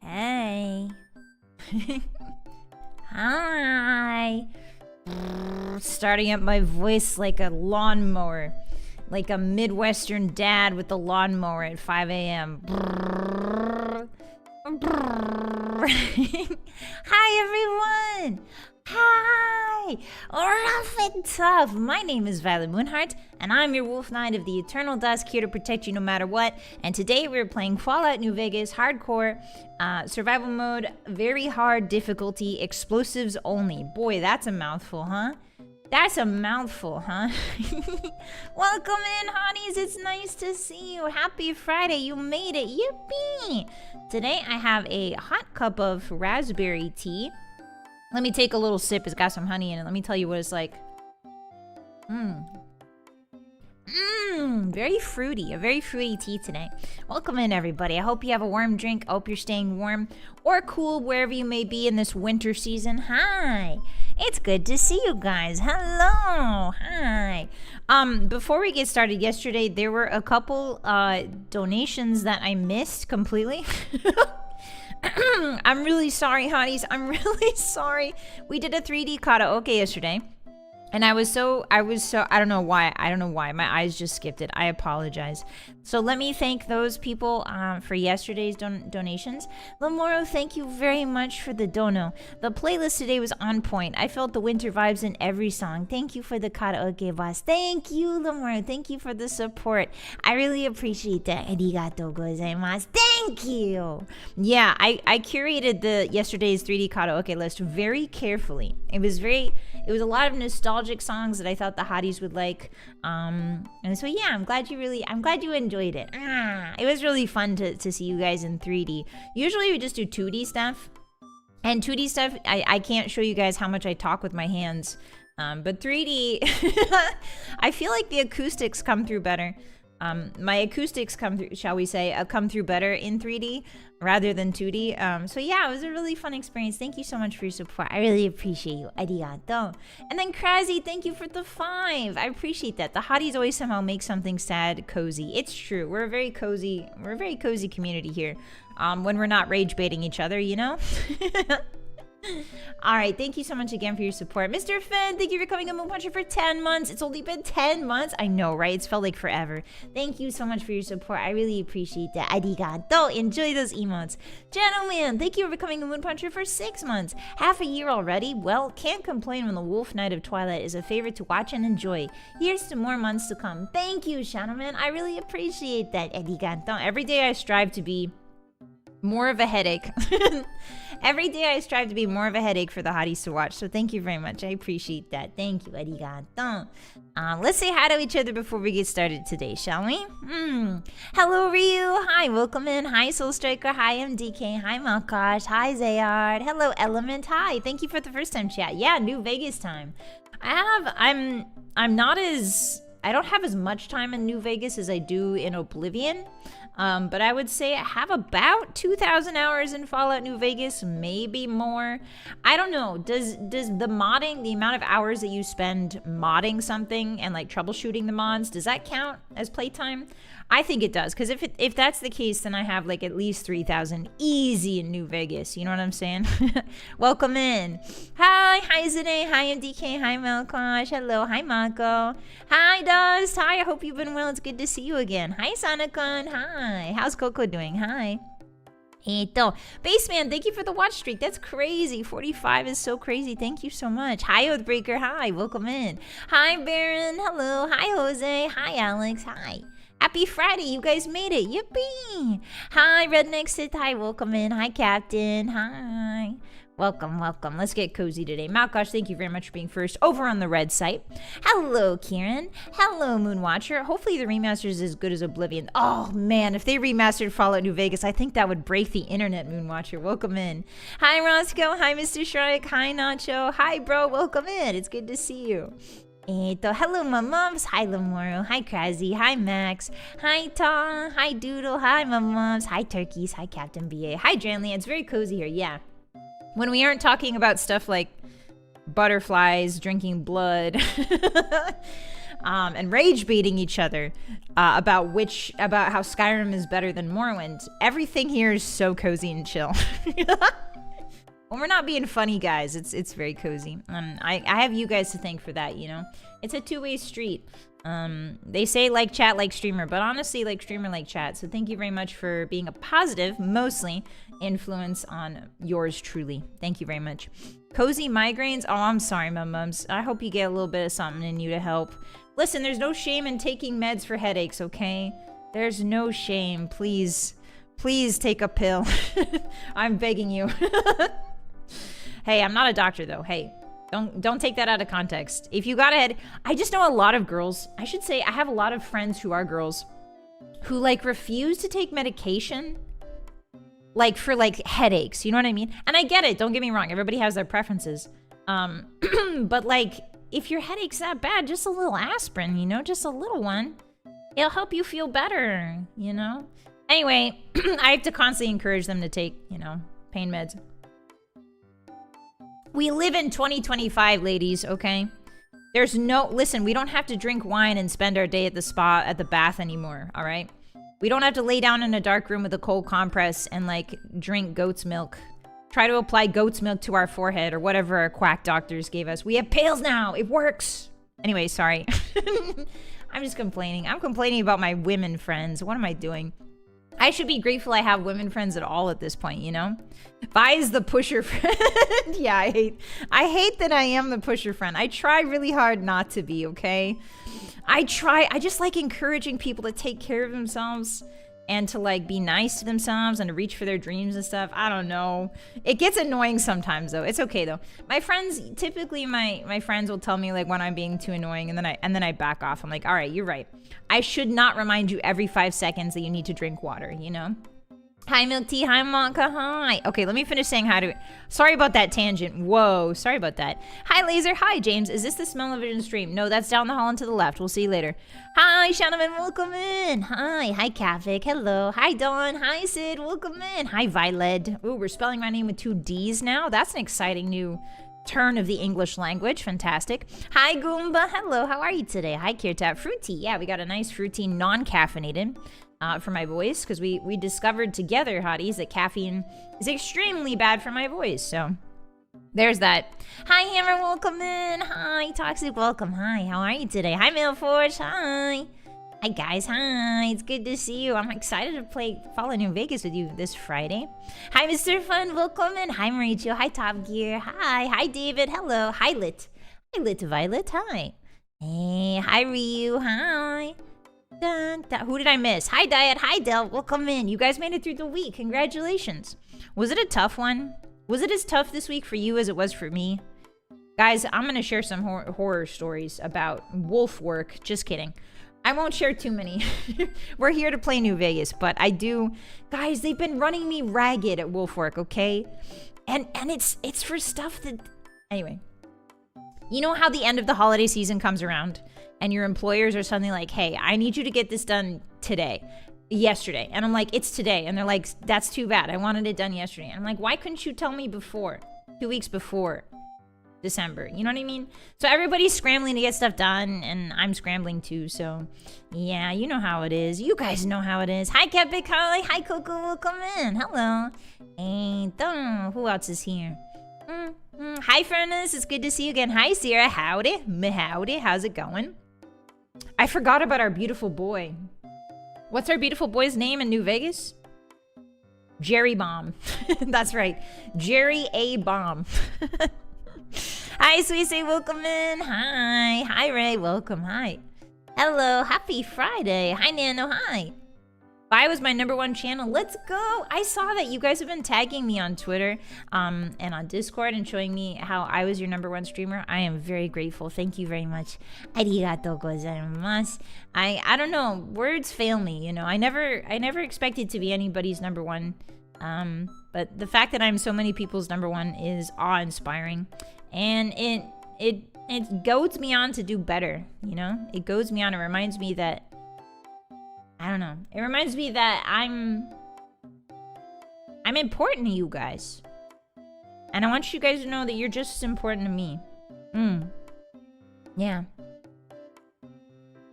Hey. Hi. Starting up my voice like a lawnmower. Like a Midwestern dad with a lawnmower at 5 a.m. Hi, everyone. Hi. Ruff and Tuff. My name is Vylett Moonheart, and I'm your wolf knight of the eternal dusk, here to protect you no matter what. And today we're playing Fallout New Vegas hardcore survival mode, very hard difficulty, explosives only. Boy, that's a mouthful, huh? That's a mouthful, huh? Welcome in, Hotties. It's nice to see you. Happy Friday. You made it. Yippee! Today I have a hot cup of raspberry tea. Let me take a little sip. It's got some honey in it. Let me tell you what it's like. Very fruity. A very fruity tea today. Welcome in, everybody. I hope you have a warm drink. I hope you're staying warm or cool wherever you may be in this winter season. Hi. It's good to see you guys. Hello. Hi. Before we get started, yesterday there were a couple donations that I missed completely. I'm really sorry, Hotties. I'm really sorry. We did a 3D karaoke yesterday. And I was so, I don't know why. My eyes just skipped it. I apologize. So let me thank those people for yesterday's donations. Lamoro, thank you very much for the dono. The playlist today was on point. I felt the winter vibes in every song. Thank you for the karaoke, boss. Thank you, Lamoro. Thank you for the support. I really appreciate that. Arigatou gozaimasu. Thank you. Yeah, I curated the yesterday's 3D karaoke list very carefully. It was a lot of nostalgic songs that I thought the Hotties would like. And so yeah, I'm glad you enjoyed it. It was really fun to see you guys in 3D. Usually we just do 2D stuff. And 2D stuff, I can't show you guys how much I talk with my hands. But 3D, I feel like the acoustics come through better. My acoustics come through better in 3D rather than 2D. So yeah, it was a really fun experience. Thank you so much for your support. I really appreciate you. Arigato. And then Krasy, thank you for the 5. I appreciate that. The Hotties always somehow make something sad cozy. It's true. We're a very cozy community here. When we're not rage baiting each other, you know? Alright, thank you so much again for your support. Mr. Finn, thank you for coming a Moon Puncher for 10 months. It's only been 10 months. I know, right? It's felt like forever. Thank you so much for your support. I really appreciate that. Arigato. Enjoy those emotes. Gentlemen, thank you for becoming a Moon Puncher for 6 months. Half a year already? Well, can't complain when the Wolf Knight of Twilight is a favorite to watch and enjoy. Here's to more months to come. Thank you, Shadowman. I really appreciate that. Arigato. Every day I strive to be more of a headache. Every day I strive to be more of a headache for the Hotties to watch, so thank you very much. I appreciate that. Thank you. Arigato. Let's say hi to each other before we get started today, shall we? Hello, Ryu. Hi, welcome in. Hi, Soul Striker. Hi, MDK. Hi, Malkosh. Hi, Zayard. Hello, Element. Hi. Thank you for the first time chat. Yeah, New Vegas time. I don't have as much time in New Vegas as I do in Oblivion. But I would say I have about 2,000 hours in Fallout New Vegas, maybe more. I don't know. Does the modding, the amount of hours that you spend modding something and like troubleshooting the mods, does that count as playtime? I think it does, because if that's the case, then I have like at least 3,000 easy in New Vegas. You know what I'm saying? Welcome in. Hi Zane. Hi MDK. Hi Malkosh. Hello. Hi Mako. Hi Dust. Hi. I hope you've been well. It's good to see you again. Hi Sonicon. Hi. How's Coco doing? Hi. Baseman, thank you for the watch streak. That's crazy. 45 is so crazy. Thank you so much. Hi, Oathbreaker. Hi. Welcome in. Hi, Baron. Hello. Hi, Jose. Hi, Alex. Hi. Happy Friday. You guys made it. Yippee. Hi, Redneck Sit. Hi. Welcome in. Hi, Captain. Hi. Welcome. Let's get cozy today. Malkosh, thank you very much for being first over on the red site. Hello, Kieran. Hello, Moonwatcher. Hopefully the remaster is as good as Oblivion. Oh, man, if they remastered Fallout New Vegas, I think that would break the internet, Moonwatcher. Welcome in. Hi, Roscoe. Hi, Mr. Shrike. Hi, Nacho. Hi, bro. Welcome in. It's good to see you. Hello, my moms. Hi, Lamoro. Hi, Krasy. Hi, Max. Hi, Tom. Hi, Doodle. Hi, my moms. Hi, Turkeys. Hi, Captain BA. Hi, Dranley. It's very cozy here. Yeah. When we aren't talking about stuff like butterflies, drinking blood, and rage baiting each other about how Skyrim is better than Morrowind. Everything here is so cozy and chill. When we're not being funny, guys, it's very cozy. I have you guys to thank for that, you know? It's a two-way street. They say like chat, like streamer, but honestly, like streamer, like chat. So thank you very much for being a positive, mostly, influence on yours truly. Thank you very much. Cozy migraines? Oh, I'm sorry, mums. I hope you get a little bit of something in you to help. Listen, there's no shame in taking meds for headaches, okay? There's no shame. Please take a pill. I'm begging you. Hey, I'm not a doctor though. Hey, don't take that out of context. If you got a head, I just know a lot of girls. I should say I have a lot of friends who are girls who like refuse to take medication like for like headaches, you know what I mean? And I get it, don't get me wrong, everybody has their preferences. But like if your headache's that bad, just a little aspirin, you know, just a little one. It'll help you feel better, you know? Anyway, I have to constantly encourage them to take, you know, pain meds. We live in 2025, ladies, okay? There's no... Listen, we don't have to drink wine and spend our day at the spa, at the bath anymore, all right? We don't have to lay down in a dark room with a cold compress and, like, drink goat's milk. Try to apply goat's milk to our forehead or whatever our quack doctors gave us. We have pails now! It works! Anyway, sorry. I'm just complaining. I'm complaining about my women friends. What am I doing? I should be grateful I have women friends at all at this point, you know? Vi is the pusher friend. Yeah, I hate that I am the pusher friend. I try really hard not to be, okay? I just like encouraging people to take care of themselves and to like be nice to themselves and to reach for their dreams and stuff. I don't know. It gets annoying sometimes though. It's okay though. My friends, typically my friends will tell me like when I'm being too annoying and then I back off. I'm like, all right, you're right. I should not remind you every 5 seconds that you need to drink water, you know? Hi, Milk Tea. Hi, Monka. Hi. Okay, let me finish saying hi to it. Sorry about that tangent. Whoa, sorry about that. Hi, Laser. Hi, James. Is this the Smell-O-Vision stream? No, that's down the hall and to the left. We'll see you later. Hi, Shanaman. Welcome in. Hi. Hi, Kafik. Hello. Hi, Dawn. Hi, Sid. Welcome in. Hi, Vylett. Ooh, we're spelling my name with 2 D's now. That's an exciting new turn of the English language. Fantastic. Hi, Goomba. Hello. How are you today? Hi, Kirtap. Fruity. Yeah, we got a nice fruity, non-caffeinated. For my voice, because we discovered together, hotties, that caffeine is extremely bad for my voice, so there's that. Hi, Hammer, welcome in. Hi, Toxic, welcome. Hi, how are you today? Hi, Mailforge, hi. Hi, guys, hi. It's good to see you. I'm excited to play Fallout New Vegas with you this Friday. Hi, Mr. Fun, welcome in. Hi, Mauricio. Hi, Top Gear. Hi. Hi, David. Hello. Hi, Lit. Hi, Lit Violet. Hi. Hey, hi, Ryu. Hi. Dun, dun. Who did I miss? Hi, Diet. Hi, Del. Welcome in. You guys made it through the week. Congratulations. Was it a tough one? Was it as tough this week for you as it was for me? Guys, I'm going to share some horror stories about wolf work. Just kidding. I won't share too many. We're here to play New Vegas, but I do... Guys, they've been running me ragged at wolf work, okay? And it's for stuff that... Anyway. You know how the end of the holiday season comes around? And your employers are suddenly like, hey, I need you to get this done today, yesterday. And I'm like, it's today. And they're like, that's too bad. I wanted it done yesterday. And I'm like, why couldn't you tell me before? 2 weeks before December. You know what I mean? So everybody's scrambling to get stuff done. And I'm scrambling too. So yeah, you know how it is. You guys know how it is. Hi, Kevin. Hi, Coco. Welcome in. Hello. And who else is here? Hi, Furnace. It's good to see you again. Hi, Sierra. Howdy. Howdy. How's it going? I forgot about our beautiful boy. What's our beautiful boy's name in New Vegas? Jerry Bomb. That's right. Jerry A. Bomb. Hi, Sweet Say. Welcome in. Hi. Hi, Ray. Welcome. Hi. Hello. Happy Friday. Hi, Nano. Hi. Vi was my #1 channel. Let's go. I saw that you guys have been tagging me on Twitter and on Discord and showing me how I was your #1 streamer. I am very grateful. Thank you very much. Arigatou gozaimasu. I don't know. Words fail me, you know. I never expected to be anybody's #1. But the fact that I'm so many people's #1 is awe-inspiring. And it goads me on to do better, you know? It goads me on. It reminds me that I don't know. It reminds me that I'm important to you guys. And I want you guys to know that you're just as important to me. Yeah.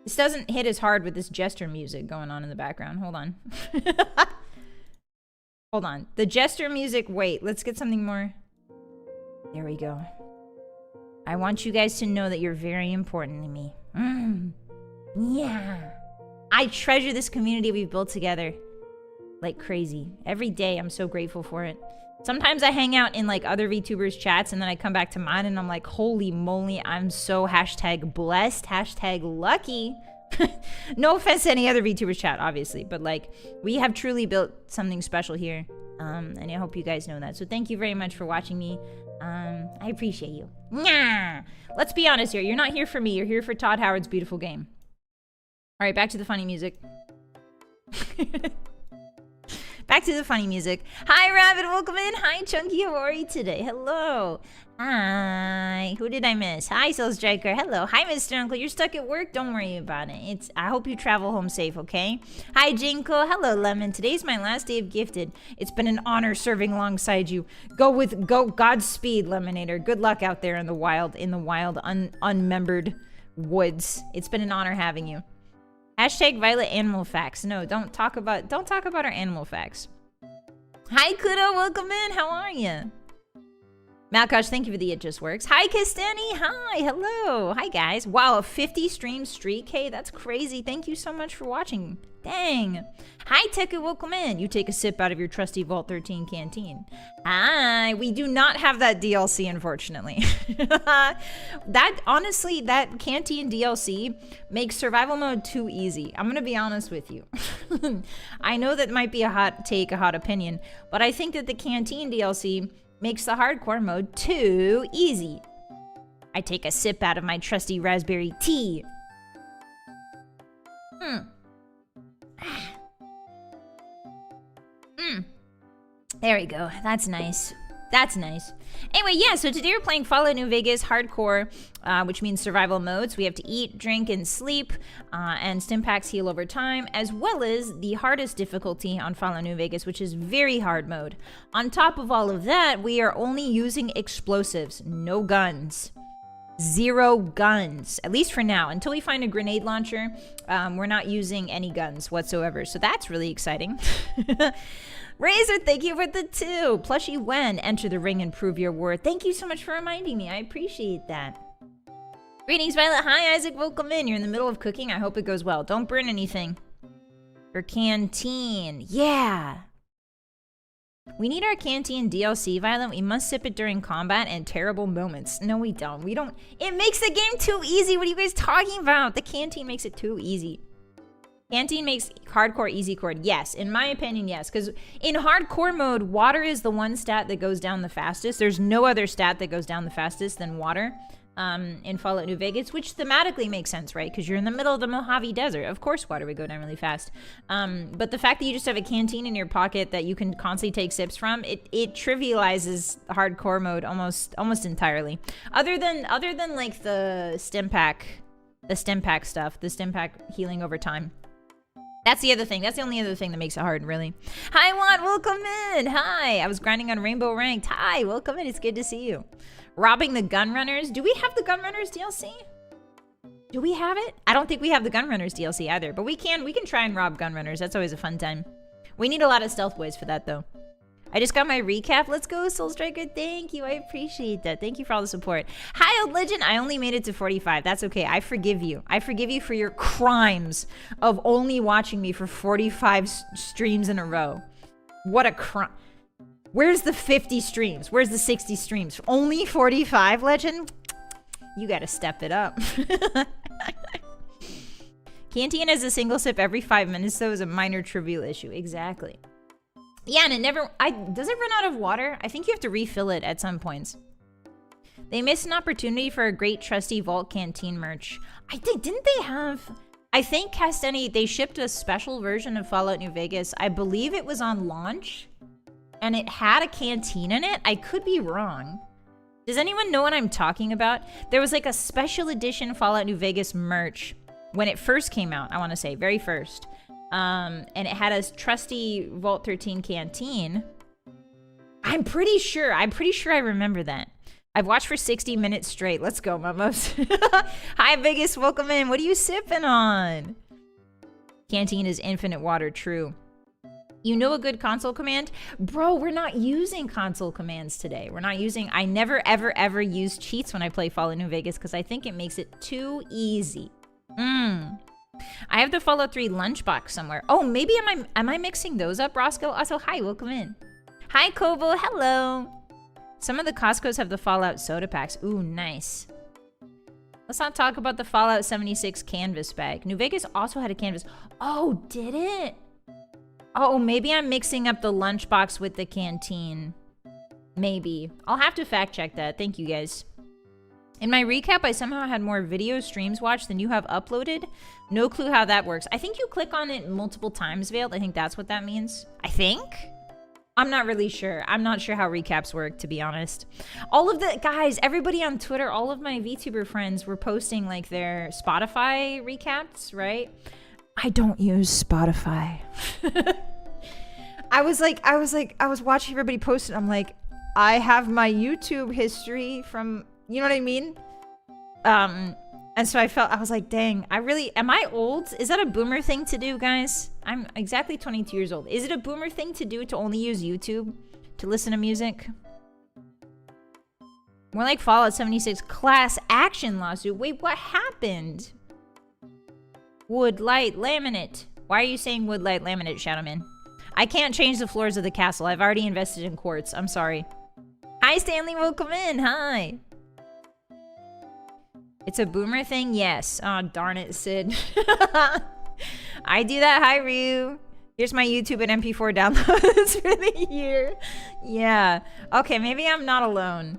This doesn't hit as hard with this jester music going on in the background. Hold on. Hold on. The jester music, wait, let's get something more. There we go. I want you guys to know that you're very important to me. Yeah. I treasure this community we've built together like crazy. Every day, I'm so grateful for it. Sometimes I hang out in like other VTubers chats and then I come back to mine and I'm like, holy moly, I'm so hashtag blessed, hashtag lucky. No offense to any other VTubers chat, obviously, but like we have truly built something special here. And I hope you guys know that. So thank you very much for watching me. I appreciate you. Nah. Let's be honest here. You're not here for me. You're here for Todd Howard's beautiful game. All right, back to the funny music. Back to the funny music. Hi, Rabbit. Welcome in. Hi, Chunky. How are you today? Hello. Hi. Who did I miss? Hi, Soul Striker. Hello. Hi, Mr. Uncle. You're stuck at work? Don't worry about it. I hope you travel home safe, okay? Hi, Jinko. Hello, Lemon. Today's my last day of Gifted. It's been an honor serving alongside you. Go Godspeed, Lemonator. Good luck out there in the wild, unmembered woods. It's been an honor having you. Hashtag Vylett animal facts. No, don't talk about our animal facts. Hi, Kudo. Welcome in. How are you? Malkosh, thank you for the It Just Works. Hi, Kistani. Hi. Hello. Hi, guys. Wow, a 50 stream streak. Hey, that's crazy. Thank you so much for watching. Dang. Hi, Teku. Welcome in. You take a sip out of your trusty Vault 13 canteen. Hi. We do not have that DLC, unfortunately. Honestly, that canteen DLC makes survival mode too easy. I'm going to be honest with you. I know that might be a hot take, a hot opinion, but I think that the canteen DLC makes the hardcore mode too easy. I take a sip out of my trusty raspberry tea. There we go. That's nice. That's nice. Anyway, yeah, so today we're playing Fallout New Vegas Hardcore, which means survival modes. We have to eat, drink, and sleep, and stim packs heal over time, as well as the hardest difficulty on Fallout New Vegas, which is very hard mode. On top of all of that, we are only using explosives, no guns. 0 guns, at least for now. Until we find a grenade launcher, we're not using any guns whatsoever, so that's really exciting. Razor, thank you for the 2. Plushy Wen, enter the ring and prove your worth. Thank you so much for reminding me. I appreciate that. Greetings, Violet. Hi, Isaac. Welcome in. You're in the middle of cooking. I hope it goes well. Don't burn anything. Your canteen. Yeah. We need our canteen DLC, Violet. We must sip it during combat and terrible moments. No, we don't. We don't. It makes the game too easy. What are you guys talking about? The canteen makes it too easy. Canteen makes hardcore easy chord. Yes, in my opinion, yes. Because in hardcore mode, water is the one stat that goes down the fastest. There's no other stat that goes down the fastest than water in Fallout New Vegas, which thematically makes sense, right? Because you're in the middle of the Mojave Desert. Of course water would go down really fast. But the fact that you just have a canteen in your pocket that you can constantly take sips from, it trivializes hardcore mode almost entirely. Other than like the stim pack stuff, the stim pack healing over time. That's the other thing. That's the only other thing that makes it hard, really. Hi, Juan. Welcome in. Hi. I was grinding on Rainbow Ranked. Hi. Welcome in. It's good to see you. Robbing the Gunrunners. Do we have the Gunrunners DLC? Do we have it? I don't think we have the Gunrunners DLC either, but we can try and rob Gunrunners. That's always a fun time. We need a lot of stealth boys for that, though. I just got my recap. Let's go, Soul Striker. Thank you. I appreciate that. Thank you for all the support. Hi, Old Legend. I only made it to 45. That's okay. I forgive you. I forgive you for your crimes of only watching me for 45 streams in a row. What a crime. Where's the 50 streams? Where's the 60 streams? Only 45, Legend? You gotta step it up. Canteen has a single sip every 5 minutes, though, is a minor trivial issue. Exactly. Yeah, and it never... does it run out of water? I think you have to refill it at some points. They missed an opportunity for a great trusty Vault Canteen merch. I think... Didn't they have... I think Castani... They shipped a special version of Fallout New Vegas. I believe it was on launch. And it had a canteen in it. I could be wrong. Does anyone know what I'm talking about? There was like a special edition Fallout New Vegas merch when it first came out. I want to say. Very first. And it had a trusty Vault 13 canteen. I'm pretty sure I remember that. I've watched for 60 minutes straight. Let's go, Momos. Hi, biggest. Welcome in. What are you sipping on? Canteen is infinite water. True. You know a good console command? Bro, we're not using console commands today. We're not using... I never, ever, ever use cheats when I play Fallout New Vegas because I think it makes it too easy. I have the Fallout 3 lunchbox somewhere. Oh, maybe am I mixing those up, Roscoe? Also, hi, welcome in. Hi, Kobo. Hello. Some of the Costco's have the Fallout soda packs. Ooh, nice. Let's not talk about the Fallout 76 canvas bag. New Vegas also had a canvas. Oh, did it? Oh, maybe I'm mixing up the lunchbox with the canteen. Maybe. I'll have to fact check that. Thank you, guys. In my recap, I somehow had more video streams watched than you have uploaded. No clue how that works. I think you click on it multiple times, Veiled. I think that's what that means. I think? I'm not really sure. I'm not sure how recaps work, to be honest. All of the... Guys, everybody on Twitter, all of my VTuber friends were posting, like, their Spotify recaps, right? I don't use Spotify. I was watching everybody post it. I'm like, I have my YouTube history from, you know what I mean? And so I was like, dang, am I old? Is that a boomer thing to do, guys? I'm exactly 22 years old. Is it a boomer thing to do to only use YouTube to listen to music? More like Fallout 76 class action lawsuit. Wait, what happened? Wood, light, laminate. Why are you saying wood, light, laminate, Shadowman? I can't change the floors of the castle. I've already invested in quartz. I'm sorry. Hi, Stanley. Welcome in. Hi. It's a boomer thing? Yes. Oh, darn it, Sid. I do that. Hi, Ryu. Here's my YouTube and MP4 downloads for the year. Yeah. Okay, maybe I'm not alone.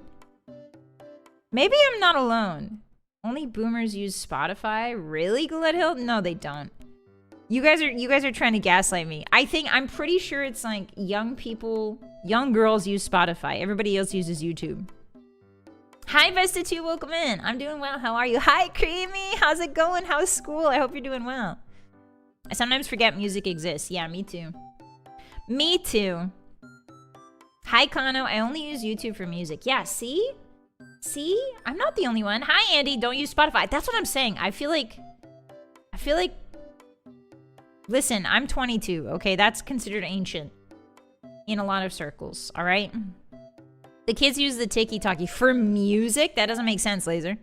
Maybe I'm not alone. Only boomers use Spotify? Really, Gillette Hill? No, they don't. You guys are trying to gaslight me. I'm pretty sure it's like young girls use Spotify. Everybody else uses YouTube. Hi, Vesta2, welcome in. I'm doing well. How are you? Hi, Creamy. How's it going? How's school? I hope you're doing well. I sometimes forget music exists. Yeah, me too. Me too. Hi, Kano. I only use YouTube for music. Yeah, see? See? I'm not the only one. Hi, Andy. Don't use Spotify. That's what I'm saying. I feel like... Listen, I'm 22, okay? That's considered ancient in a lot of circles, all right? The kids use the tiki-talkie for music? That doesn't make sense, Laser.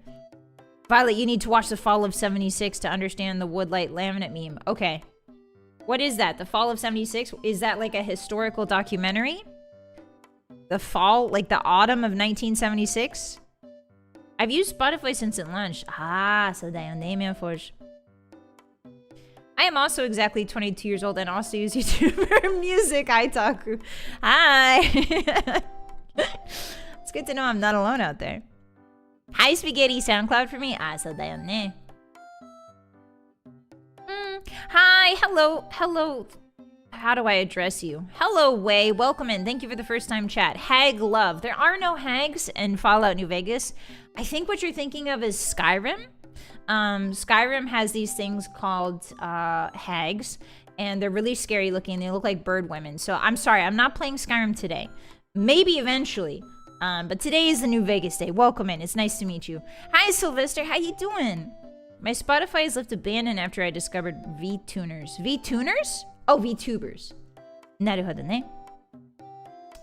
Violet, you need to watch The Fall of 76 to understand the woodlight laminate meme. Okay. What is that? The Fall of 76? Is that like a historical documentary? The fall, like the autumn of 1976? I've used Spotify since at lunch. Ah, so damn, name and forge. I am also exactly 22 years old and also use YouTube for music. Hi, Taku. Hi. It's good to know I'm not alone out there. Hi, Spaghetti. SoundCloud for me. Ah, so damn, ne. Hi, hello, hello. How do I address you? Hello, Way. Welcome in. Thank you for the first time chat. Hag love. There are no hags in Fallout New Vegas. I think what you're thinking of is Skyrim. Skyrim has these things called hags, and they're really scary looking. They look like bird women. So I'm sorry, I'm not playing Skyrim today. Maybe eventually. But today is the New Vegas day. Welcome in. It's nice to meet you. Hi, Sylvester. How you doing? My Spotify is left abandoned after I discovered VTuners. VTuners? Oh, VTubers. Naruhodo ne.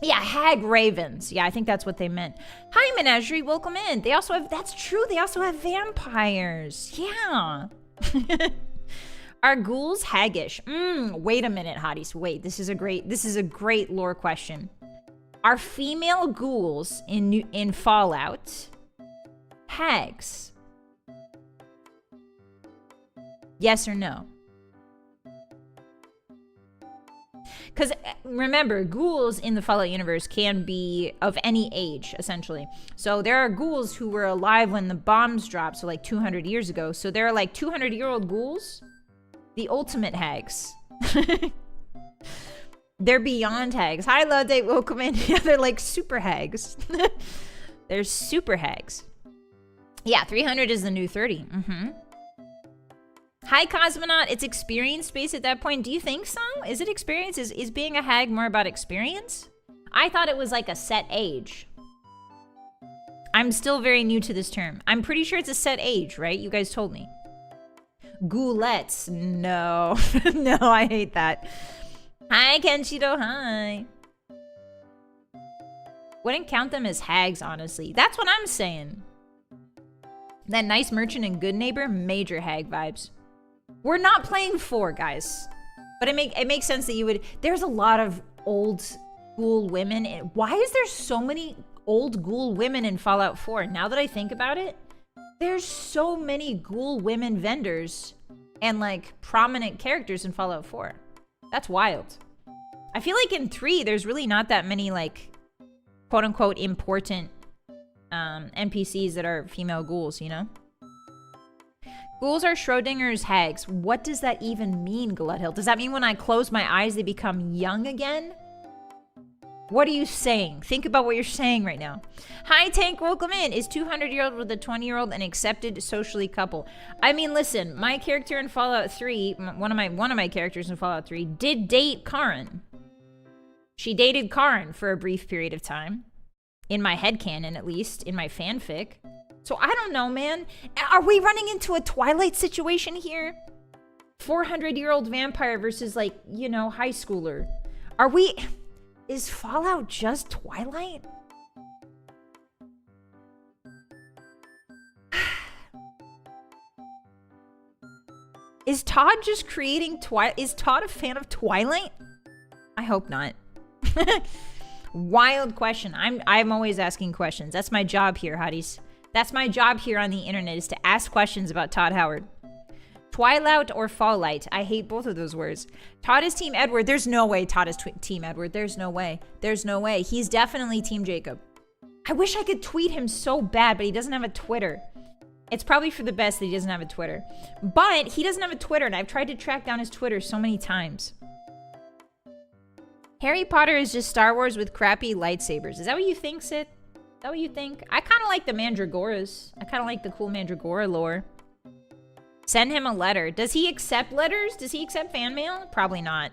Yeah, hag ravens. Yeah, I think that's what they meant. Hi, Menagerie. Welcome in. They also have... That's true. They also have vampires. Yeah. Are ghouls haggish? Wait a minute, Hotties. Wait, this is a great lore question. Are female ghouls in Fallout hags? Yes or no? Because remember, ghouls in the Fallout universe can be of any age, essentially. So there are ghouls who were alive when the bombs dropped, so like 200 years ago. So there are like 200-year-old ghouls. The ultimate hags. They're beyond hags. Hi, Love Date. Welcome in. Yeah, they're like super hags. They're super hags. Yeah, 300 is the new 30. Hi, Cosmonaut. It's experience space at that point. Do you think so? Is it experience? Is being a hag more about experience? I thought it was like a set age. I'm still very new to this term. I'm pretty sure it's a set age, right? You guys told me. Ghoulettes. No. No, I hate that. Hi, Kenshiro. Hi. Wouldn't count them as hags, honestly. That's what I'm saying. That nice merchant and good neighbor, major hag vibes. We're not playing 4, guys. But it makes sense that you would... There's a lot of old ghoul women. Why is there so many old ghoul women in Fallout 4? Now that I think about it, there's so many ghoul women vendors and, like, prominent characters in Fallout 4. That's wild. I feel like in 3, there's really not that many, like, quote-unquote important NPCs that are female ghouls, you know? Ghouls are Schrodinger's hags. What does that even mean, Glut Does that mean when I close my eyes, they become young again? What are you saying? Think about what you're saying right now. Hi, Tank. Welcome in. Is 200-year-old with a 20-year-old an accepted socially couple? I mean, listen. My character in Fallout 3, one of my characters in Fallout 3, did date Karen. She dated Karen for a brief period of time. In my headcanon, at least. In my fanfic. So I don't know, man. Are we running into a Twilight situation here? 400-year-old vampire versus, like, you know, high schooler. Are we... Is Fallout just Twilight? Is Todd just creating Twilight? Is Todd a fan of Twilight? I hope not. Wild question. I'm always asking questions. That's my job here, hotties. That's my job here on the internet, is to ask questions about Todd Howard. Twilight or Fallight? I hate both of those words. Todd is Team Edward. There's no way Todd is Team Edward. There's no way. There's no way. He's definitely Team Jacob. I wish I could tweet him so bad, but he doesn't have a Twitter. It's probably for the best that he doesn't have a Twitter. But he doesn't have a Twitter, and I've tried to track down his Twitter so many times. Harry Potter is just Star Wars with crappy lightsabers. Is that what you think, Sid? Is that what you think? I kind of like the Mandragoras. I kind of like the cool Mandragora lore. Send him a letter. Does he accept letters? Does he accept fan mail? Probably not.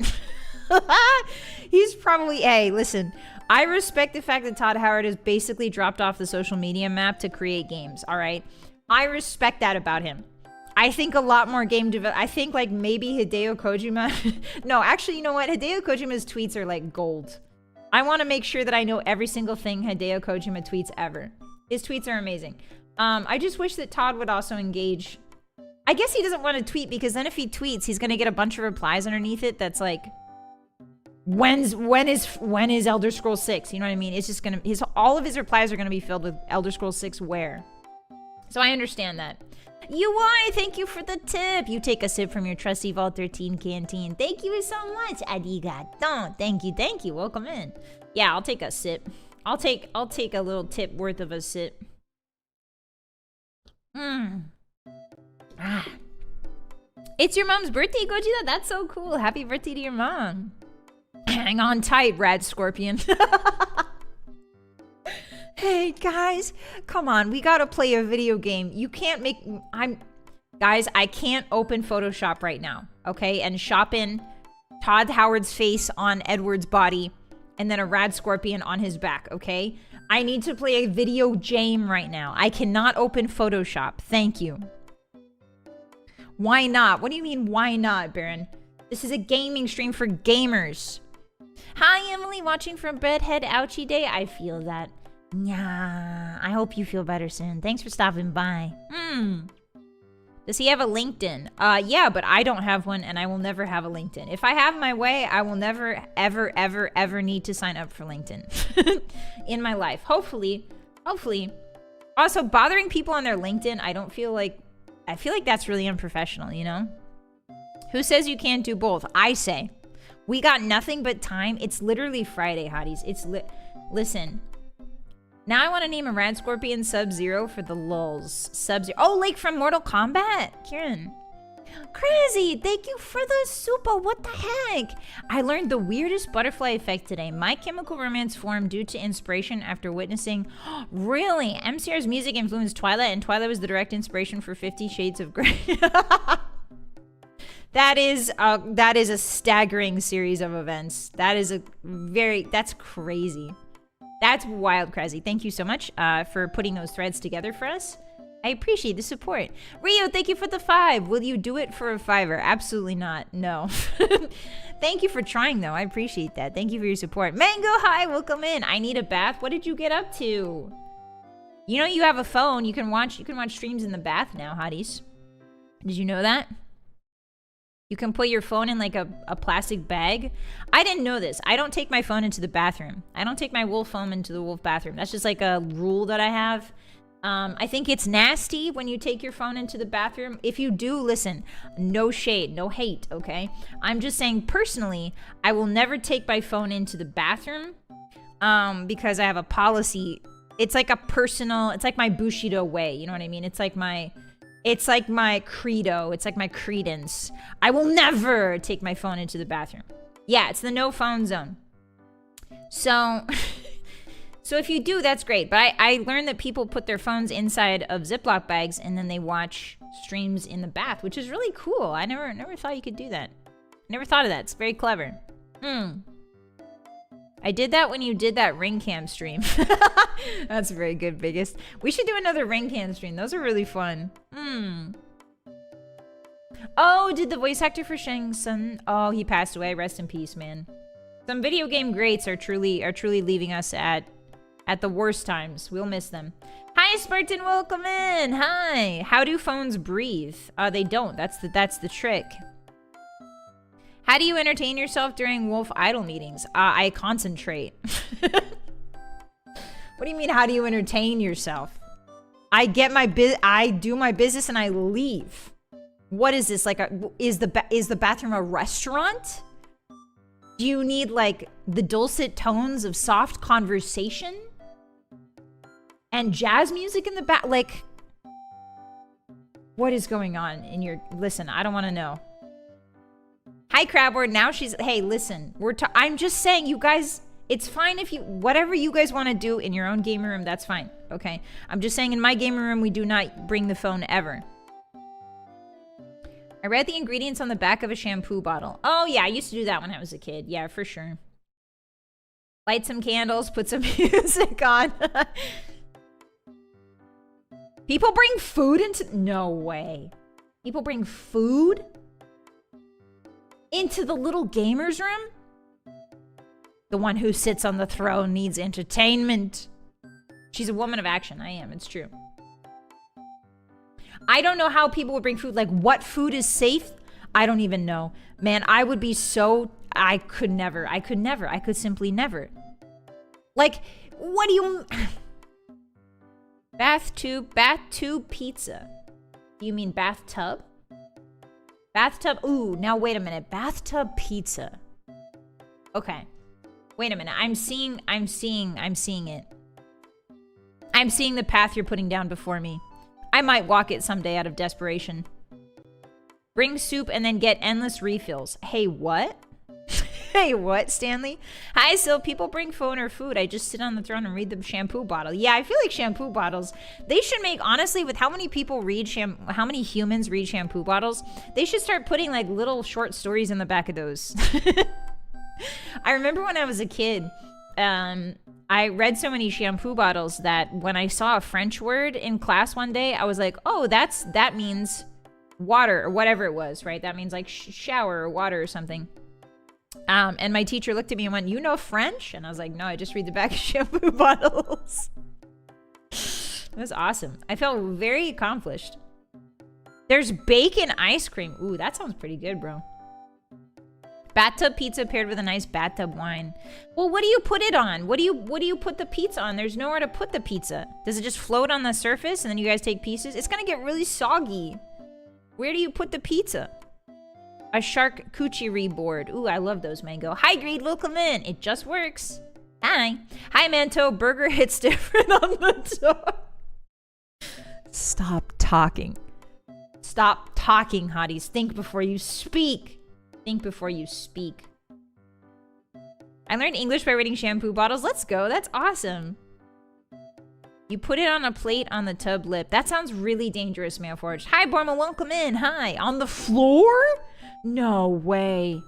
He's probably... Hey, listen. I respect the fact that Todd Howard has basically dropped off the social media map to create games, all right? I respect that about him. I think a lot more game develop... I think, like, maybe Hideo Kojima... No, actually, you know what? Hideo Kojima's tweets are, like, gold. I want to make sure that I know every single thing Hideo Kojima tweets ever. His tweets are amazing. I just wish that Todd would also engage... I guess he doesn't want to tweet, because then if he tweets, he's going to get a bunch of replies underneath it that's like, when is Elder Scrolls 6? You know what I mean? It's just going to... all of his replies are going to be filled with Elder Scrolls 6 where. So I understand that. UI, thank you for the tip. You take a sip from your trusty Vault 13 canteen. Thank you so much. Arigato. Thank you. Welcome in. Yeah, I'll take a sip. I'll take a little tip worth of a sip. It's your mom's birthday, Gojira? That's so cool. Happy birthday to your mom. Hang on tight, Rad Scorpion. Hey, guys. Come on. We gotta play a video game. You can't make... Guys, I can't open Photoshop right now, okay? And shop in Todd Howard's face on Edward's body and then a Rad Scorpion on his back, okay? I need to play a video game right now. I cannot open Photoshop. Thank you. Why not? What do you mean, why not, Baron? This is a gaming stream for gamers. Hi, Emily, watching from Bedhead Ouchie Day. I feel that. Yeah, I hope you feel better soon. Thanks for stopping by. Does he have a LinkedIn? Yeah, but I don't have one, and I will never have a LinkedIn. If I have my way, I will never, ever, ever, ever need to sign up for LinkedIn in my life. Hopefully. Also, bothering people on their LinkedIn, I feel like that's really unprofessional, you know? Who says you can't do both? I say. We got nothing but time. It's literally Friday, hotties. Listen. Now I want to name a Rad Scorpion Sub-Zero for the lulz. Sub-Zero. Oh, like from Mortal Kombat. Kieran. Crazy. Thank you for the super. What the heck? I learned the weirdest butterfly effect today. My Chemical Romance formed due to inspiration after witnessing... Really? MCR's music influenced Twilight, and Twilight was the direct inspiration for 50 Shades of Grey. That is a staggering series of events. That's crazy. That's wild, crazy. Thank you so much for putting those threads together for us. I appreciate the support. Rio, thank you for the 5. Will you do it for a 5er? Absolutely not. No. Thank you for trying, though. I appreciate that. Thank you for your support. Mango, hi. Welcome in. I need a bath. What did you get up to? You know you have a phone. You can watch streams in the bath now, hotties. Did you know that? You can put your phone in like a plastic bag. I didn't know this. I don't take my phone into the bathroom. I don't take my wolf phone into the wolf bathroom. That's just like a rule that I have. I think it's nasty when you take your phone into the bathroom. If you do, listen, no shade, no hate, okay? I'm just saying personally, I will never take my phone into the bathroom because I have a policy. It's like a personal, it's like my Bushido way, you know what I mean? It's like my credo, it's like my credence. I will never take my phone into the bathroom. Yeah, it's the no phone zone. So... So if you do, that's great. But I learned that people put their phones inside of Ziploc bags and then they watch streams in the bath, which is really cool. I never thought you could do that. Never thought of that. It's very clever. I did that when you did that ring cam stream. That's very good, Biggest. We should do another ring cam stream. Those are really fun. Oh, did the voice actor for Shang Tsung? Oh, he passed away. Rest in peace, man. Some video game greats are truly leaving us at the worst times. We'll miss them. Hi, Spartan. Welcome in. Hi. How do phones breathe? They don't. That's the trick. How do you entertain yourself during Wolf Idol meetings? I concentrate. What do you mean, how do you entertain yourself? I do my business and I leave. What is this? Like, is the bathroom a restaurant? Do you need, like, the dulcet tones of soft conversation? And jazz music in the back? Like, what is going on in your... Listen, I don't want to know. Hi, Crabward. Now she's... Hey, listen. I'm just saying, you guys... It's fine if you... Whatever you guys want to do in your own gaming room, that's fine. Okay? I'm just saying, in my gaming room, we do not bring the phone ever. I read the ingredients on the back of a shampoo bottle. Oh, yeah. I used to do that when I was a kid. Yeah, for sure. Light some candles. Put some music on. People bring food into... No way. People bring food into the little gamer's room? The one who sits on the throne needs entertainment. She's a woman of action. I am. It's true. I don't know how people would bring food. Like, what food is safe? I don't even know. Man, I would be so... I could never. I could simply never. Like, what do you... Bath tube pizza. Do you mean bathtub? Bathtub, ooh, now wait a minute. Bathtub pizza. Okay. Wait a minute. I'm seeing it. I'm seeing the path you're putting down before me. I might walk it someday out of desperation. Bring soup and then get endless refills. Hey, what? Hey, what, Stanley? Hi, so people bring phone or food. I just sit on the throne and read the shampoo bottle. Yeah, I feel like shampoo bottles, they should make, honestly, with how many people read how many humans read shampoo bottles, they should start putting like little short stories in the back of those. I remember when I was a kid, I read so many shampoo bottles that when I saw a French word in class one day, I was like, oh, that means water or whatever it was, right? That means like shower or water or something. And my teacher looked at me and went, you know French? And I was like, no, I just read the back of shampoo bottles. It was awesome. I felt very accomplished. There's bacon ice cream. Ooh, that sounds pretty good, bro. Bathtub pizza paired with a nice bathtub wine. Well, what do you put it on? What do you put the pizza on? There's nowhere to put the pizza. Does it just float on the surface and then you guys take pieces? It's gonna get really soggy. Where do you put the pizza? A charcuterie board. Ooh, I love those, Mango. Hi, Greed. Welcome in. It just works. Hi. Hi, Manto. Burger hits different on the top. Stop talking. Stop talking, hotties. Think before you speak. Think before you speak. I learned English by reading shampoo bottles. Let's go. That's awesome. You put it on a plate on the tub lip. That sounds really dangerous, Mailforge. Hi, Borma. Welcome in. Hi. On the floor? No way.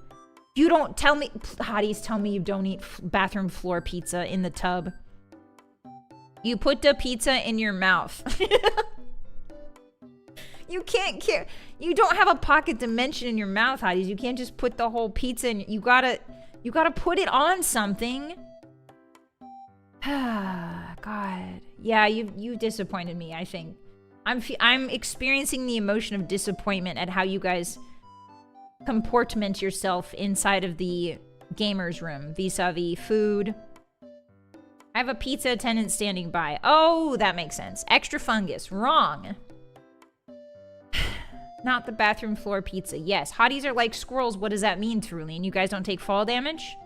You don't tell me... Hotties, tell me you don't eat bathroom floor pizza in the tub. You put the pizza in your mouth. You can't care. You don't have a pocket dimension in your mouth, Hotties. You can't just put the whole pizza in. You gotta put it on something. God. Yeah, you disappointed me, I think. I'm experiencing the emotion of disappointment at how you guys comportment yourself inside of the gamer's room vis-a-vis food. I have a pizza attendant standing by. Oh, that makes sense. Extra fungus. Wrong. Not the bathroom floor pizza. Yes, hotties are like squirrels. What does that mean, Truly? And you guys don't take fall damage?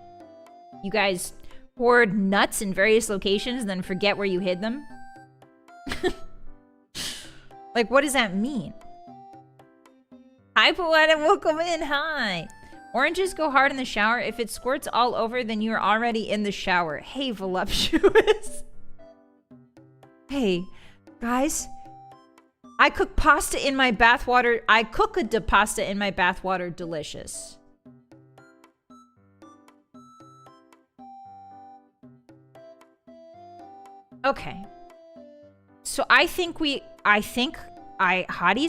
You guys hoard nuts in various locations and then forget where you hid them? Like, what does that mean? Hi, Poeta. Welcome in. Hi. Oranges go hard in the shower. If it squirts all over, then you're already in the shower. Hey, voluptuous. Hey, guys. I cook pasta in my bathwater. I cook the pasta in my bathwater. Delicious. Okay. So hotties,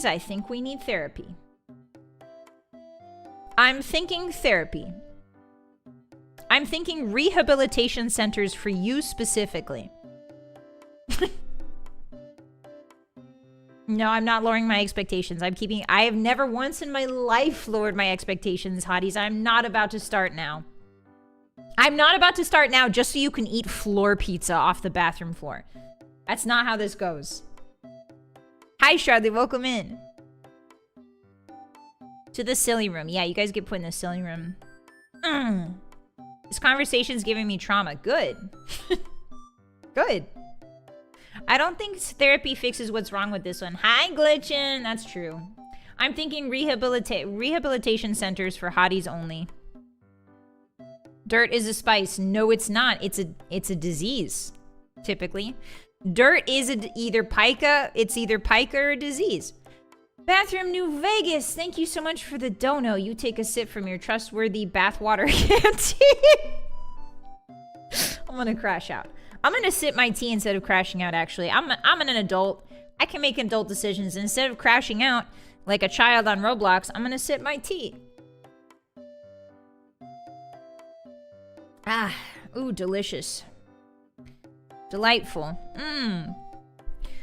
I think we need therapy. I'm thinking therapy. I'm thinking rehabilitation centers for you specifically. No, I'm not lowering my expectations. I have never once in my life lowered my expectations, hotties. I'm not about to start now. I'm not about to start now just so you can eat floor pizza off the bathroom floor. That's not how this goes. Hi, Charlie. Welcome in. To the silly room. Yeah, you guys get put in the silly room. This conversation's giving me trauma. Good. Good. I don't think therapy fixes what's wrong with this one. Hi, Glitchin'. That's true. I'm thinking rehabilitation centers for hotties only. Dirt is a spice. No, it's not. It's a disease, typically. Dirt is either pica. It's either pica or disease. Bathroom New Vegas. Thank you so much for the dono. You take a sip from your trustworthy bathwater canteen. I'm gonna crash out. I'm gonna sip my tea instead of crashing out, actually. I'm an adult. I can make adult decisions. Instead of crashing out like a child on Roblox, I'm gonna sip my tea. Ah, ooh, delicious. Delightful.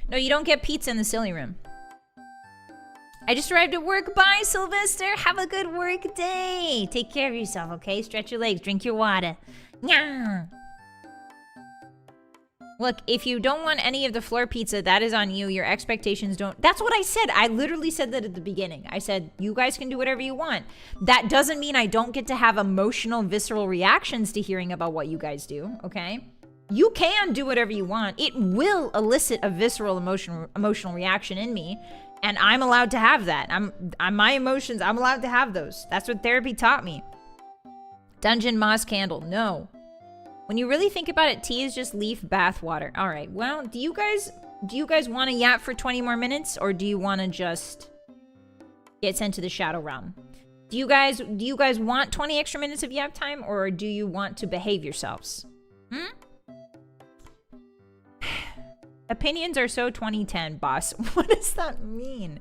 No, you don't get pizza in the silly room. I just arrived at work. Bye, Sylvester. Have a good work day. Take care of yourself, okay? Stretch your legs. Drink your water. Nyah. Look, if you don't want any of the floor pizza, that is on you. Your expectations don't... That's what I said. I literally said that at the beginning. I said, you guys can do whatever you want. That doesn't mean I don't get to have emotional, visceral reactions to hearing about what you guys do, okay? You can do whatever you want. It will elicit a visceral emotional reaction in me, and I'm allowed to have that. My emotions, I'm allowed to have those. That's what therapy taught me. Dungeon moss candle. No. When you really think about it, tea is just leaf bath water. All right. Well, do you guys want to yap for 20 more minutes, or do you want to just get sent to the shadow realm? Do you guys want 20 extra minutes of yap time, or do you want to behave yourselves? Opinions are so 2010, boss. What does that mean?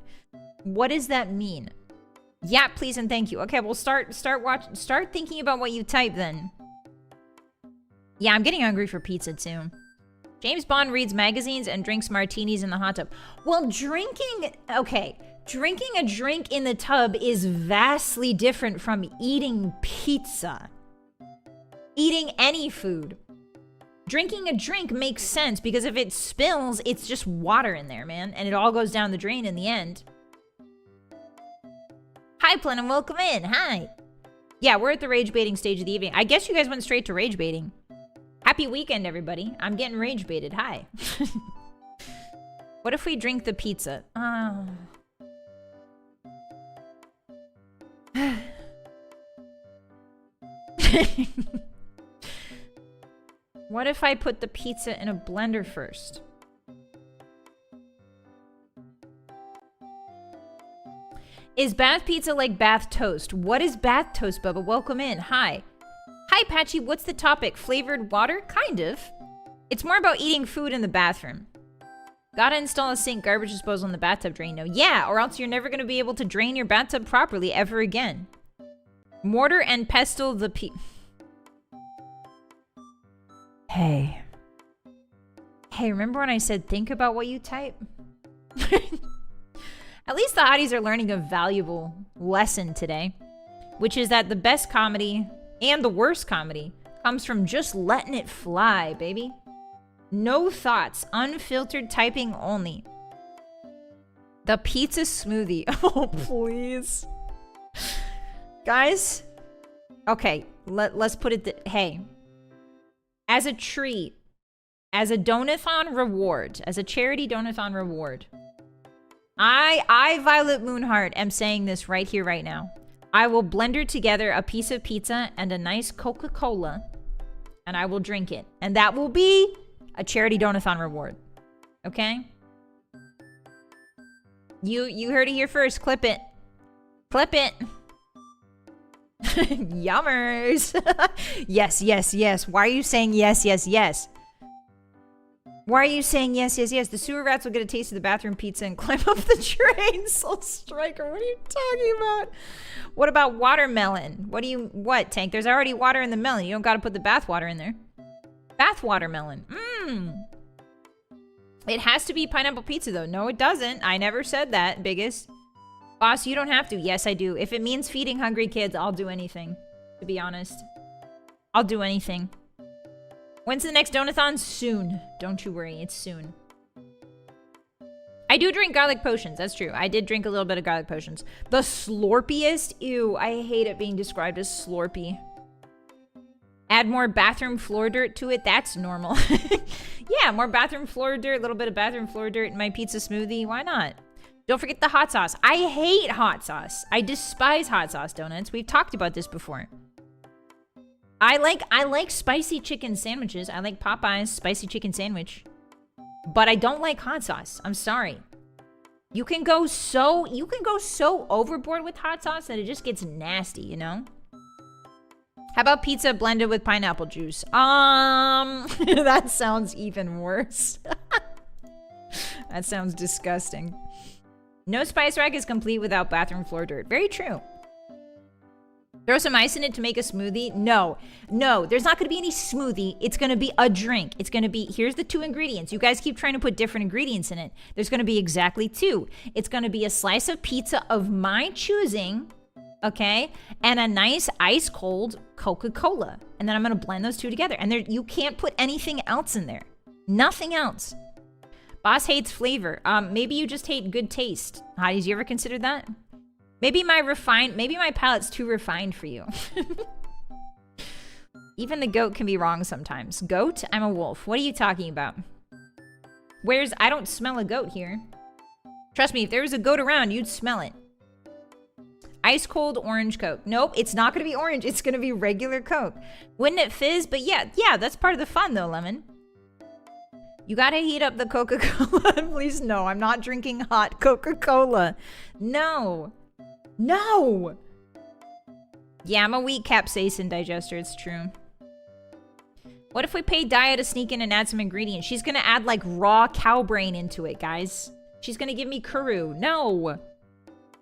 What does that mean? Yeah, please and thank you. Okay, well start thinking about what you type then. Yeah, I'm getting hungry for pizza too. James Bond reads magazines and drinks martinis in the hot tub. Well, drinking a drink in the tub is vastly different from eating pizza. Eating any food. Drinking a drink makes sense because if it spills, it's just water in there, man. And it all goes down the drain in the end. Hi, Plenum. Welcome in. Hi. Yeah, we're at the rage baiting stage of the evening. I guess you guys went straight to rage baiting. Happy weekend, everybody. I'm getting rage baited. Hi. What if we drink the pizza? What if I put the pizza in a blender first? Is bath pizza like bath toast? What is bath toast, Bubba? Welcome in. Hi. Hi, Patchy. What's the topic? Flavored water? Kind of. It's more about eating food in the bathroom. Gotta install a sink garbage disposal in the bathtub drain. No, yeah, or else you're never gonna be able to drain your bathtub properly ever again. Mortar and pestle the Hey. Hey, remember when I said think about what you type? At least the hotties are learning a valuable lesson today, which is that the best comedy and the worst comedy comes from just letting it fly, baby. No thoughts, unfiltered typing only. The pizza smoothie. Oh, please. Guys, okay, let's put it hey. As a treat, as a donathon reward, as a charity donathon reward, I Vylett Moonheart, am saying this right here, right now. I will blender together a piece of pizza and a nice Coca-Cola, and I will drink it. And that will be a charity donathon reward. Okay? You heard it here first. Clip it. Clip it. Yummers. Yes, yes, yes. Why are you saying yes, yes, yes? Why are you saying yes, yes, yes? The sewer rats will get a taste of the bathroom pizza and climb up the drain. Soul Striker, what are you talking about? What about watermelon? What, Tank? There's already water in the melon. You don't gotta put the bath water in there. Bath watermelon. It has to be pineapple pizza, though. No, it doesn't. I never said that, biggest. Boss, you don't have to. Yes, I do. If it means feeding hungry kids, I'll do anything, to be honest. I'll do anything. When's the next donathon? Soon. Don't you worry, it's soon. I do drink garlic potions, that's true. I did drink a little bit of garlic potions. The slorpiest? Ew, I hate it being described as slorpy. Add more bathroom floor dirt to it, that's normal. Yeah, more bathroom floor dirt, a little bit of bathroom floor dirt in my pizza smoothie, why not? Don't forget the hot sauce. I hate hot sauce. I despise hot sauce donuts. We've talked about this before. I like spicy chicken sandwiches. I like Popeye's spicy chicken sandwich. But I don't like hot sauce. I'm sorry. You can go so overboard with hot sauce that it just gets nasty, you know? How about pizza blended with pineapple juice? That sounds even worse. That sounds disgusting. No spice rack is complete without bathroom floor dirt. Very true. Throw some ice in it to make a smoothie? No. No, there's not going to be any smoothie. It's going to be a drink. It's going to be, here's the 2 ingredients. You guys keep trying to put different ingredients in it. There's going to be exactly 2. It's going to be a slice of pizza of my choosing, okay? And a nice ice cold Coca-Cola. And then I'm going to blend those 2 together. And you can't put anything else in there. Nothing else. Boss hates flavor. Maybe you just hate good taste. Hotties, you ever considered that? Maybe my palate's too refined for you. Even the goat can be wrong sometimes. Goat? I'm a wolf. What are you talking about? I don't smell a goat here. Trust me, if there was a goat around, you'd smell it. Ice cold orange Coke. Nope, it's not gonna be orange. It's gonna be regular Coke. Wouldn't it fizz? But yeah, that's part of the fun though, Lemon. You gotta heat up the Coca-Cola. Please, no, I'm not drinking hot Coca-Cola. No. No! Yeah, I'm a weak capsaicin digester, it's true. What if we pay Daya to sneak in and add some ingredients? She's gonna add, like, raw cow brain into it, guys. She's gonna give me kuru. No!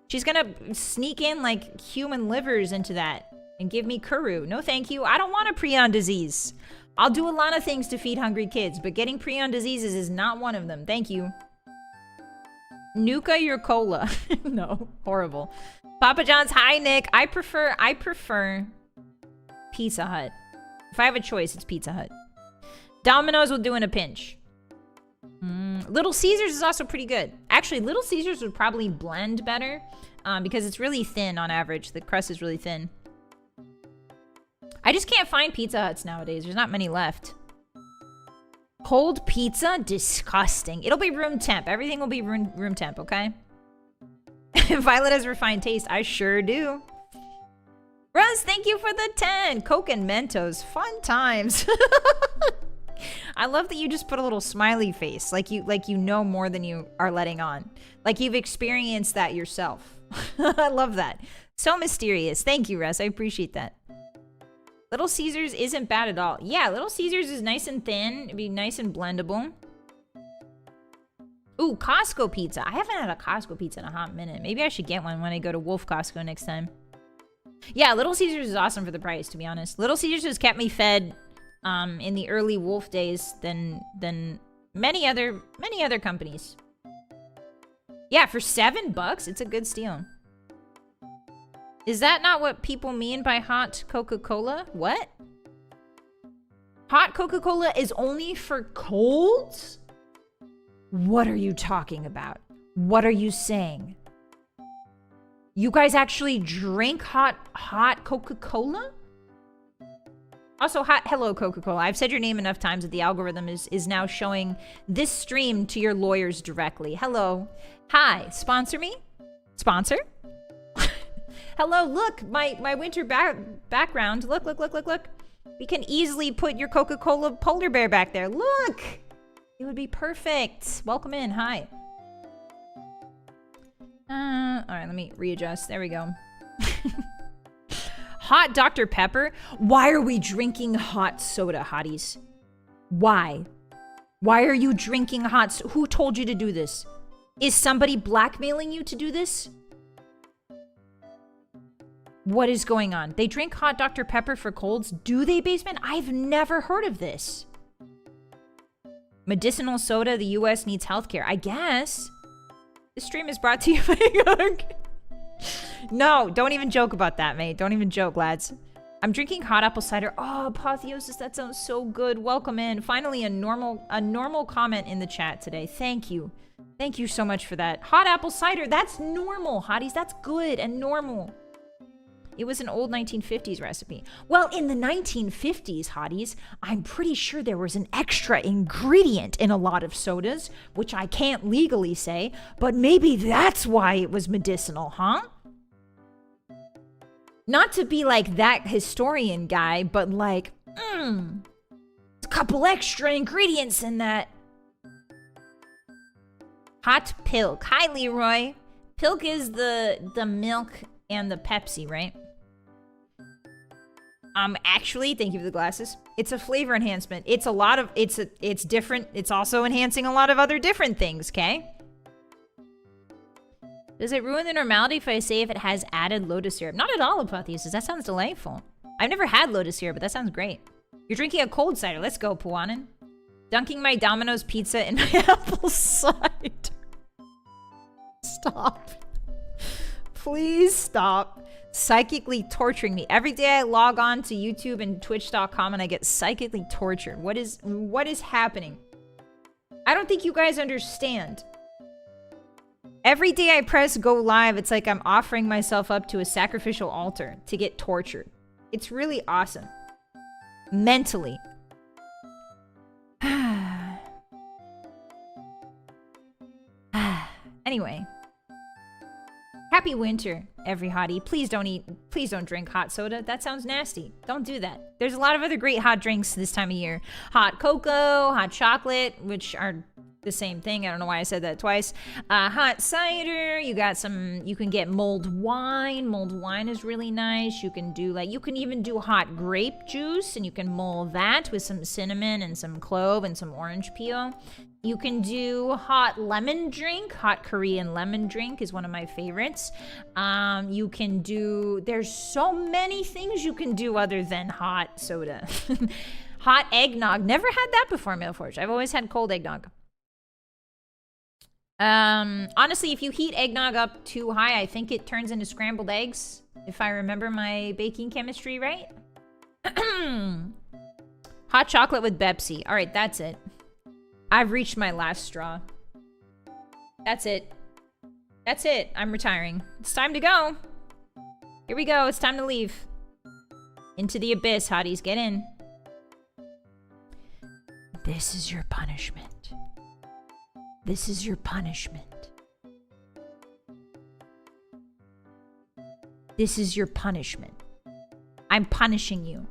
She's gonna sneak in, like, human livers into that and give me kuru. No, thank you. I don't want a prion disease. I'll do a lot of things to feed hungry kids, but getting prion diseases is not one of them. Thank you. Nuka your cola. No, horrible. Papa John's, hi Nick. I prefer Pizza Hut. If I have a choice, it's Pizza Hut. Domino's will do in a pinch. Little Caesars is also pretty good. Actually, Little Caesars would probably blend better because it's really thin on average. The crust is really thin. I just can't find Pizza Huts nowadays. There's not many left. Cold pizza? Disgusting. It'll be room temp. Everything will be room temp, okay? Vylett has refined taste. I sure do. Russ, thank you for the 10. Coke and Mentos. Fun times. I love that you just put a little smiley face. Like you know more than you are letting on. Like you've experienced that yourself. I love that. So mysterious. Thank you, Russ. I appreciate that. Little Caesars isn't bad at all. Yeah, Little Caesars is nice and thin. It'd be nice and blendable. Ooh, Costco pizza. I haven't had a Costco pizza in a hot minute. Maybe I should get one when I go to Wolf Costco next time. Yeah, Little Caesars is awesome for the price, to be honest. Little Caesars has kept me fed in the early Wolf days than many other companies. Yeah, for $7, it's a good steal. Is that not what people mean by hot Coca-Cola? What? Hot Coca-Cola is only for colds? What are you talking about? What are you saying? You guys actually drink hot Coca-Cola? Also, hello, Coca-Cola. I've said your name enough times that the algorithm is now showing this stream to your lawyers directly. Hello. Hi. Sponsor me? Sponsor? Hello, look. My winter background. Look. We can easily put your Coca-Cola polar bear back there. Look. It would be perfect. Welcome in. Hi. All right, let me readjust. There we go. Hot Dr. Pepper? Why are we drinking hot soda, hotties? Why? Why are you drinking hot Who told you to do this? Is somebody blackmailing you to do this? What is going on? They drink hot Dr. Pepper for colds? Do they, Basement? I've never heard of this. Medicinal soda, the US needs healthcare. I guess. This stream is brought to you by... No, don't even joke about that, mate. Don't even joke, lads. I'm drinking hot apple cider. Oh, Apotheosis, that sounds so good. Welcome in. Finally, a normal comment in the chat today. Thank you. Thank you so much for that. Hot apple cider, that's normal, hotties. That's good and normal. It was an old 1950s recipe. Well, in the 1950s, hotties, I'm pretty sure there was an extra ingredient in a lot of sodas, which I can't legally say, but maybe that's why it was medicinal, huh? Not to be like that historian guy, but like, a couple extra ingredients in that. Hot Pilk. Hi, Leroy. Pilk is the milk and the Pepsi, right? Actually, thank you for the glasses. It's a flavor enhancement. It's a lot of, it's different. It's also enhancing a lot of other different things, okay? Does it ruin the normality if I say if it has added lotus syrup? Not at all, Apotheosis. That sounds delightful. I've never had lotus syrup, but that sounds great. You're drinking a cold cider. Let's go, Puanan. Dunking my Domino's pizza in my apple cider. Stop. Please stop psychically torturing me. Every day I log on to YouTube and Twitch.com and I get psychically tortured. What is happening? I don't think you guys understand. Every day I press go live, it's like I'm offering myself up to a sacrificial altar to get tortured. It's really awesome. Mentally. Anyway. Happy winter, every hottie. Please don't drink hot soda. That sounds nasty. Don't do that. There's a lot of other great hot drinks this time of year. Hot cocoa, hot chocolate, which are the same thing. I don't know why I said that twice. Hot cider. You can get mulled wine. Mulled wine is really nice. You can even do hot grape juice and you can mull that with some cinnamon and some clove and some orange peel. You can do hot lemon drink. Hot Korean lemon drink is one of my favorites. There's so many things you can do other than hot soda. Hot eggnog. Never had that before, Mailforge. I've always had cold eggnog. Honestly, if you heat eggnog up too high, I think it turns into scrambled eggs. If I remember my baking chemistry right. Hot chocolate with Pepsi. All right, that's it. I've reached my last straw. That's it. That's it. I'm retiring. It's time to go. Here we go. It's time to leave. Into the abyss, hotties. Get in. This is your punishment. This is your punishment. This is your punishment. I'm punishing you.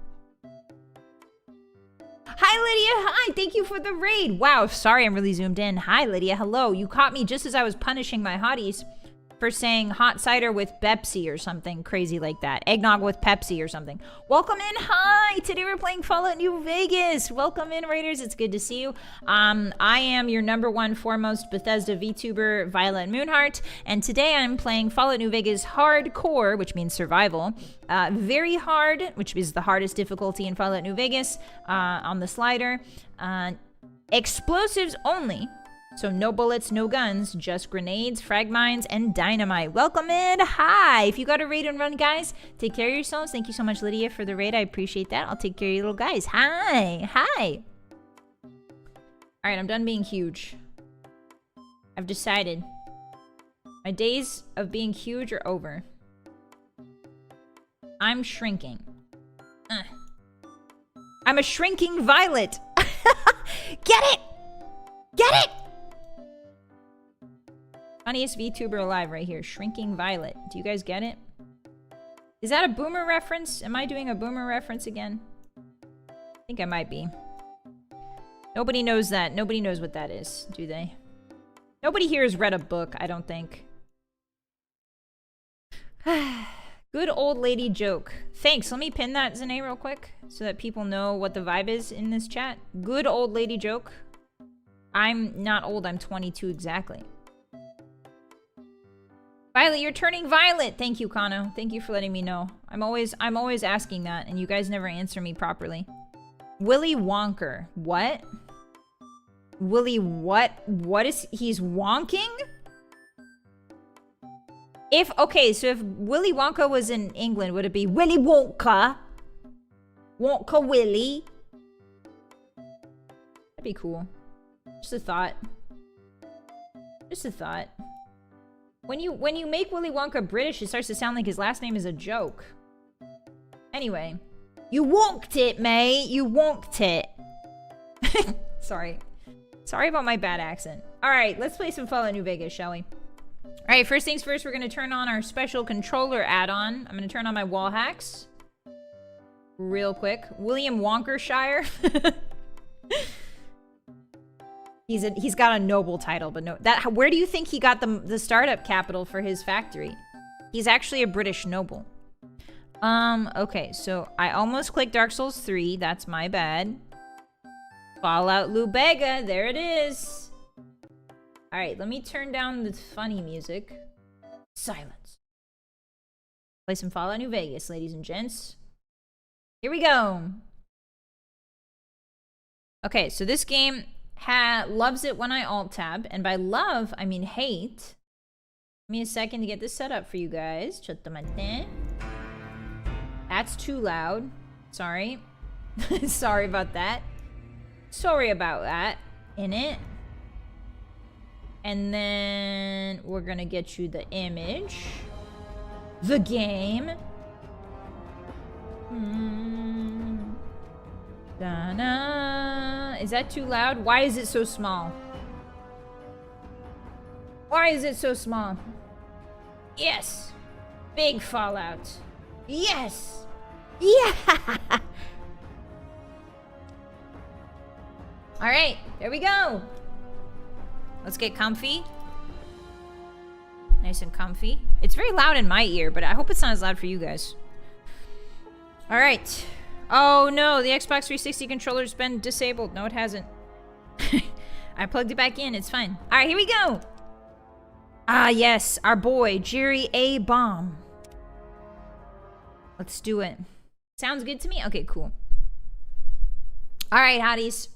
Hi, Lydia. Hi. Thank you for the raid. Wow. Sorry, I'm really zoomed in. Hi, Lydia. Hello. You caught me just as I was punishing my hotties for saying hot cider with Pepsi or something crazy like that. Eggnog with Pepsi or something. Welcome in. Hi. Today we're playing Fallout New Vegas. Welcome in, Raiders. It's good to see you. I am your #1 foremost Bethesda VTuber, Vylett Moonheart. And today I'm playing Fallout New Vegas Hardcore, which means survival. Very hard, which is the hardest difficulty in Fallout New Vegas on the slider. Explosives only. So no bullets, no guns, just grenades, frag mines, and dynamite. Welcome in. Hi. If you got a raid and run, guys, take care of yourselves. Thank you so much, Lydia, for the raid. I appreciate that. I'll take care of you little guys. Hi. Hi. All right, I'm done being huge. I've decided. My days of being huge are over. I'm shrinking. I'm a shrinking violet. Get it? Get it? Funniest VTuber alive right here. Shrinking Violet. Do you guys get it? Is that a boomer reference? Am I doing a boomer reference again? I think I might be. Nobody knows that. Nobody knows what that is, do they? Nobody here has read a book, I don't think. Good old lady joke. Thanks. Let me pin that, Zane, real quick, so that people know what the vibe is in this chat. Good old lady joke. I'm not old. I'm 22 exactly. Violet, you're turning violet. Thank you, Kano. Thank you for letting me know. I'm always asking that, and you guys never answer me properly. Willy Wonker. What? Willy what? What is he's wonking? Okay, so if Willy Wonka was in England, would it be Willy Wonka? Wonka Willy? That'd be cool. Just a thought. Just a thought. When you make Willy Wonka British, it starts to sound like his last name is a joke. Anyway. You wonked it, mate. You wonked it. Sorry. Sorry about my bad accent. Alright, let's play some Fallout New Vegas, shall we? Alright, first things first, we're going to turn on our special controller add-on. I'm going to turn on my wall hacks. Real quick. William Wonkershire. He's got a noble title, but no. Where do you think he got the startup capital for his factory? He's actually a British noble. Okay, so I almost clicked Dark Souls 3. That's my bad. Fallout Lubega, there it is. All right, let me turn down the funny music. Silence. Play some Fallout New Vegas, ladies and gents. Here we go. Okay, so this game loves it when I alt-tab. And by love, I mean hate. Give me a second to get this set up for you guys. That's too loud. Sorry. Sorry about that. Sorry about that. In it. And then we're gonna get you the image. The game. Da-na. Is that too loud? Why is it so small? Why is it so small? Yes. Big Fallout. Yes. Yeah. All right, there we go. Let's get comfy. Nice and comfy. It's very loud in my ear, but I hope it's not as loud for you guys. All right. Oh no, the Xbox 360 controller's been disabled. No, it hasn't. I plugged it back in. It's fine. All right, here we go. Ah, yes, our boy, Jerry A. Bomb. Let's do it. Sounds good to me? Okay, cool. All right, hotties.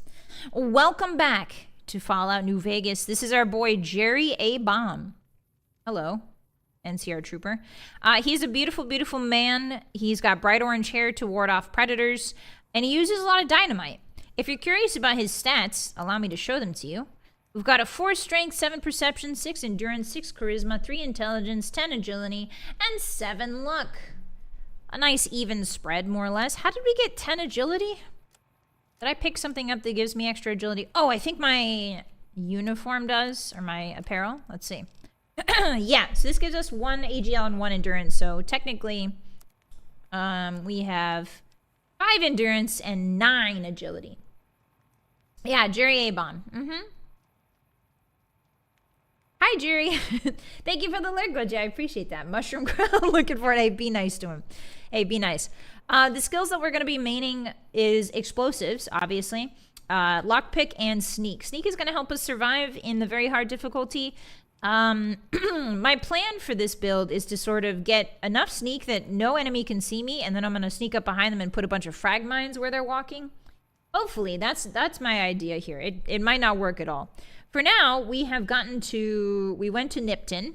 Welcome back to Fallout New Vegas. This is our boy, Jerry A. Bomb. Hello, NCR Trooper. He's a beautiful, beautiful man. He's got bright orange hair to ward off predators, and he uses a lot of dynamite. If you're curious about his stats, allow me to show them to you. We've got a 4 strength, 7 perception, 6 endurance, 6 charisma, 3 intelligence, 10 agility, and 7 luck. A nice even spread, more or less. How did we get 10 agility? Did I pick something up that gives me extra agility? Oh, I think my uniform does, or my apparel. Let's see. Yeah, so this gives us 1 AGL and 1 endurance. So technically, we have 5 endurance and 9 agility. Yeah, Jerry A-Bomb. Hi, Hi, Jerry. Thank you for the alert, Goji. I appreciate that. Mushroom Crown, looking for it. Hey, be nice to him. Hey, be nice. The skills that we're going to be maining is explosives, obviously. Lockpick and sneak. Sneak is going to help us survive in the very hard difficulty. My plan for this build is to sort of get enough sneak that no enemy can see me, and then I'm going to sneak up behind them and put a bunch of frag mines where they're walking. Hopefully, that's my idea here. It might not work at all. For now, we went to Nipton.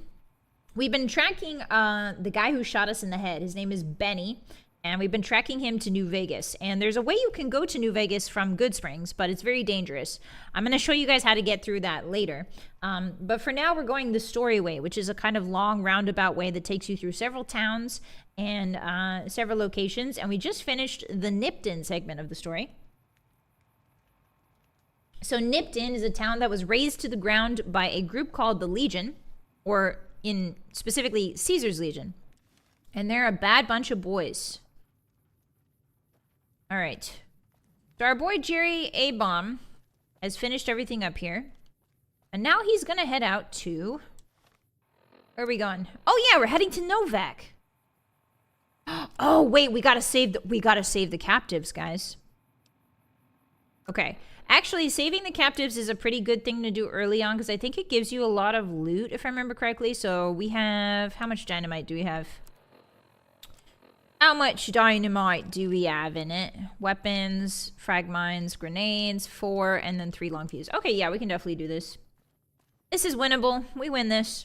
We've been tracking the guy who shot us in the head. His name is Benny. And we've been tracking him to New Vegas. And there's a way you can go to New Vegas from Good Springs, but it's very dangerous. I'm going to show you guys how to get through that later. But for now, we're going the story way, which is a kind of long roundabout way that takes you through several towns and several locations. And we just finished the Nipton segment of the story. So Nipton is a town that was razed to the ground by a group called the Legion, or in specifically Caesar's Legion. And they're a bad bunch of boys. All right. So our boy Jerry A-Bomb has finished everything up here. And now he's going to head out to... Where are we going? Oh, yeah, we're heading to Novak. Oh, wait, we got to save the captives, guys. Okay. Actually, saving the captives is a pretty good thing to do early on because I think it gives you a lot of loot, if I remember correctly. So we have... How much dynamite do we have? How much dynamite do we have in it? Weapons, frag mines, grenades, 4, and then 3 long fuse. Okay, yeah, we can definitely do this. This is winnable. We win this.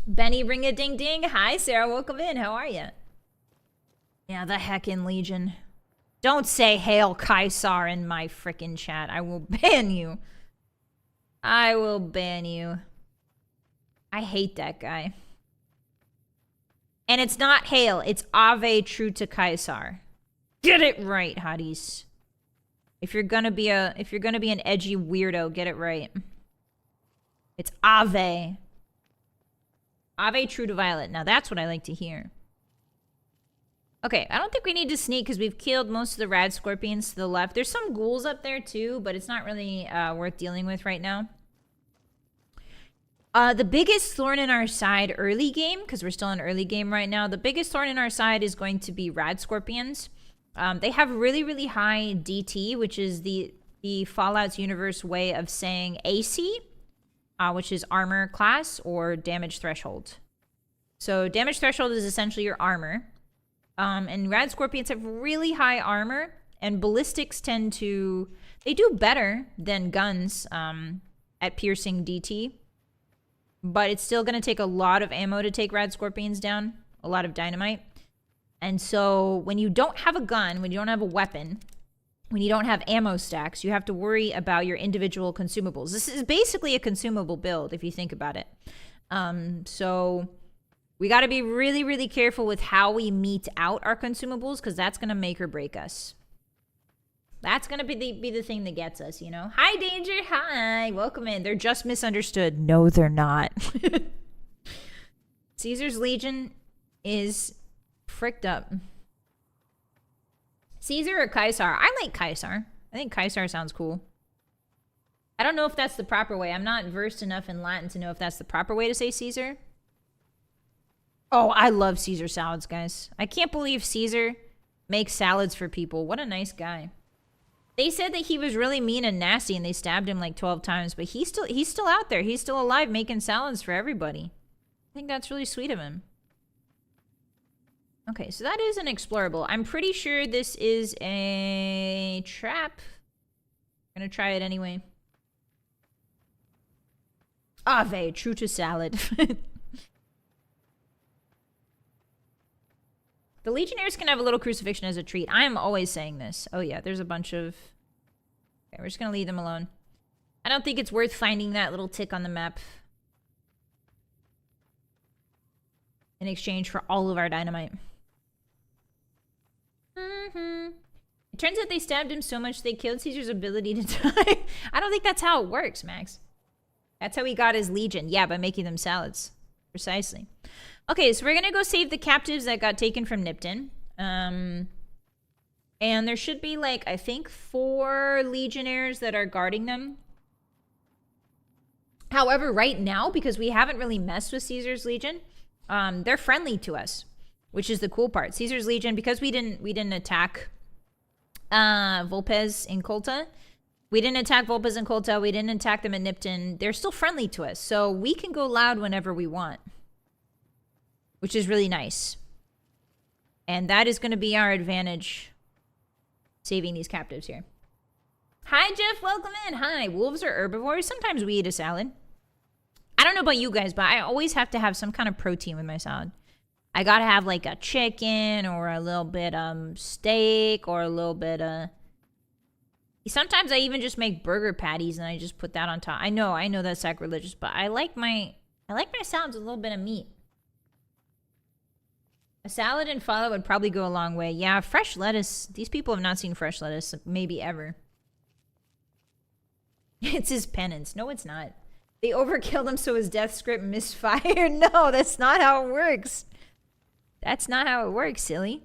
Benny ring-a-ding-ding. Hi, Sarah. Welcome in. How are you? Yeah, the heckin' Legion. Don't say Hail Caesar in my frickin' chat. I will ban you. I will ban you. I hate that guy. And it's not hail, it's Ave true to Caesar. Get it right, hotties. If you're gonna be an edgy weirdo, get it right. It's Ave. Ave true to Vylett. Now that's what I like to hear. Okay, I don't think we need to sneak because we've killed most of the rad scorpions to the left. There's some ghouls up there too, but it's not really worth dealing with right now. The biggest thorn in our side early game, because we're still in early game right now, the biggest thorn in our side is going to be rad scorpions. They have really, really high DT, which is the Fallout's universe way of saying AC, which is armor class or damage threshold. So damage threshold is essentially your armor. And rad scorpions have really high armor, and ballistics tend to... They do better than guns at piercing DT. But it's still going to take a lot of ammo to take rad scorpions down. A lot of dynamite. And so when you don't have a gun, when you don't have a weapon, when you don't have ammo stacks, you have to worry about your individual consumables. This is basically a consumable build, if you think about it. So we got to be really, really careful with how we mete out our consumables, because that's going to make or break us. That's going to be the thing that gets us, you know? Hi, Danger. Hi. Welcome in. They're just misunderstood. No, they're not. Caesar's Legion is fricked up. Caesar or Caesar? I like Caesar. I think Caesar sounds cool. I don't know if that's the proper way. I'm not versed enough in Latin to know if that's the proper way to say Caesar. Oh, I love Caesar salads, guys. I can't believe Caesar makes salads for people. What a nice guy. They said that he was really mean and nasty and they stabbed him like 12 times, but he's still out there. He's still alive making salads for everybody. I think that's really sweet of him. Okay, so that is an explorable. I'm pretty sure this is a trap. I'm gonna try it anyway. Ave, true to salad. The Legionnaires can have a little crucifixion as a treat. I am always saying this. Oh yeah, there's a bunch of... Okay, we're just gonna leave them alone. I don't think it's worth finding that little tick on the map in exchange for all of our dynamite. It turns out they stabbed him so much they killed Caesar's ability to die. I don't think that's how it works, Max. That's how he got his legion. Yeah, by making them salads. Precisely. Okay, so we're gonna go save the captives that got taken from Nipton. And there should be, like, I think 4 legionnaires that are guarding them. However, right now, because we haven't really messed with Caesar's Legion, they're friendly to us, which is the cool part. Caesar's Legion, because we didn't attack Vulpes in Colta. We didn't attack Vulpes in Colta. We didn't attack them at Nipton. They're still friendly to us, so we can go loud whenever we want, which is really nice. And that is going to be our advantage, saving these captives here. Hi, Jeff. Welcome in. Hi. Wolves are herbivores. Sometimes we eat a salad. I don't know about you guys, but I always have to have some kind of protein with my salad. I gotta have like a chicken or a little bit steak or a little bit sometimes I even just make burger patties and I just put that on top. I know that's sacrilegious, but I like my salads with a little bit of meat. A salad and follow would probably go a long way. Yeah, fresh lettuce. These people have not seen fresh lettuce maybe ever. It's his penance. No, it's not. They overkilled him so his death script misfired. No, that's not how it works. That's not how it works, silly.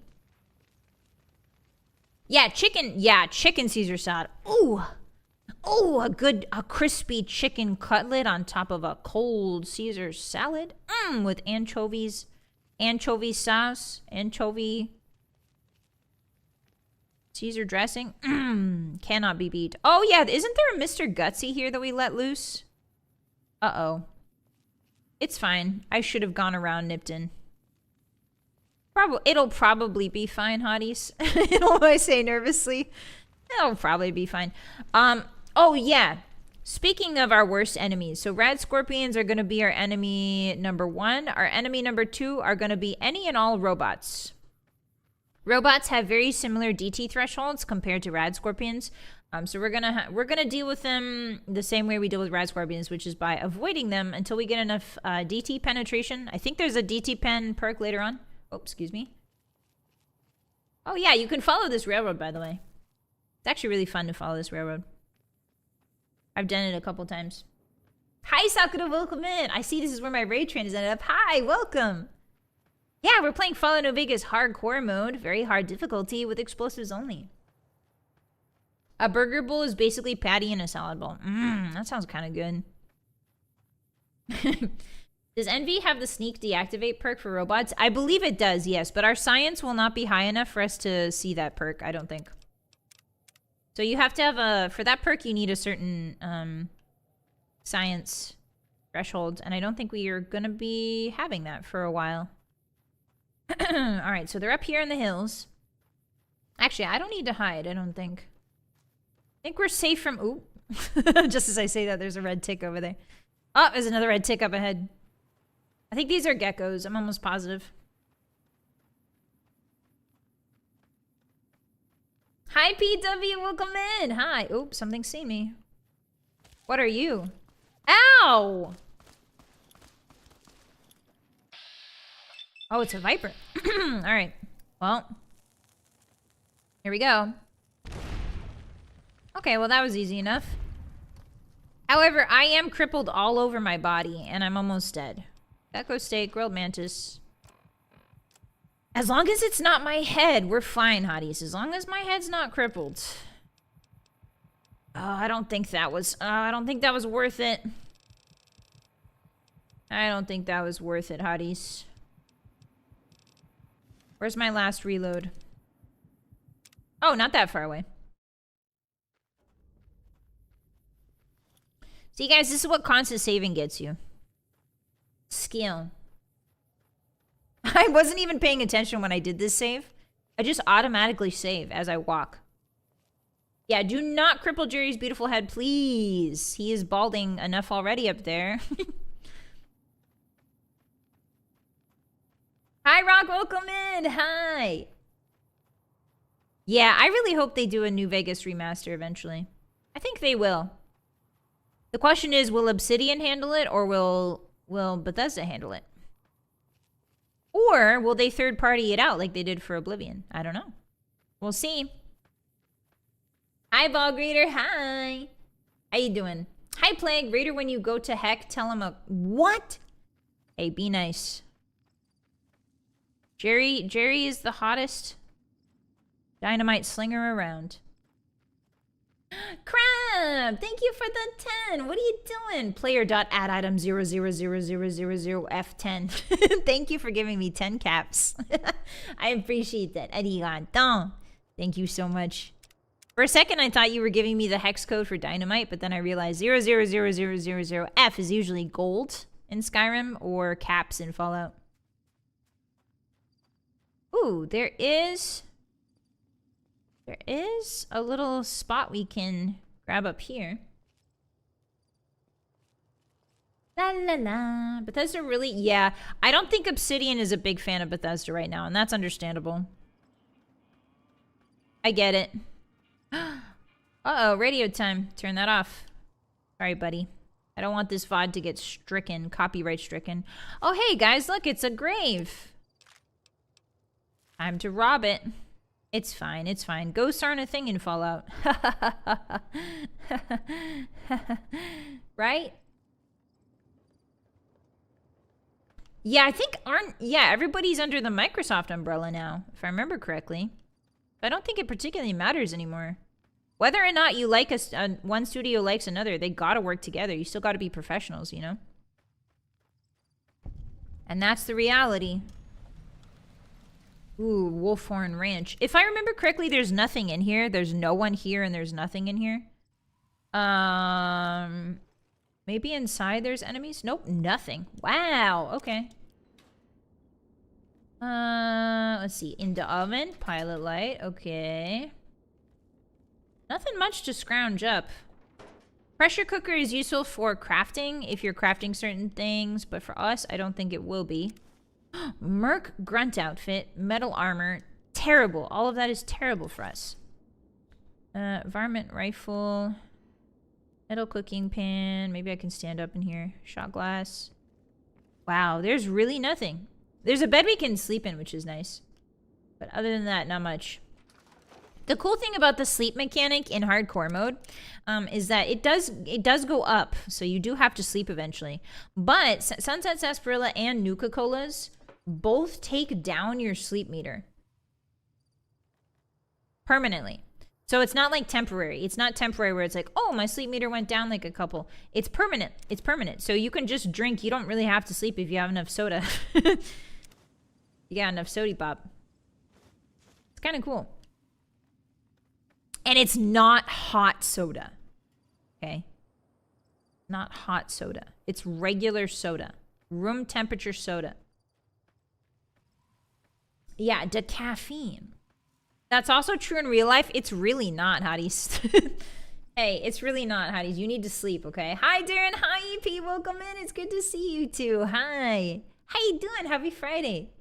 Yeah, chicken. Yeah, chicken Caesar salad. Ooh. Oh, a crispy chicken cutlet on top of a cold Caesar salad. With anchovies. Anchovy sauce. Anchovy. Caesar dressing. Cannot be beat. Oh, yeah. Isn't there a Mr. Gutsy here that we let loose? Uh-oh. It's fine. I should have gone around Nipton. It'll probably be fine, hotties. I say nervously. It'll probably be fine. Oh, yeah. Speaking of our worst enemies. So rad scorpions are going to be our enemy number 1. Our enemy number 2 are going to be any and all robots. Robots have very similar DT thresholds compared to rad scorpions. So we're gonna deal with them the same way we deal with rad scorpions, which is by avoiding them until we get enough DT penetration. I think there's a DT pen perk later on. Oh, excuse me. Oh yeah, you can follow this railroad, by the way. It's actually really fun to follow this railroad. I've done it a couple times. Hi, Sakura, welcome in. I see this is where my raid train is ended up. Hi, welcome. Yeah, we're playing Fallout New Vegas hardcore mode, very hard difficulty with explosives only. A burger bowl is basically patty in a salad bowl. That sounds kind of good. Does Envy have the sneak deactivate perk for robots? I believe it does, yes, but our science will not be high enough for us to see that perk, I don't think. So you have to have for that perk you need a certain science threshold, and I don't think we are gonna be having that for a while. Alright, so they're up here in the hills. Actually, I don't need to hide, I don't think. I think we're safe from... Ooh. Just as I say that, there's a red tick over there. Oh, there's another red tick up ahead. I think these are geckos. I'm almost positive. Hi, PW. Welcome in. Hi. Oops, something's seen me. What are you? Ow! Oh, it's a viper. All right. Well. Here we go. Okay, well, that was easy enough. However, I am crippled all over my body, and I'm almost dead. Gecko steak, grilled mantis. As long as it's not my head, we're fine, hotties. As long as my head's not crippled. Oh, I don't think that was... I don't think that was worth it. I don't think that was worth it, hotties. Where's my last reload? Oh, not that far away. See, guys, this is what constant saving gets you. Skill. I wasn't even paying attention when I did this save. I just automatically save as I walk. Yeah, do not cripple Jerry's beautiful head, please. He is balding enough already up there. Hi, Rock. Welcome in. Hi. Yeah, I really hope they do a New Vegas remaster eventually. I think they will. The question is, will Obsidian handle it, or will Bethesda handle it? Or will they third-party it out like they did for Oblivion? I don't know. We'll see. Hi, Bog Raider. Hi. How you doing? Hi, Plague. Raider, when you go to heck, tell him a... What? Hey, be nice. Jerry is the hottest dynamite slinger around. Crap! Web, thank you for the 10. What are you doing? Player.add-item 0000000F10. Thank you for giving me 10 caps. I appreciate that. Arigato. Thank you so much. For a second, I thought you were giving me the hex code for dynamite, but then I realized 0000000F is usually gold in Skyrim or caps in Fallout. Ooh, there is a little spot we can grab up here. La la la. Bethesda really? Yeah. I don't think Obsidian is a big fan of Bethesda right now, and that's understandable. I get it. Uh-oh, radio time. Turn that off. Sorry, buddy. I don't want this VOD to get stricken, copyright stricken. Oh, hey, guys, look, it's a grave. Time to rob it. It's fine, it's fine. Ghosts aren't a thing in Fallout. Right? Yeah, I think everybody's under the Microsoft umbrella now, if I remember correctly. I don't think it particularly matters anymore. Whether or not you like one studio likes another, they gotta work together. You still gotta be professionals, you know? And that's the reality. Ooh, Wolfhorn Ranch. If I remember correctly, there's nothing in here. There's no one here and there's nothing in here. Maybe inside there's enemies? Nope, nothing. Wow, okay. Let's see. In the oven, pilot light, okay. Nothing much to scrounge up. Pressure cooker is useful for crafting if you're crafting certain things, but for us, I don't think it will be. Merc grunt outfit, metal armor, terrible. All of that is terrible for us. Varmint rifle, metal cooking pan. Maybe I can stand up in here. Shot glass. Wow, there's really nothing. There's a bed we can sleep in, which is nice. But other than that, not much. The cool thing about the sleep mechanic in hardcore mode is that it does go up, so you do have to sleep eventually. But Sunset Sarsaparilla and Nuka-Colas both take down your sleep meter permanently. So it's not like temporary. It's not temporary where it's like, oh, my sleep meter went down like a couple. It's permanent. It's permanent. So you can just drink. You don't really have to sleep if you have enough soda. You got enough sody pop. It's kind of cool. And it's not hot soda. Okay? Not hot soda. It's regular soda. Room temperature soda. Yeah, decaffeine. That's also true in real life. It's really not, Hotties. Hey, it's really not, Hotties. You need to sleep, okay? Hi, Darren. Hi, EP. Welcome in. It's good to see you too. Hi. How you doing? Happy Friday.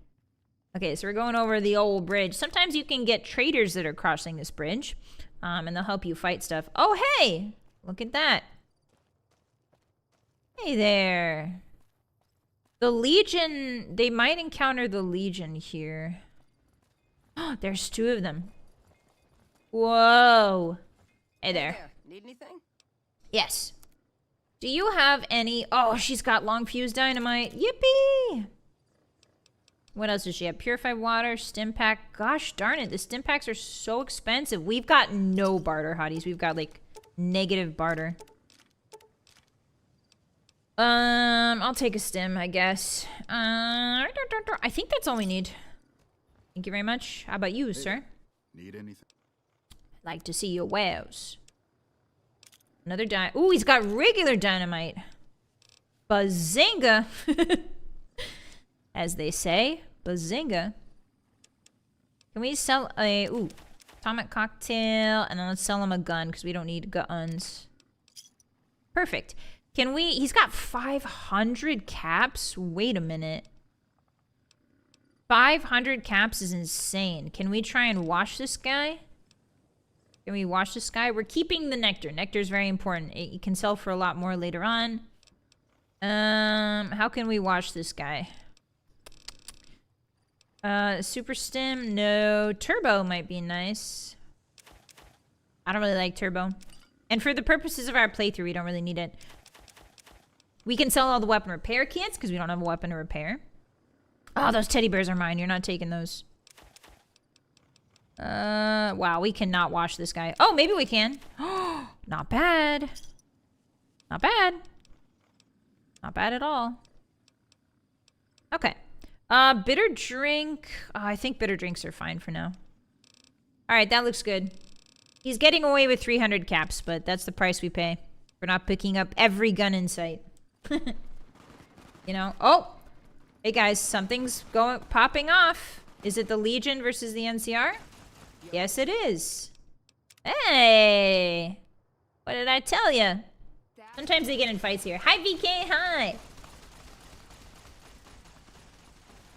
Okay, so we're going over the old bridge. Sometimes you can get traders that are crossing this bridge. And they'll help you fight stuff. Oh, hey! Look at that. Hey there. The Legion, they might encounter the Legion here. Oh, there's two of them. Whoa. Hey there. Need anything? Yes. Do you have any... Oh, she's got long fuse dynamite. Yippee! What else does she have? Purified water, stim pack. Gosh darn it, the stim packs are so expensive. We've got no barter, Hotties. We've got, like, negative barter. I'll take a stim, I guess. I think that's all we need. Thank you very much. How about you, sir? Need anything? I'd like to see your wares. Another Ooh, he's got regular dynamite. Bazinga! As they say, bazinga. Can we sell a, ooh, atomic cocktail, and then let's sell him a gun, because we don't need guns. Perfect. Can we, he's got 500 caps? Wait a minute. 500 caps is insane. Can we try and wash this guy? Can we wash this guy? We're keeping the nectar. Nectar is very important. It can sell for a lot more later on. How can we wash this guy? Super stim, no. Turbo might be nice. I don't really like turbo. And for the purposes of our playthrough, we don't really need it. We can sell all the weapon repair kits because we don't have a weapon to repair. Oh, those teddy bears are mine. You're not taking those. Wow, we cannot wash this guy. Oh, maybe we can. Oh, not bad. Not bad. Not bad at all. Okay. Bitter drink. I think bitter drinks are fine for now. All right, that looks good. He's getting away with 300 caps, but that's the price we pay for not picking up every gun in sight. You know? Oh! Hey guys, something's popping off. Is it the Legion versus the NCR? Yes, it is. Hey! What did I tell you? Sometimes they get in fights here. Hi, VK, hi!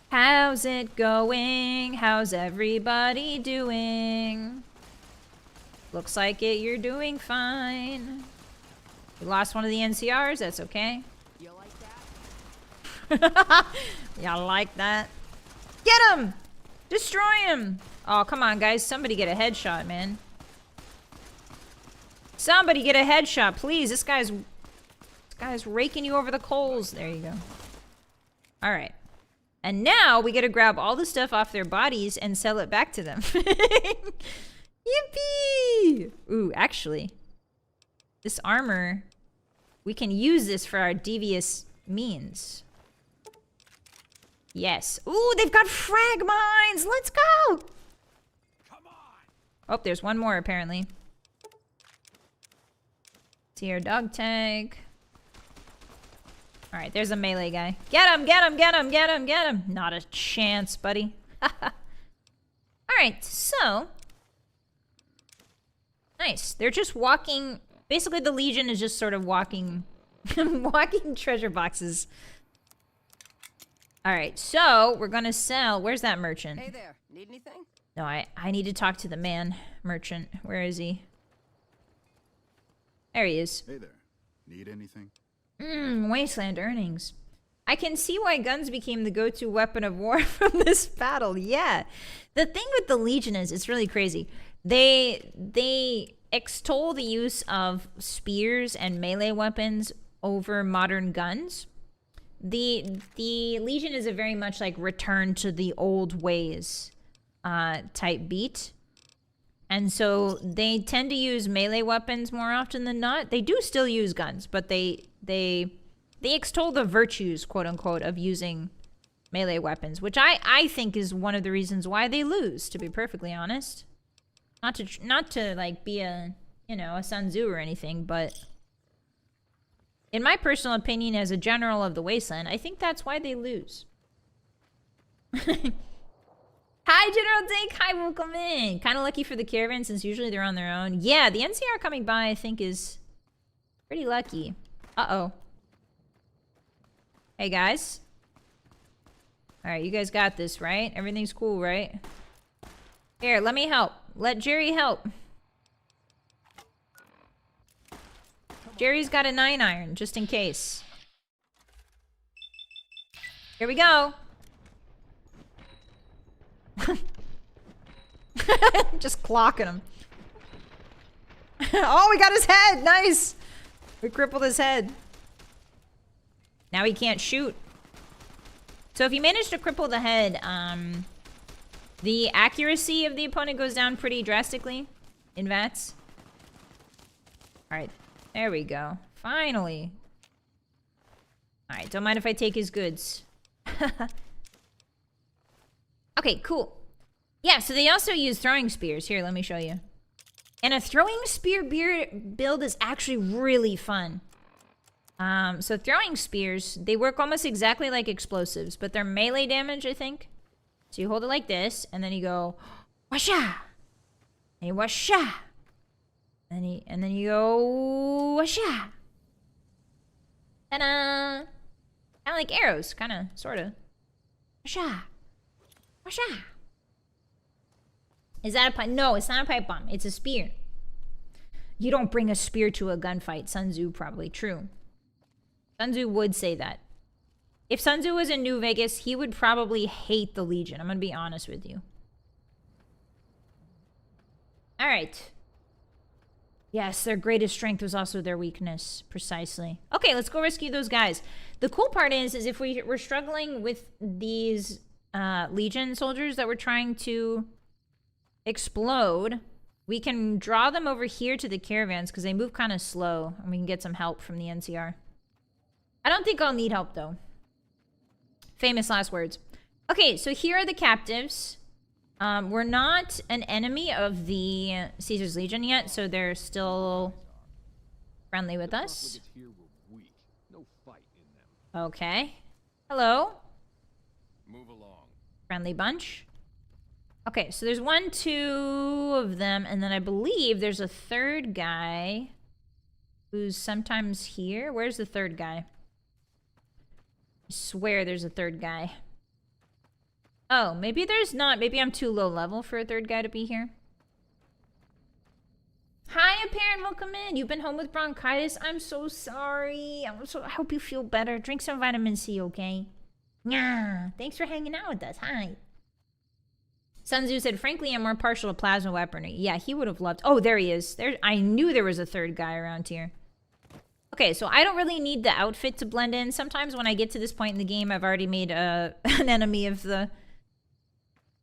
How's it going? How's everybody doing? Looks like you're doing fine. We lost one of the NCRs, that's okay. You like that? Y'all like that? Get him! Destroy him! Oh, come on, guys. Somebody get a headshot, man. Somebody get a headshot, please. This guy's raking you over the coals. There you go. All right. And now we get to grab all the stuff off their bodies and sell it back to them. Yippee! Ooh, actually, this armor, we can use this for our devious means. Yes. Ooh, they've got frag mines! Let's go! Come on! Oh, there's one more, apparently. See our dog tag. Alright, there's a melee guy. Get him, get him, get him, get him, get him! Not a chance, buddy. Alright, so... Nice. They're just walking... Basically, the Legion is just sort of walking... walking treasure boxes. Alright, so we're gonna sell... Where's that merchant? Hey there, need anything? No, I need to talk to the man merchant. Where is he? There he is. Hey there. Need anything? Wasteland earnings. I can see why guns became the go-to weapon of war from this battle. Yeah. The thing with the Legion is, it's really crazy. They extol the use of spears and melee weapons over modern guns. The Legion is a very much like return to the old ways type beat. And so they tend to use melee weapons more often than not. They do still use guns, but they extol the virtues, quote unquote, of using melee weapons, which I think is one of the reasons why they lose, to be perfectly honest. Not to like be a, you know, a Sun Tzu or anything, but in my personal opinion as a general of the Wasteland, I think that's why they lose. Hi, General Dake. Hi, welcome in. Kind of lucky for the caravan since usually they're on their own. Yeah, the NCR coming by, I think, is pretty lucky. Uh-oh. Hey, guys. All right, you guys got this, right? Everything's cool, right? Here, let me help. Let Jerry help. Jerry's got a 9-iron, just in case. Here we go. Just clocking him. Oh, we got his head! Nice! We crippled his head. Now he can't shoot. So if you manage to cripple the head, the accuracy of the opponent goes down pretty drastically in VATS. Alright, there we go. Finally. Alright, don't mind if I take his goods. Okay, cool. Yeah, so they also use throwing spears. Here, let me show you. And a throwing spear build is actually really fun. So throwing spears, they work almost exactly like explosives, but they're melee damage, I think. So you hold it like this, and then you go, washa! And you washa! And then you go, washa! Ta-da! Kind of like arrows, kind of, sort of. Washa! Washa! Is that a pipe? No, it's not a pipe bomb. It's a spear. You don't bring a spear to a gunfight. Sun Tzu probably. True. Sun Tzu would say that. If Sun Tzu was in New Vegas, he would probably hate the Legion. I'm going to be honest with you. All right. Yes, their greatest strength was also their weakness. Precisely. Okay, let's go rescue those guys. The cool part is if we're struggling with these Legion soldiers that we're trying to explode, we can draw them over here to the caravans because they move kind of slow, and we can get some help from the NCR. I don't think I'll need help, though. Famous last words. Okay, so here are the captives. We're not an enemy of the Caesar's Legion yet, so they're still friendly with us. Okay. Hello. Move along. Friendly bunch. Okay, so there's 1, 2 of them, and then I believe there's a third guy who's sometimes here. Where's the third guy? I swear there's a third guy. Oh, maybe there's not. Maybe I'm too low level for a third guy to be here. Hi, Apparent. Welcome in. You've been home with bronchitis. I'm so sorry. I hope you feel better. Drink some vitamin C, okay? Yeah. Thanks for hanging out with us. Hi. Sun Tzu said, frankly, I'm more partial to plasma weaponry. Yeah, he would have loved... Oh, there he is. I knew there was a third guy around here. Okay, so I don't really need the outfit to blend in. Sometimes when I get to this point in the game, I've already made an enemy of the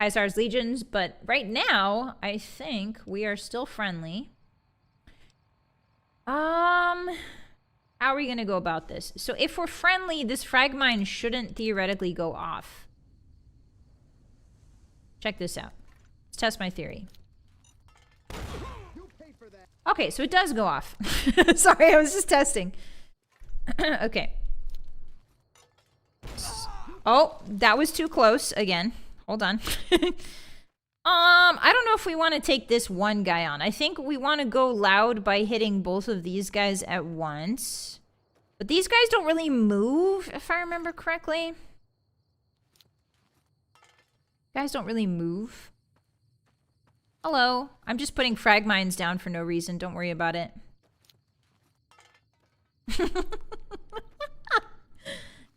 Caesar's Legions. But right now, I think we are still friendly. How are we going to go about this? So if we're friendly, this frag mine shouldn't theoretically go off. Check this out. Let's test my theory. Okay, so it does go off. Sorry, I was just testing. Okay. Oh, that was too close again. Hold on. I don't know if we want to take this one guy on. I think we want to go loud by hitting both of these guys at once. But these guys don't really move, if I remember correctly. Guys don't really move. Hello. I'm just putting frag mines down for no reason. Don't worry about it.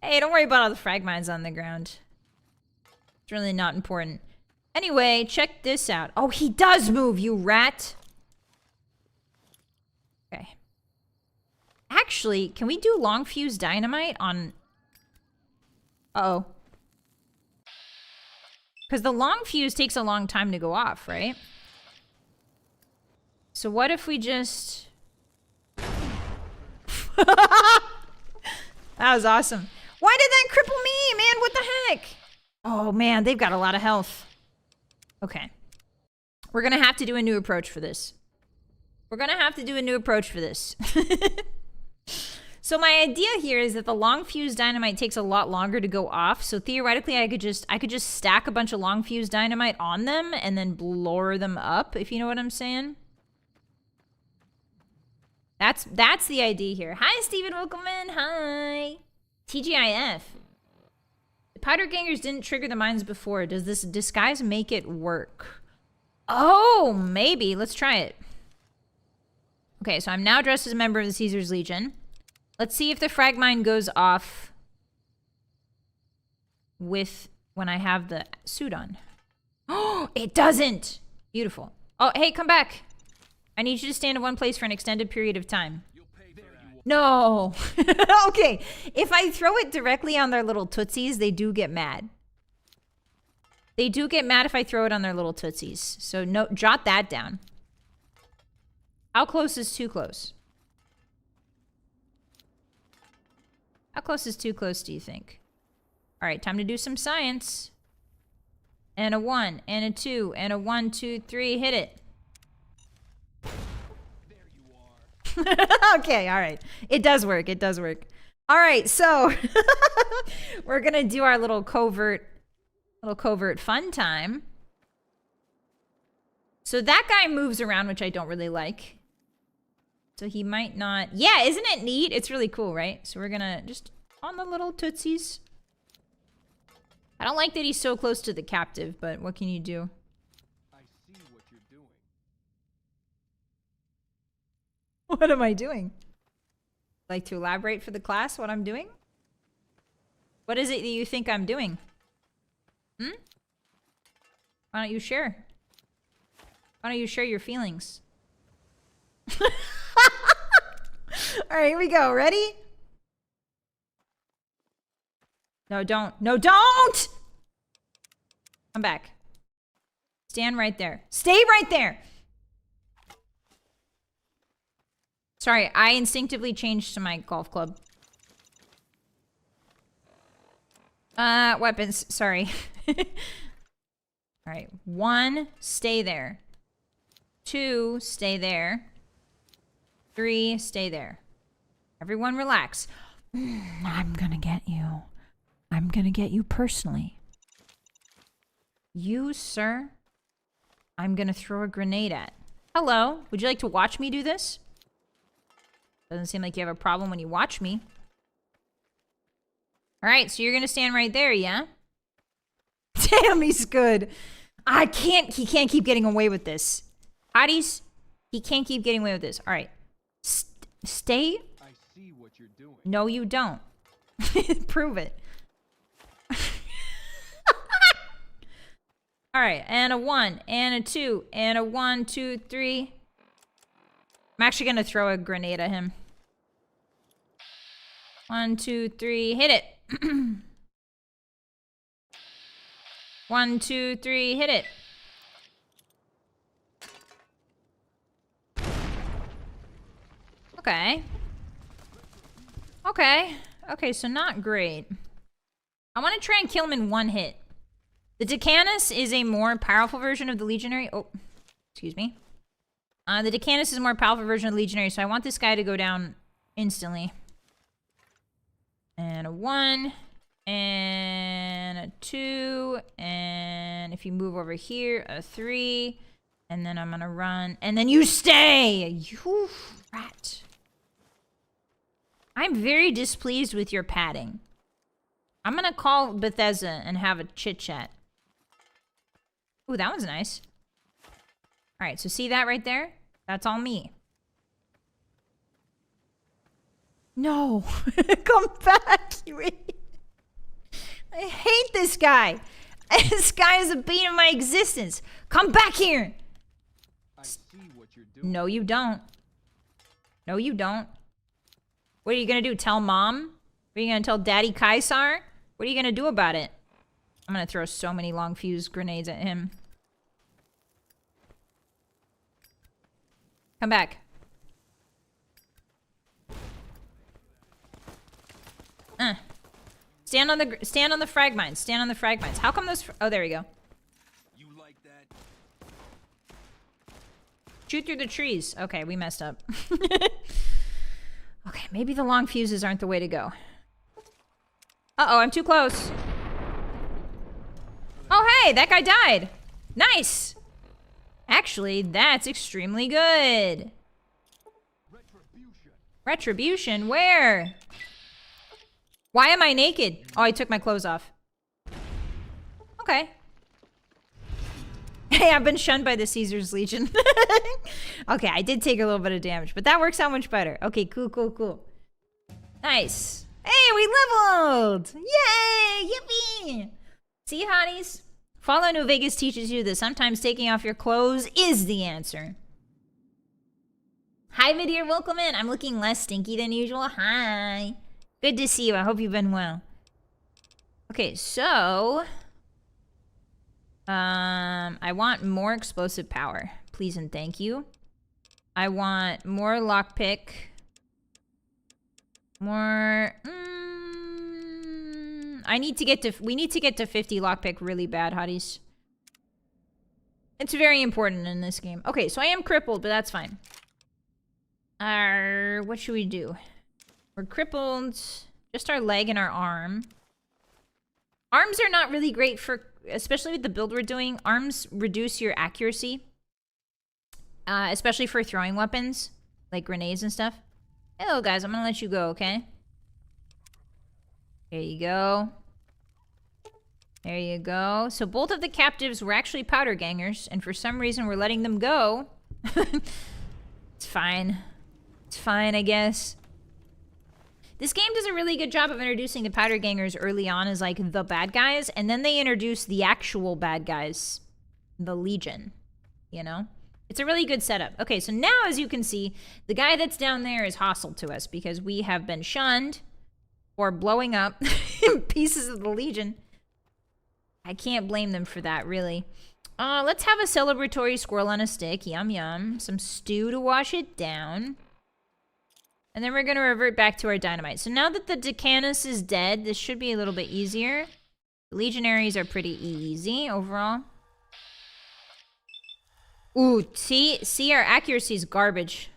Hey, don't worry about all the frag mines on the ground. It's really not important. Anyway, check this out. Oh, he does move, you rat. Okay. Actually, can we do long fuse dynamite on... Uh-oh. Because the long fuse takes a long time to go off, right? So what if we just... That was awesome. Why did that cripple me, man? What the heck? Oh, man, they've got a lot of health. Okay. We're going to have to do a new approach for this. We're going to have to do a new approach for this. So my idea here is that the long fuse dynamite takes a lot longer to go off. So theoretically, I could just stack a bunch of long fuse dynamite on them and then blow them up, if you know what I'm saying. That's the idea here. Hi, Steven. Welcome in. Hi. TGIF. The powder gangers didn't trigger the mines before. Does this disguise make it work? Oh, maybe. Let's try it. Okay, so I'm now dressed as a member of the Caesar's Legion. Let's see if the frag mine goes off with when I have the suit on. Oh, it doesn't. Beautiful. Oh, hey, come back. I need you to stand in one place for an extended period of time. No. Okay. If I throw it directly on their little tootsies, they do get mad. They do get mad if I throw it on their little tootsies. So no, jot that down. How close is too close? How close is too close, do you think? All right, time to do some science. And a 1, and a 2, and a 1, 2, 3. Hit it. There you are. Okay, all right. It does work. It does work. All right, so we're gonna do our little covert fun time. So that guy moves around, which I don't really like. So he might not... Yeah, isn't it neat? It's really cool, right? So we're gonna just... On the little tootsies. I don't like that he's so close to the captive, but what can you do? I see what you're doing. What am I doing? Like to elaborate for the class what I'm doing? What is it that you think I'm doing? Hmm? Why don't you share? Why don't you share your feelings? All right, here we go. Ready? No, don't. No, don't! Come back. stand right there. Stay right there! Sorry, I instinctively changed to my golf club. Weapons, sorry. Alright, 1, stay there. 2, stay there. 3, stay there. Everyone relax. I'm gonna get you. I'm gonna get you personally. You, sir, I'm gonna throw a grenade at. Hello, would you like to watch me do this? Doesn't seem like you have a problem when you watch me. Alright, so you're gonna stand right there, yeah? Damn, he's good. He can't keep getting away with this. Hotties, he can't keep getting away with this. Alright. Stay. I see what you're doing. No, you don't. Prove it. Alright, and a 1, and a 2, and a 1, 2, 3. I'm actually gonna throw a grenade at him. 1, 2, 3, hit it. 1, 2, 3, hit it. Okay. Okay, so not great. I want to try and kill him in 1 hit. The Decanus is a more powerful version of the Legionary. Oh, excuse me. The Decanus is a more powerful version of the Legionary, so I want this guy to go down instantly. And a 1, and a 2, and if you move over here, a 3, and then I'm gonna run, and then you stay! You rat. I'm very displeased with your padding. I'm gonna call Bethesda and have a chit-chat. Ooh, that one's nice. Alright, so see that right there? That's all me. No! Come back, you idiot! I hate this guy! This guy is a bane of my existence! Come back here! I see what you're doing. No, you don't. No, you don't. What are you gonna do? Tell Mom? Are you gonna tell Daddy Kaisar? What are you gonna do about it? I'm gonna throw so many long fuse grenades at him. Come back. Stand on the frag mines. Stand on the frag mines. How come those? Oh, there we go. You like that? Shoot through the trees. Okay, we messed up. Okay, maybe the long fuses aren't the way to go. Uh-oh, I'm too close. Oh, hey, that guy died. Nice. Actually, that's extremely good. Retribution. Retribution? Where? Why am I naked? Oh, I took my clothes off. Okay. Hey, I've been shunned by the Caesar's Legion. Okay, I did take a little bit of damage, but that works out much better. Okay, cool, cool, cool. Nice. Hey, we leveled! Yay! Yippee! See, hotties? Fallout New Vegas teaches you that sometimes taking off your clothes is the answer. Hi, Midir, welcome in. I'm looking less stinky than usual. Hi. Good to see you. I hope you've been well. Okay, so... I want more explosive power. Please and thank you. I want more lockpick. More... we need to get to 50 lockpick really bad, hotties. It's very important in this game. Okay, so I am crippled, but that's fine. What should we do? We're crippled. Just our leg and our arm. Arms are not really great for... Especially with the build we're doing, arms reduce your accuracy. Especially for throwing weapons. Like grenades and stuff. Hello, guys. I'm gonna let you go, okay? There you go. There you go. So both of the captives were actually powder gangers, and for some reason we're letting them go. It's fine. It's fine, I guess. This game does a really good job of introducing the powder gangers early on as, like, the bad guys, and then they introduce the actual bad guys, the Legion, you know? It's a really good setup. Okay, so now, as you can see, the guy that's down there is hostile to us because we have been shunned for blowing up pieces of the Legion. I can't blame them for that, really. Let's have a celebratory squirrel on a stick. Yum, yum. Some stew to wash it down. And then we're going to revert back to our dynamite. So now that the Decanus is dead, this should be a little bit easier. The Legionaries are pretty easy overall. Ooh, see, our accuracy is garbage.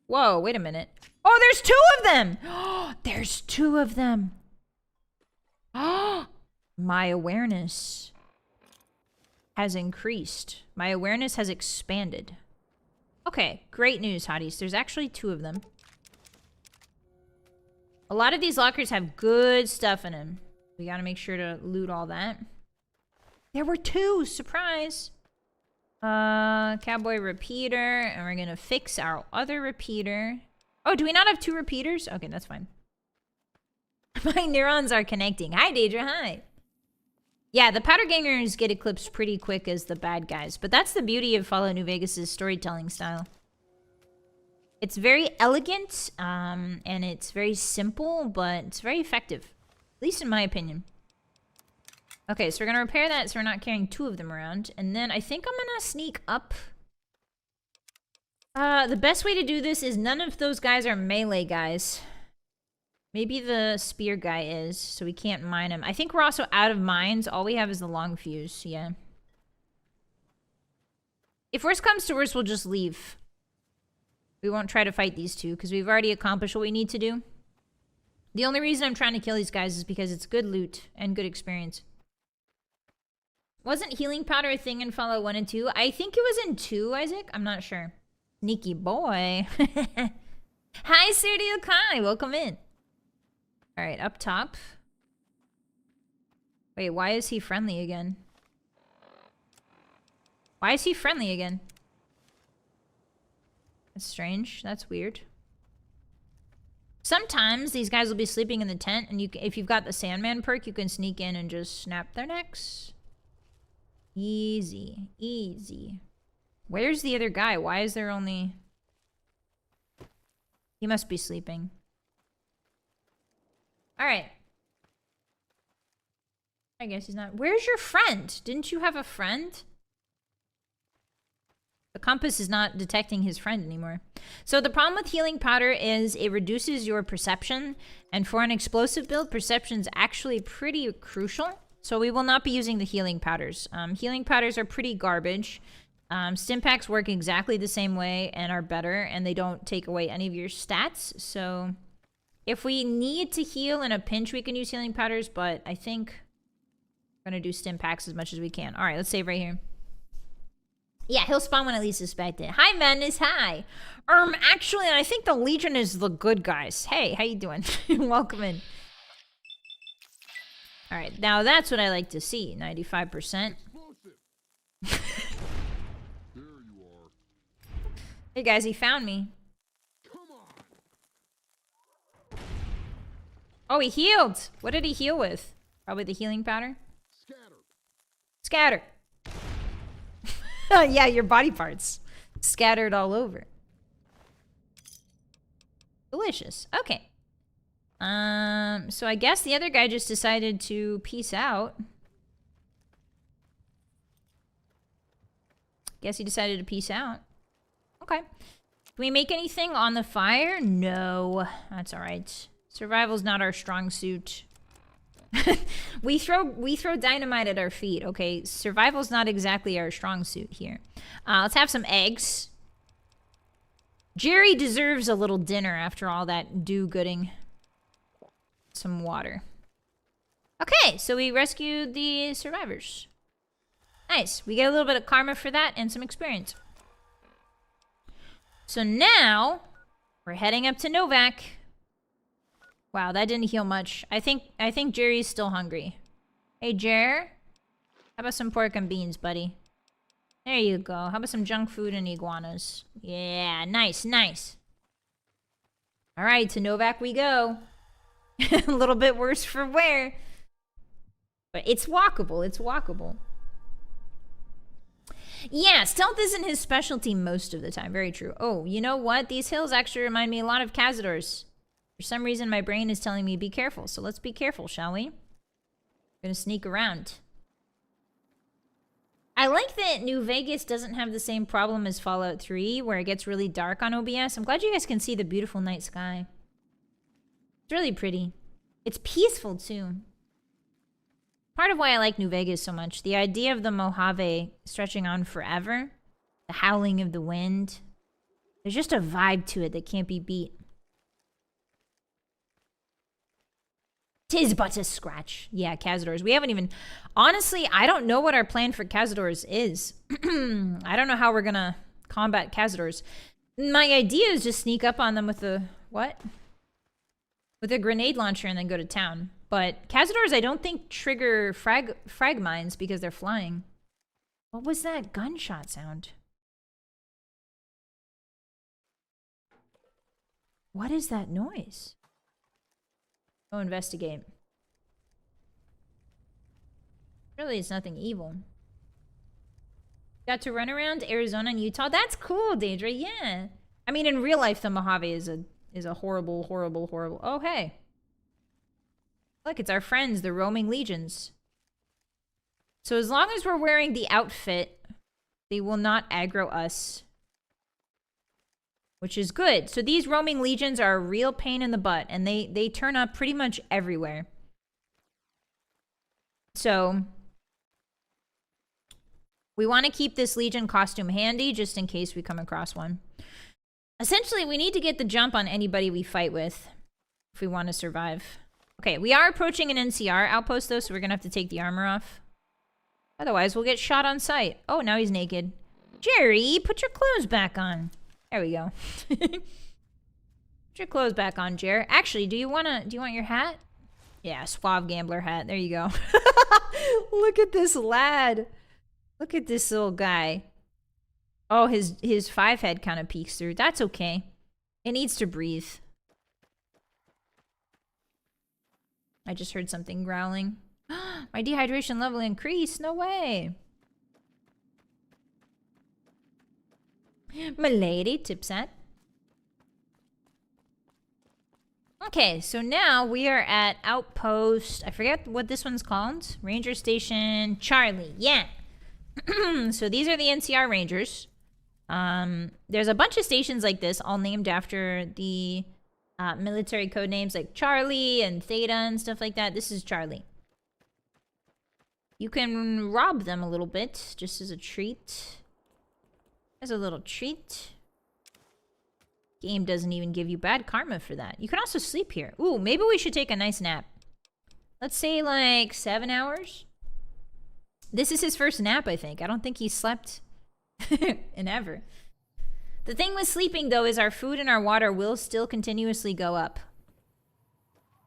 Whoa, wait a minute. Oh, there's 2 of them! Oh, there's 2 of them. Oh, my awareness has increased. My awareness has expanded. Okay, great news, Hotties. There's actually 2 of them. A lot of these lockers have good stuff in them. We gotta make sure to loot all that. There were 2! Surprise! Cowboy repeater. And we're gonna fix our other repeater. Oh, do we not have 2 repeaters? Okay, that's fine. My neurons are connecting. Hi, Daedra. Hi. Yeah, the powder gangers get eclipsed pretty quick as the bad guys. But that's the beauty of Fallout New Vegas' storytelling style. It's very elegant, and it's very simple, but it's very effective. At least in my opinion. Okay, so we're gonna repair that so we're not carrying 2 of them around. And then I think I'm gonna sneak up. The best way to do this is none of those guys are melee guys. Maybe the spear guy is, so we can't mine him. I think we're also out of mines. All we have is the long fuse, yeah. If worst comes to worst, we'll just leave. We won't try to fight these 2, because we've already accomplished what we need to do. The only reason I'm trying to kill these guys is because it's good loot and good experience. Wasn't healing powder a thing in Fallout 1 and 2? I think it was in 2, Isaac. I'm not sure. Sneaky boy. Hi, Sergio Kai. Welcome in. All right, up top. Wait, why is he friendly again? Why is he friendly again? That's strange. That's weird. Sometimes these guys will be sleeping in the tent, and if you've got the Sandman perk, you can sneak in and just snap their necks. Easy. Easy. Where's the other guy? Why is there only... He must be sleeping. Alright. I guess he's not... Where's your friend? Didn't you have a friend? The compass is not detecting his friend anymore. So the problem with healing powder is it reduces your perception. And for an explosive build, perception's actually pretty crucial. So we will not be using the healing powders. Healing powders are pretty garbage. Stim packs work exactly the same way and are better. And they don't take away any of your stats. So if we need to heal in a pinch, we can use healing powders. But I think we're going to do stim packs as much as we can. All right, let's save right here. Yeah, he'll spawn when I least suspect it. Hi, Madness. Hi. Actually, I think the Legion is the good guys. Hey, how you doing? Welcome in. All right, now that's what I like to see. 95%. There you are. Hey, guys, he found me. Come on. Oh, he healed. What did he heal with? Probably the healing powder. Scatter. Scatter. Yeah, your body parts scattered all over. Delicious. Okay. So I guess the other guy just decided to peace out. Guess he decided to peace out. Okay. Can we make anything on the fire? No. That's all right. Survival's not our strong suit. we throw dynamite at our feet. Okay, survival's not exactly our strong suit here. Let's have some eggs. Jerry deserves a little dinner after all that do-gooding. Some water. Okay, so we rescued the survivors. Nice. We get a little bit of karma for that and some experience. So now we're heading up to Novak. Wow, that didn't heal much. I think Jerry's still hungry. Hey, Jer. How about some pork and beans, buddy? There you go. How about some junk food and iguanas? Yeah, nice, nice. All right, to Novak we go. A little bit worse for wear. But it's walkable. It's walkable. Yeah, stealth isn't his specialty most of the time. Very true. Oh, you know what? These hills actually remind me a lot of Cazadors. For some reason, my brain is telling me be careful. So let's be careful, shall we? We're gonna sneak around. I like that New Vegas doesn't have the same problem as Fallout 3, where it gets really dark on OBS. I'm glad you guys can see the beautiful night sky. It's really pretty. It's peaceful, too. Part of why I like New Vegas so much, the idea of the Mojave stretching on forever, the howling of the wind, there's just a vibe to it that can't be beat. 'Tis but a scratch. Yeah, Cazadors. We haven't even... Honestly, I don't know what our plan for Cazadors is. I don't know how we're gonna combat Cazadors. My idea is just sneak up on them with a... What? With a grenade launcher and then go to town. But Cazadors, I don't think trigger frag mines because they're flying. What was that gunshot sound? What is that noise? Go investigate. Really, it's nothing evil. Got to run around Arizona and Utah. That's cool, Daedra. Yeah. I mean, in real life, the Mojave is a horrible, horrible, horrible... Oh, hey. Look, it's our friends, the roaming legions. So as long as we're wearing the outfit, they will not aggro us. Which is good. So these roaming legions are a real pain in the butt, and they turn up pretty much everywhere. So we want to keep this legion costume handy just in case we come across one. Essentially, we need to get the jump on anybody we fight with if we want to survive. Okay, we are approaching an NCR outpost, though, so we're going to have to take the armor off. Otherwise, we'll get shot on sight. Oh, now he's naked. Jerry, put your clothes back on. There we go. Put your clothes back on, Jer. Actually, do you want your hat? Yeah, suave gambler hat. There you go. Look at this lad. Look at this little guy. Oh, his 5 head kind of peeks through. That's okay. It needs to breathe. I just heard something growling. My dehydration level increased. No way. Milady, tipsat. Okay, so now we are at Outpost... I forget what this one's called. Ranger Station Charlie. Yeah. So these are the NCR Rangers. There's a bunch of stations like this, all named after the military code names like Charlie and Theta and stuff like that. This is Charlie. You can rob them a little bit, just as a treat. As a little treat. Game doesn't even give you bad karma for that. You can also sleep here. Ooh, maybe we should take a nice nap. Let's say like 7 hours. This is his first nap, I think. I don't think he slept in ever. The thing with sleeping, though, is our food and our water will still continuously go up.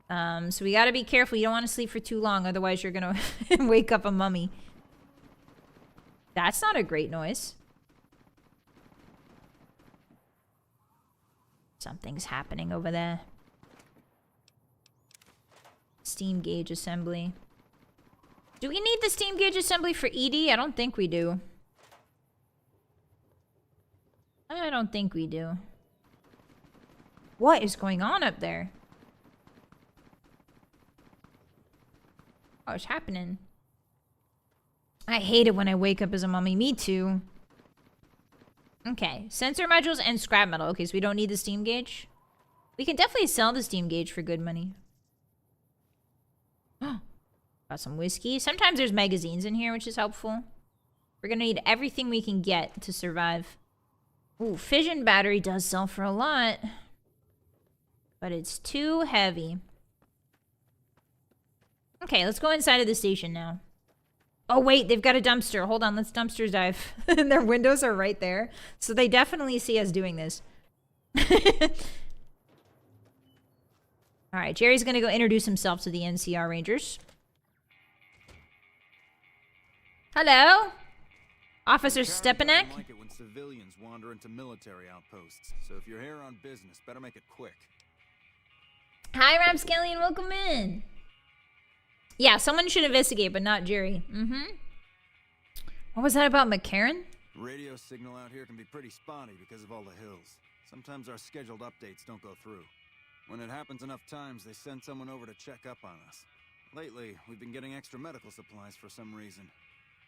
So we gotta be careful. You don't want to sleep for too long, otherwise you're gonna wake up a mummy. That's not a great noise. Something's happening over there. Steam gauge assembly. Do we need the steam gauge assembly for ED? I don't think we do. I don't think we do. What is going on up there? What's happening? I hate it when I wake up as a mummy. Me too. Okay, sensor modules and scrap metal. Okay, so we don't need the steam gauge. We can definitely sell the steam gauge for good money. Got some whiskey. Sometimes there's magazines in here, which is helpful. We're gonna need everything we can get to survive. Ooh, fission battery does sell for a lot. But it's too heavy. Okay, let's go inside of the station now. Oh, wait, they've got a dumpster. Hold on, let's dumpster dive. And their windows are right there. So they definitely see us doing this. All right, Jerry's going to go introduce himself to the NCR Rangers. Hello? Officer Stepanek? I like it when civilians wander into military outposts. So if you're here on business, better make it quick. Hi, Rapscallion, welcome in. Yeah, someone should investigate, but not Jerry. What was that about McCarran? Radio signal out here can be pretty spotty because of all the hills. Sometimes our scheduled updates don't go through. When it happens enough times, they send someone over to check up on us. Lately, we've been getting extra medical supplies for some reason.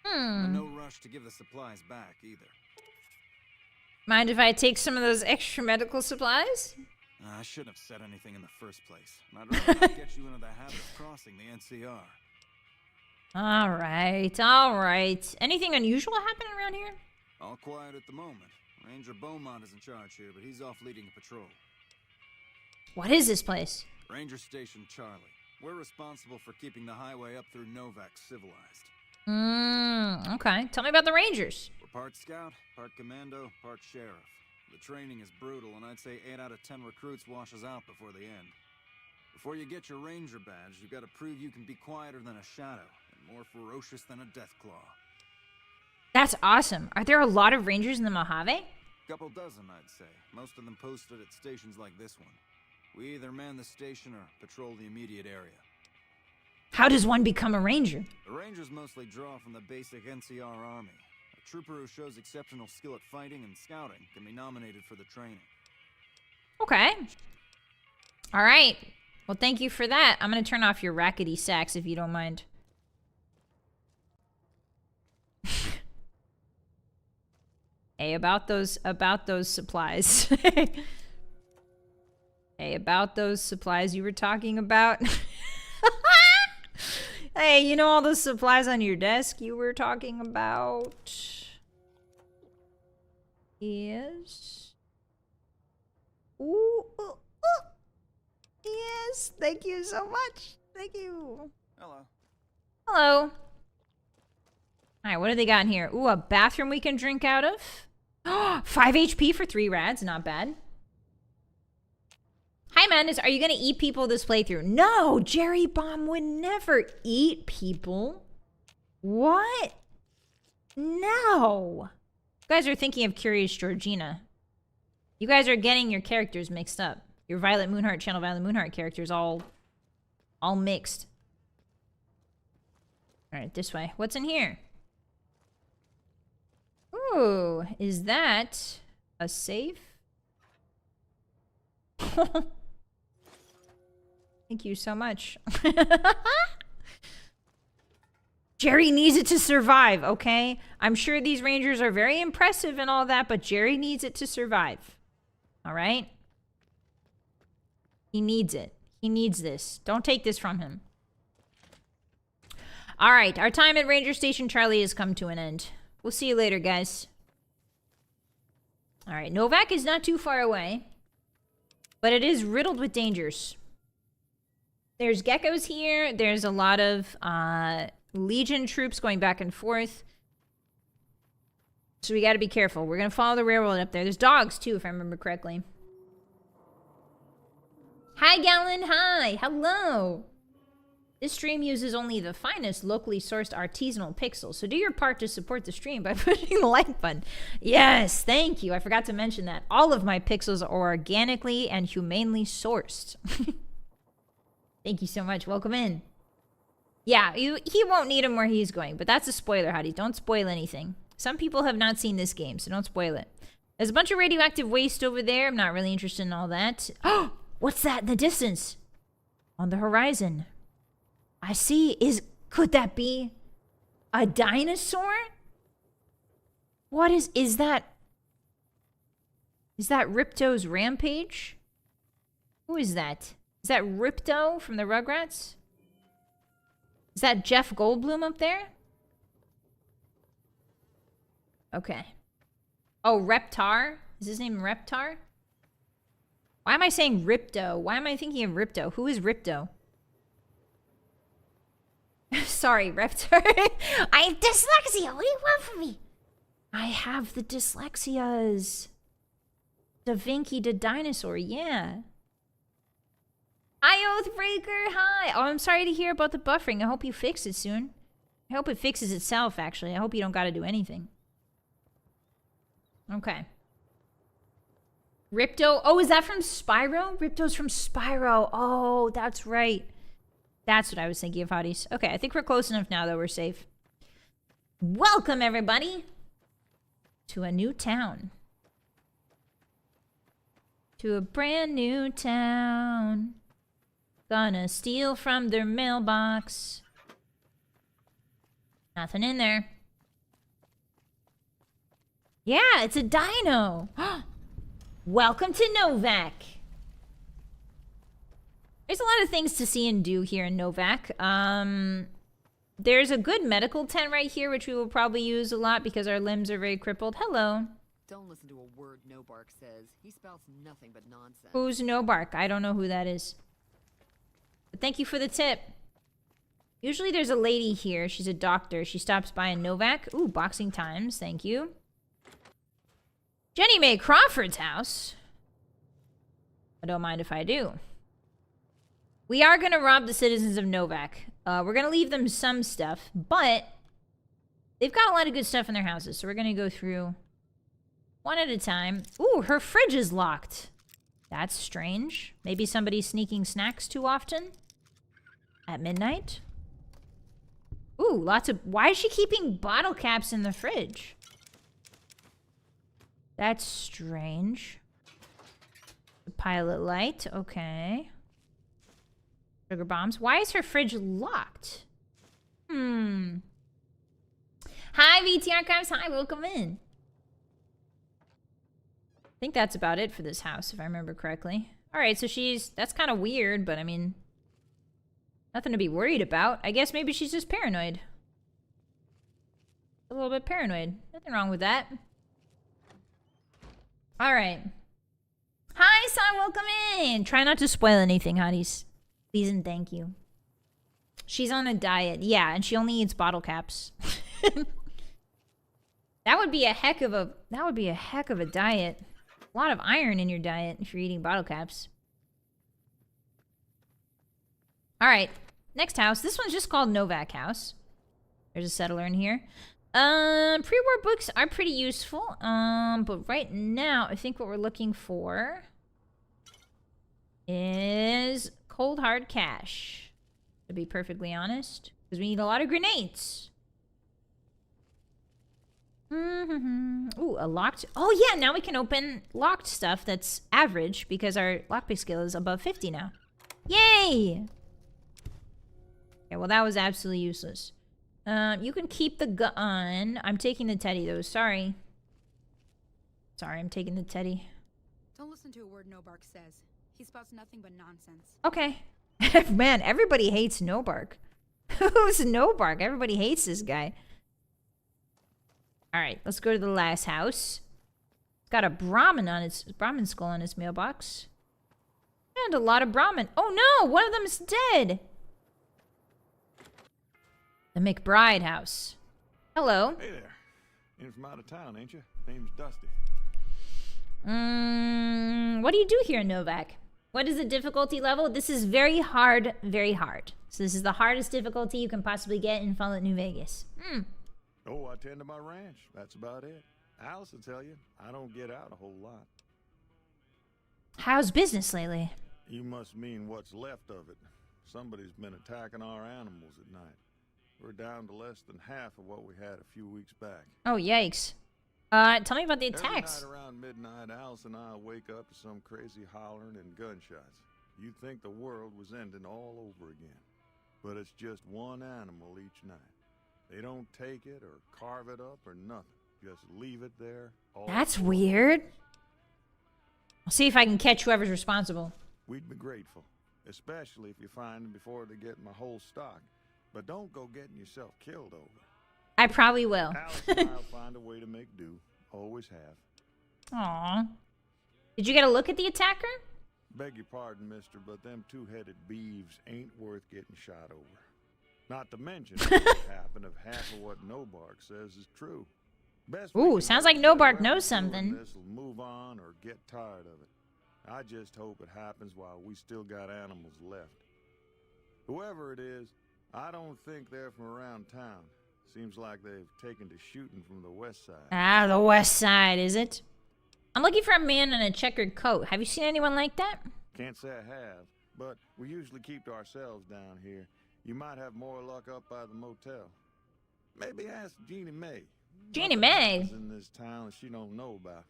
And no rush to give the supplies back, either. Mind if I take some of those extra medical supplies? I shouldn't have said anything in the first place. And I'd rather not get you into the habit of crossing the NCR. All right. Anything unusual happening around here? All quiet at the moment. Ranger Beaumont is in charge here, but he's off leading a patrol. What is this place? Ranger Station Charlie. We're responsible for keeping the highway up through Novak civilized. Okay. Tell me about the Rangers. We're part scout, part commando, part sheriff. The training is brutal, and I'd say 8 out of 10 recruits washes out before the end. Before you get your ranger badge, you've got to prove you can be quieter than a shadow, and more ferocious than a deathclaw. That's awesome. Are there a lot of Rangers in the Mojave? Couple dozen, I'd say. Most of them posted at stations like this one. We either man the station or patrol the immediate area. How does one become a Ranger? The Rangers mostly draw from the basic NCR army. A trooper who shows exceptional skill at fighting and scouting can be nominated for the training. Okay. All right. Well, thank you for that. I'm going to turn off your rackety sax if you don't mind. Hey, about those supplies. Hey, about those supplies you were talking about. Hey, you know all those supplies on your desk you were talking about? Yes. Ooh, ooh, ooh. Yes, thank you so much. Thank you. Hello. Hello. All right, what do they got in here? Ooh, a bathroom we can drink out of. 5 HP for 3 rads, not bad. Hi, Madness. Are you going to eat people this playthrough? No, Jerry Bomb would never eat people. What? No. You guys are thinking of Curious Georgina. You guys are getting your characters mixed up. Your Vylett Moonheart channel, Vylett Moonheart characters all mixed. All right, this way. What's in here? Ooh, is that a safe? Thank you so much. Jerry needs it to survive, okay? I'm sure these Rangers are very impressive and all that, but Jerry needs it to survive. All right? He needs it. He needs this. Don't take this from him. All right, our time at Ranger Station Charlie has come to an end. We'll see you later, guys. All right, Novak is not too far away, but it is riddled with dangers. There's geckos here. There's a lot of Legion troops going back and forth. So we got to be careful. We're going to follow the railroad up there. There's dogs, too, if I remember correctly. Hi, Gallon. Hi. Hello. This stream uses only the finest locally sourced artisanal pixels, so do your part to support the stream by pushing the like button. Yes, thank you. I forgot to mention that. All of my pixels are organically and humanely sourced. Thank you so much. Welcome in. Yeah, he won't need him where he's going, but that's a spoiler, Hottie. Don't spoil anything. Some people have not seen this game, so don't spoil it. There's a bunch of radioactive waste over there. I'm not really interested in all that. Oh, what's that in the distance? On the horizon. I see. Could that be a dinosaur? What is that? Is that Ripto's rampage? Who is that? Is that Ripto from the Rugrats? Is that Jeff Goldblum up there? Okay. Oh, Reptar? Is his name Reptar? Why am I saying Ripto? Why am I thinking of Ripto? Who is Ripto? Sorry, Reptar. I have dyslexia. What do you want from me? I have the dyslexias. Da Vinci the dinosaur, yeah. Hi, Oathbreaker. Hi. Oh, I'm sorry to hear about the buffering. I hope you fix it soon. I hope it fixes itself, actually. I hope you don't got to do anything. Okay. Ripto. Oh, is that from Spyro? Ripto's from Spyro. Oh, that's right. That's what I was thinking of, Hotties. Okay, I think we're close enough now that we're safe. Welcome, everybody, to a new town. To a brand new town. Gonna steal from their mailbox. Nothing in there. Yeah, it's a dino. Welcome to Novak. There's a lot of things to see and do here in Novak. There's a good medical tent right here, which we will probably use a lot because our limbs are very crippled. Hello. Don't listen to a word Nobark says. He spouts nothing but nonsense. Who's Nobark? I don't know who that is. But thank you for the tip. Usually there's a lady here. She's a doctor. She stops by in Novak. Ooh, boxing times. Thank you. Jenny Mae Crawford's house. I don't mind if I do. We are going to rob the citizens of Novak. We're going to leave them some stuff, but they've got a lot of good stuff in their houses. So we're going to go through one at a time. Ooh, her fridge is locked. That's strange. Maybe somebody's sneaking snacks too often at midnight. Ooh, lots of... Why is she keeping bottle caps in the fridge? That's strange. The pilot light. Okay. Sugar bombs. Why is her fridge locked? Hi, VT Archives. Hi, welcome in. I think that's about it for this house, if I remember correctly. Alright, so that's kind of weird, but I mean... Nothing to be worried about. I guess maybe she's just paranoid. A little bit paranoid. Nothing wrong with that. Alright. Hi, Sai, welcome in! Try not to spoil anything, hotties. Please and thank you. She's on a diet. Yeah, and she only eats bottle caps. That would be a heck of a diet. A lot of iron in your diet if you're eating bottle caps. Alright, next house. This one's just called Novak House. There's a settler in here. Pre-war books are pretty useful. But right now, I think what we're looking for is cold hard cash. To be perfectly honest. Because we need a lot of grenades. Ooh, a locked... Oh yeah, now we can open locked stuff that's average because our lockpick skill is above 50 now. Yay! Okay, well that was absolutely useless. You can keep the gun. I'm taking the teddy though, sorry. Sorry, I'm taking the teddy. Don't listen to a word Nobark says. He spouts nothing but nonsense. Okay. Man, everybody hates Nobark. Who's Nobark? Everybody hates this guy. Alright, let's go to the last house. It's got a Brahmin skull on its mailbox. And a lot of Brahmin. Oh no! One of them is dead! The McBride house. Hello. Hey there. In from out of town, ain't you? Name's Dusty. What do you do here in Novak? What is the difficulty level? This is very hard, very hard. So this is the hardest difficulty you can possibly get in Vylett New Vegas. Oh, I tend to my ranch. That's about it. Alice will tell you, I don't get out a whole lot. How's business lately? You must mean what's left of it. Somebody's been attacking our animals at night. We're down to less than half of what we had a few weeks back. Oh, yikes. Tell me about the attacks. Every night around midnight, Alice and I wake up to some crazy hollering and gunshots. You'd think the world was ending all over again. But it's just one animal each night. They don't take it or carve it up or nothing. Just leave it there. That's weird. I'll see if I can catch whoever's responsible. We'd be grateful, especially if you find them before they get my whole stock. But don't go getting yourself killed over it. I probably will. Alice and I'll find a way to make do. Always have. Aww. Did you get a look at the attacker? Beg your pardon, mister, but them two-headed beeves ain't worth getting shot over. Not to mention what would happen if half of what Nobark says is true. Best Ooh, sounds like Nobark knows something. This will move on or get tired of it. I just hope it happens while we still got animals left. Whoever it is, I don't think they're from around town. Seems like they've taken to shooting from the west side. Ah, the west side, is it? I'm looking for a man in a checkered coat. Have you seen anyone like that? Can't say I have, but we usually keep to ourselves down here. You might have more luck up by the motel. Maybe ask Jeannie Mae. Jeannie Nothing Mae? happens in this town that she don't know about.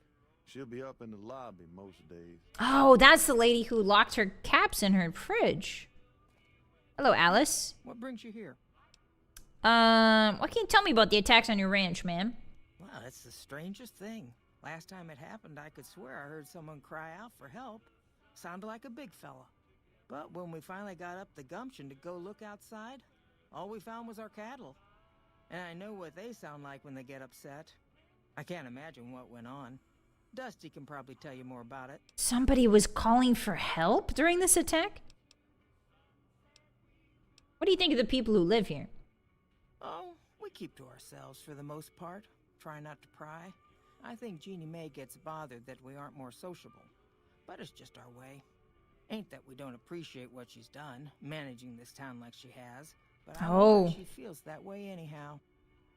She'll be up in the lobby most days. Oh, that's the lady who locked her caps in her fridge. Hello, Alice. What brings you here? What can you tell me about the attacks on your ranch, ma'am? Wow, it's the strangest thing. Last time it happened, I could swear I heard someone cry out for help. Sounded like a big fella. But when we finally got up the gumption to go look outside, all we found was our cattle. And I know what they sound like when they get upset. I can't imagine what went on. Dusty can probably tell you more about it. Somebody was calling for help during this attack? What do you think of the people who live here? Oh, we keep to ourselves for the most part. Try not to pry. I think Jeannie Mae gets bothered that we aren't more sociable. But it's just our way. Ain't that we don't appreciate what she's done, managing this town like she has. But I wonder if she feels that way anyhow.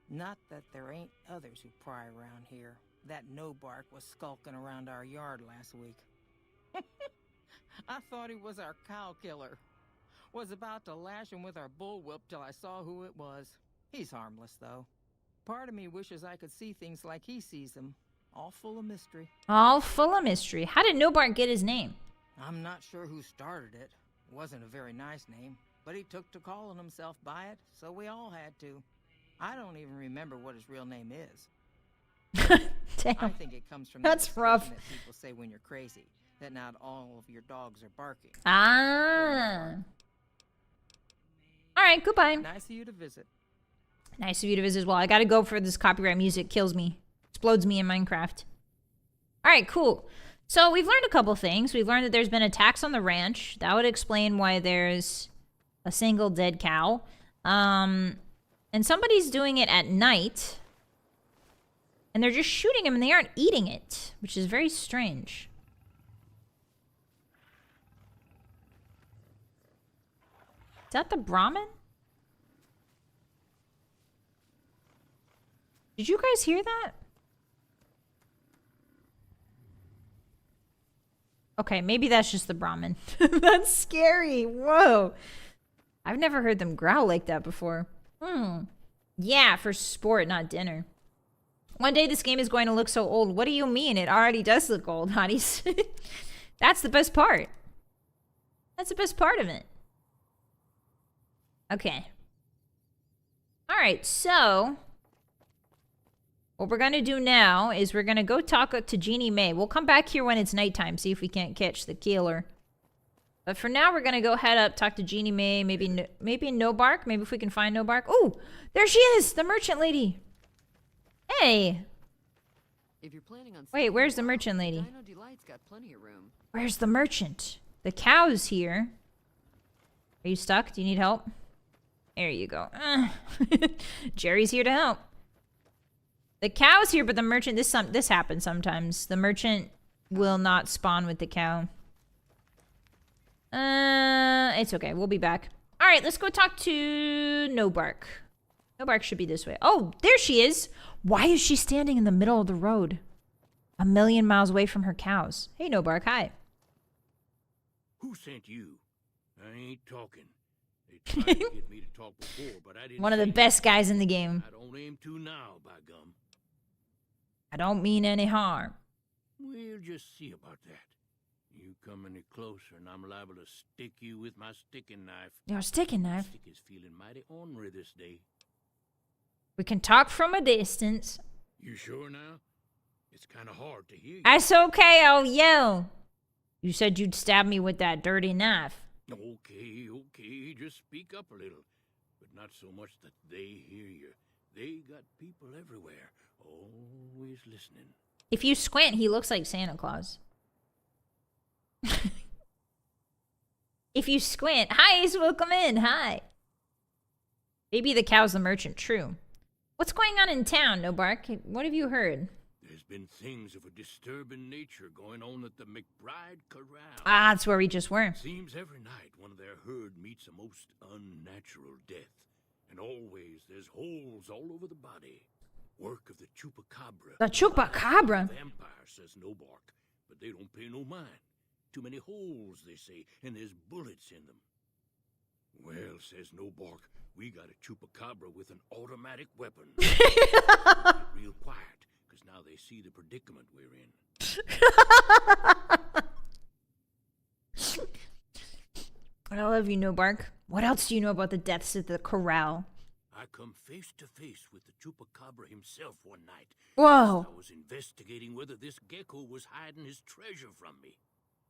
Not that there ain't others who pry around here. That no-bark was skulking around our yard last week. I thought he was our cow killer. Was about to lash him with our bullwhip till I saw who it was. He's harmless, though. Part of me wishes I could see things like he sees them. All full of mystery. All full of mystery. How did No-Bark get his name? I'm not sure who started it. Wasn't a very nice name, but he took to calling himself by it, so we all had to. I don't even remember what his real name is. Damn. I think it comes from That's that rough. that people say when you're crazy, that not all of your dogs are barking. Ah. All right, goodbye. Nice of you to visit. Nice of you to visit as well. I gotta go for this copyright music. Kills me. Explodes me in Minecraft. All right, cool. So we've learned a couple things. We've learned that there's been attacks on the ranch. That would explain why there's a single dead cow. And somebody's doing it at night. And they're just shooting him and they aren't eating it, which is very strange. Is that the Brahmin? Did you guys hear that? Okay, maybe that's just the Brahmin. That's scary. Whoa. I've never heard them growl like that before. Yeah, for sport, not dinner. One day this game is going to look so old. What do you mean? It already does look old, Hotties. That's the best part. That's the best part of it. Okay. All right, so what we're going to do now is we're going to go talk to Jeannie Mae. We'll come back here when it's nighttime, see if we can't catch the killer. But for now, we're going to go head up, talk to Jeannie Mae, maybe No-Bark. Maybe if we can find No-Bark. Oh, there she is, the merchant lady. Hey. If you're planning on Wait, where's the merchant lady? Dino Delight's got plenty of room. Where's the merchant? The cow's here. Are you stuck? Do you need help? There you go. Jerry's here to help. The cow's here, but the merchant, this happens sometimes. The merchant will not spawn with the cow. It's okay. We'll be back. All right, let's go talk to No-Bark. No-Bark should be this way. Oh, there she is. Why is she standing in the middle of the road? 1,000,000 miles away from her cows. Hey, No-Bark, hi. Who sent you? I ain't talking. They tried to get me to talk before, but I didn't. One of the best guys in the game. I don't aim to now, by gum. I don't mean any harm. We'll just see about that. You come any closer, and I'm liable to stick you with my sticking knife. Your sticking knife? Stick is feeling mighty ornery this day. We can talk from a distance. You sure now? It's kind of hard to hear you. That's okay, I'll yell. You said you'd stab me with that dirty knife. Okay, just speak up a little. But not so much that they hear you. They got people everywhere, always listening. If you squint, he looks like Santa Claus. If you squint, hi, welcome in, hi. Maybe the cow's the merchant, true. What's going on in town, No-Bark? What have you heard? There's been things of a disturbing nature going on at the McBride Corral. Ah, that's where we just were. Seems every night one of their herd meets a most unnatural death. And always there's holes all over the body. Work of the chupacabra. The chupacabra? Vampire, says No-Bark. But they don't pay no mind. Too many holes, they say, and there's bullets in them. Well, says No-Bark, we got a chupacabra with an automatic weapon. Real quiet, because now they see the predicament we're in. I love you, No-Bark. What else do you know about the deaths at the corral? I I come face to face with the chupacabra himself one night. Whoa. I was investigating whether this gecko was hiding his treasure from me.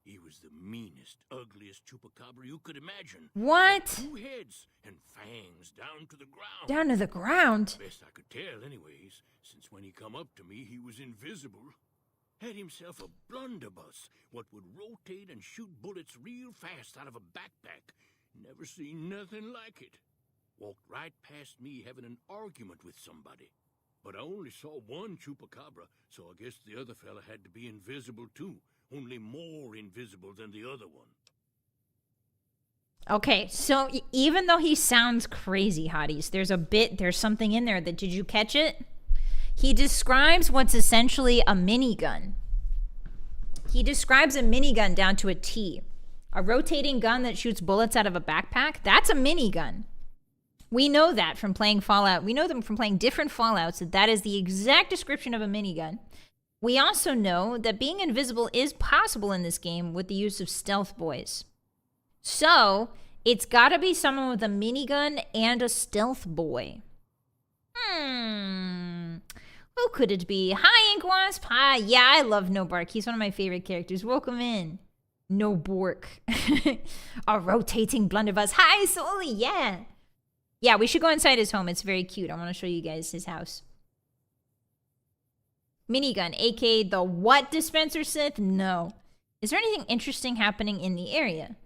He was the meanest, ugliest chupacabra you could imagine. What? 2 heads and fangs down to the ground. Down to the ground? Best I could tell, anyways, since when he come up to me, he was invisible. Had himself a blunderbuss, what would rotate and shoot bullets real fast out of a backpack. Never seen nothing like it. Walked right past me having an argument with somebody. But I only saw one chupacabra, so I guess the other fella had to be invisible too. Only more invisible than the other one. Okay, so even though he sounds crazy, Hotties, there's something in there that, did you catch it? He describes what's essentially a minigun. He describes a minigun down to a T. A rotating gun that shoots bullets out of a backpack, that's a minigun. We know that from playing Fallout. We know them from playing different Fallouts that is the exact description of a minigun. We also know that being invisible is possible in this game with the use of stealth boys. So, it's gotta be someone with a minigun and a stealth boy. Who could it be? Hi, Ink Wasp. Hi. Yeah, I love No Bark. He's one of my favorite characters. Welcome in. No Bork. A rotating blunderbuss. Hi, Soli. Yeah. Yeah, we should go inside his home. It's very cute. I want to show you guys his house. Minigun, aka the what dispenser, Sith? No. Is there anything interesting happening in the area?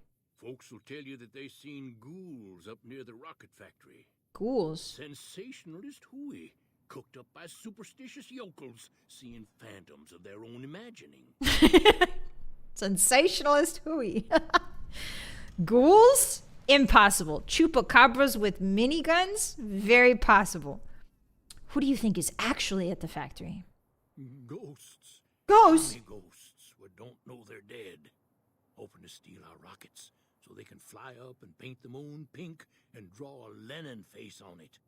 Folks will tell you that they seen ghouls up near the rocket factory. Ghouls? Sensationalist hooey, cooked up by superstitious yokels, seeing phantoms of their own imagining. Sensationalist hooey. Ghouls? Impossible. Chupacabras with miniguns? Very possible. Who do you think is actually at the factory? Ghosts. Ghosts? Tommy ghosts who don't know they're dead. Hoping to steal our rockets so they can fly up and paint the moon pink and draw a Lenin face on it.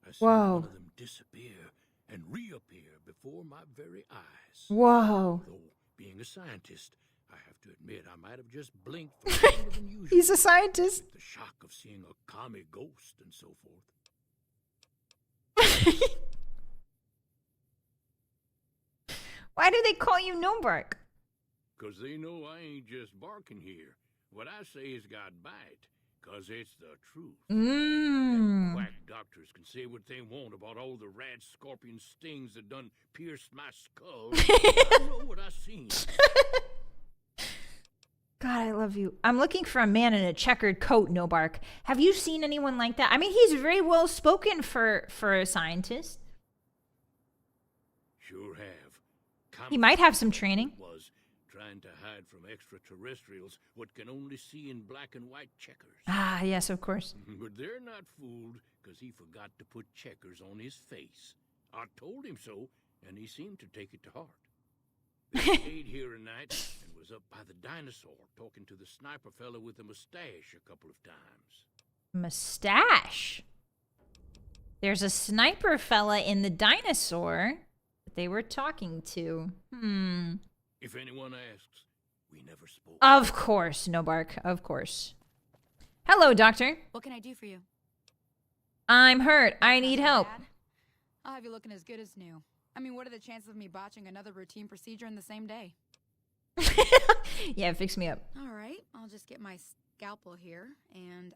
I see Whoa. one of them disappear and reappear before my very eyes. Whoa. Though, being a scientist, I have to admit I might have just blinked for longer than usual. He's a scientist. With the shock of seeing a commie ghost and so forth. Why do they call you No Bark? 'Cause they know I ain't just barking here. What I say has got bite, 'cause it's the truth. Quack doctors can say what they want about all the rad scorpion stings that done pierced my skull. I know what I seen. God, I love you. I'm looking for a man in a checkered coat, No Bark. Have you seen anyone like that? I mean, he's very well spoken for a scientist. Sure have. He might have some training. Was trying to hide from extraterrestrials what can only see in black and white checkers. Ah, yes, of course. But they're not fooled, 'cause he forgot to put checkers on his face. I told him so, and he seemed to take it to heart. They stayed here a night and was up by the dinosaur talking to the sniper fella with a mustache a couple of times. Mustache? There's a sniper fella in the dinosaur that they were talking to. If anyone asks, we never spoke. Of course, No Bark. Of course. Hello, doctor. What can I do for you? I'm hurt. I need help. Bad? I'll have you looking as good as new. I mean, what are the chances of me botching another routine procedure in the same day? Yeah, fix me up. All right, I'll just get my scalpel here. And,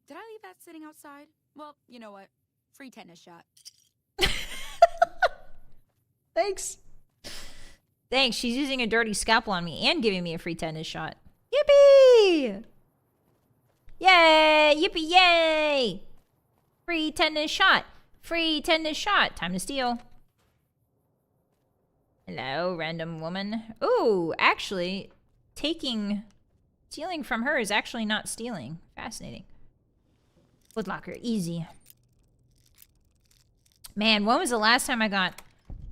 did I leave that sitting outside? Well, you know what? Free tetanus shot. Thanks. Thanks. She's using a dirty scalpel on me and giving me a free tetanus shot. Yippee! Yay! Yippee! Yay! Free tetanus shot. Free tetanus shot. Time to steal. Hello, random woman. Ooh, actually, stealing from her is actually not stealing. Fascinating. Footlocker, easy. Man, when was the last time I got...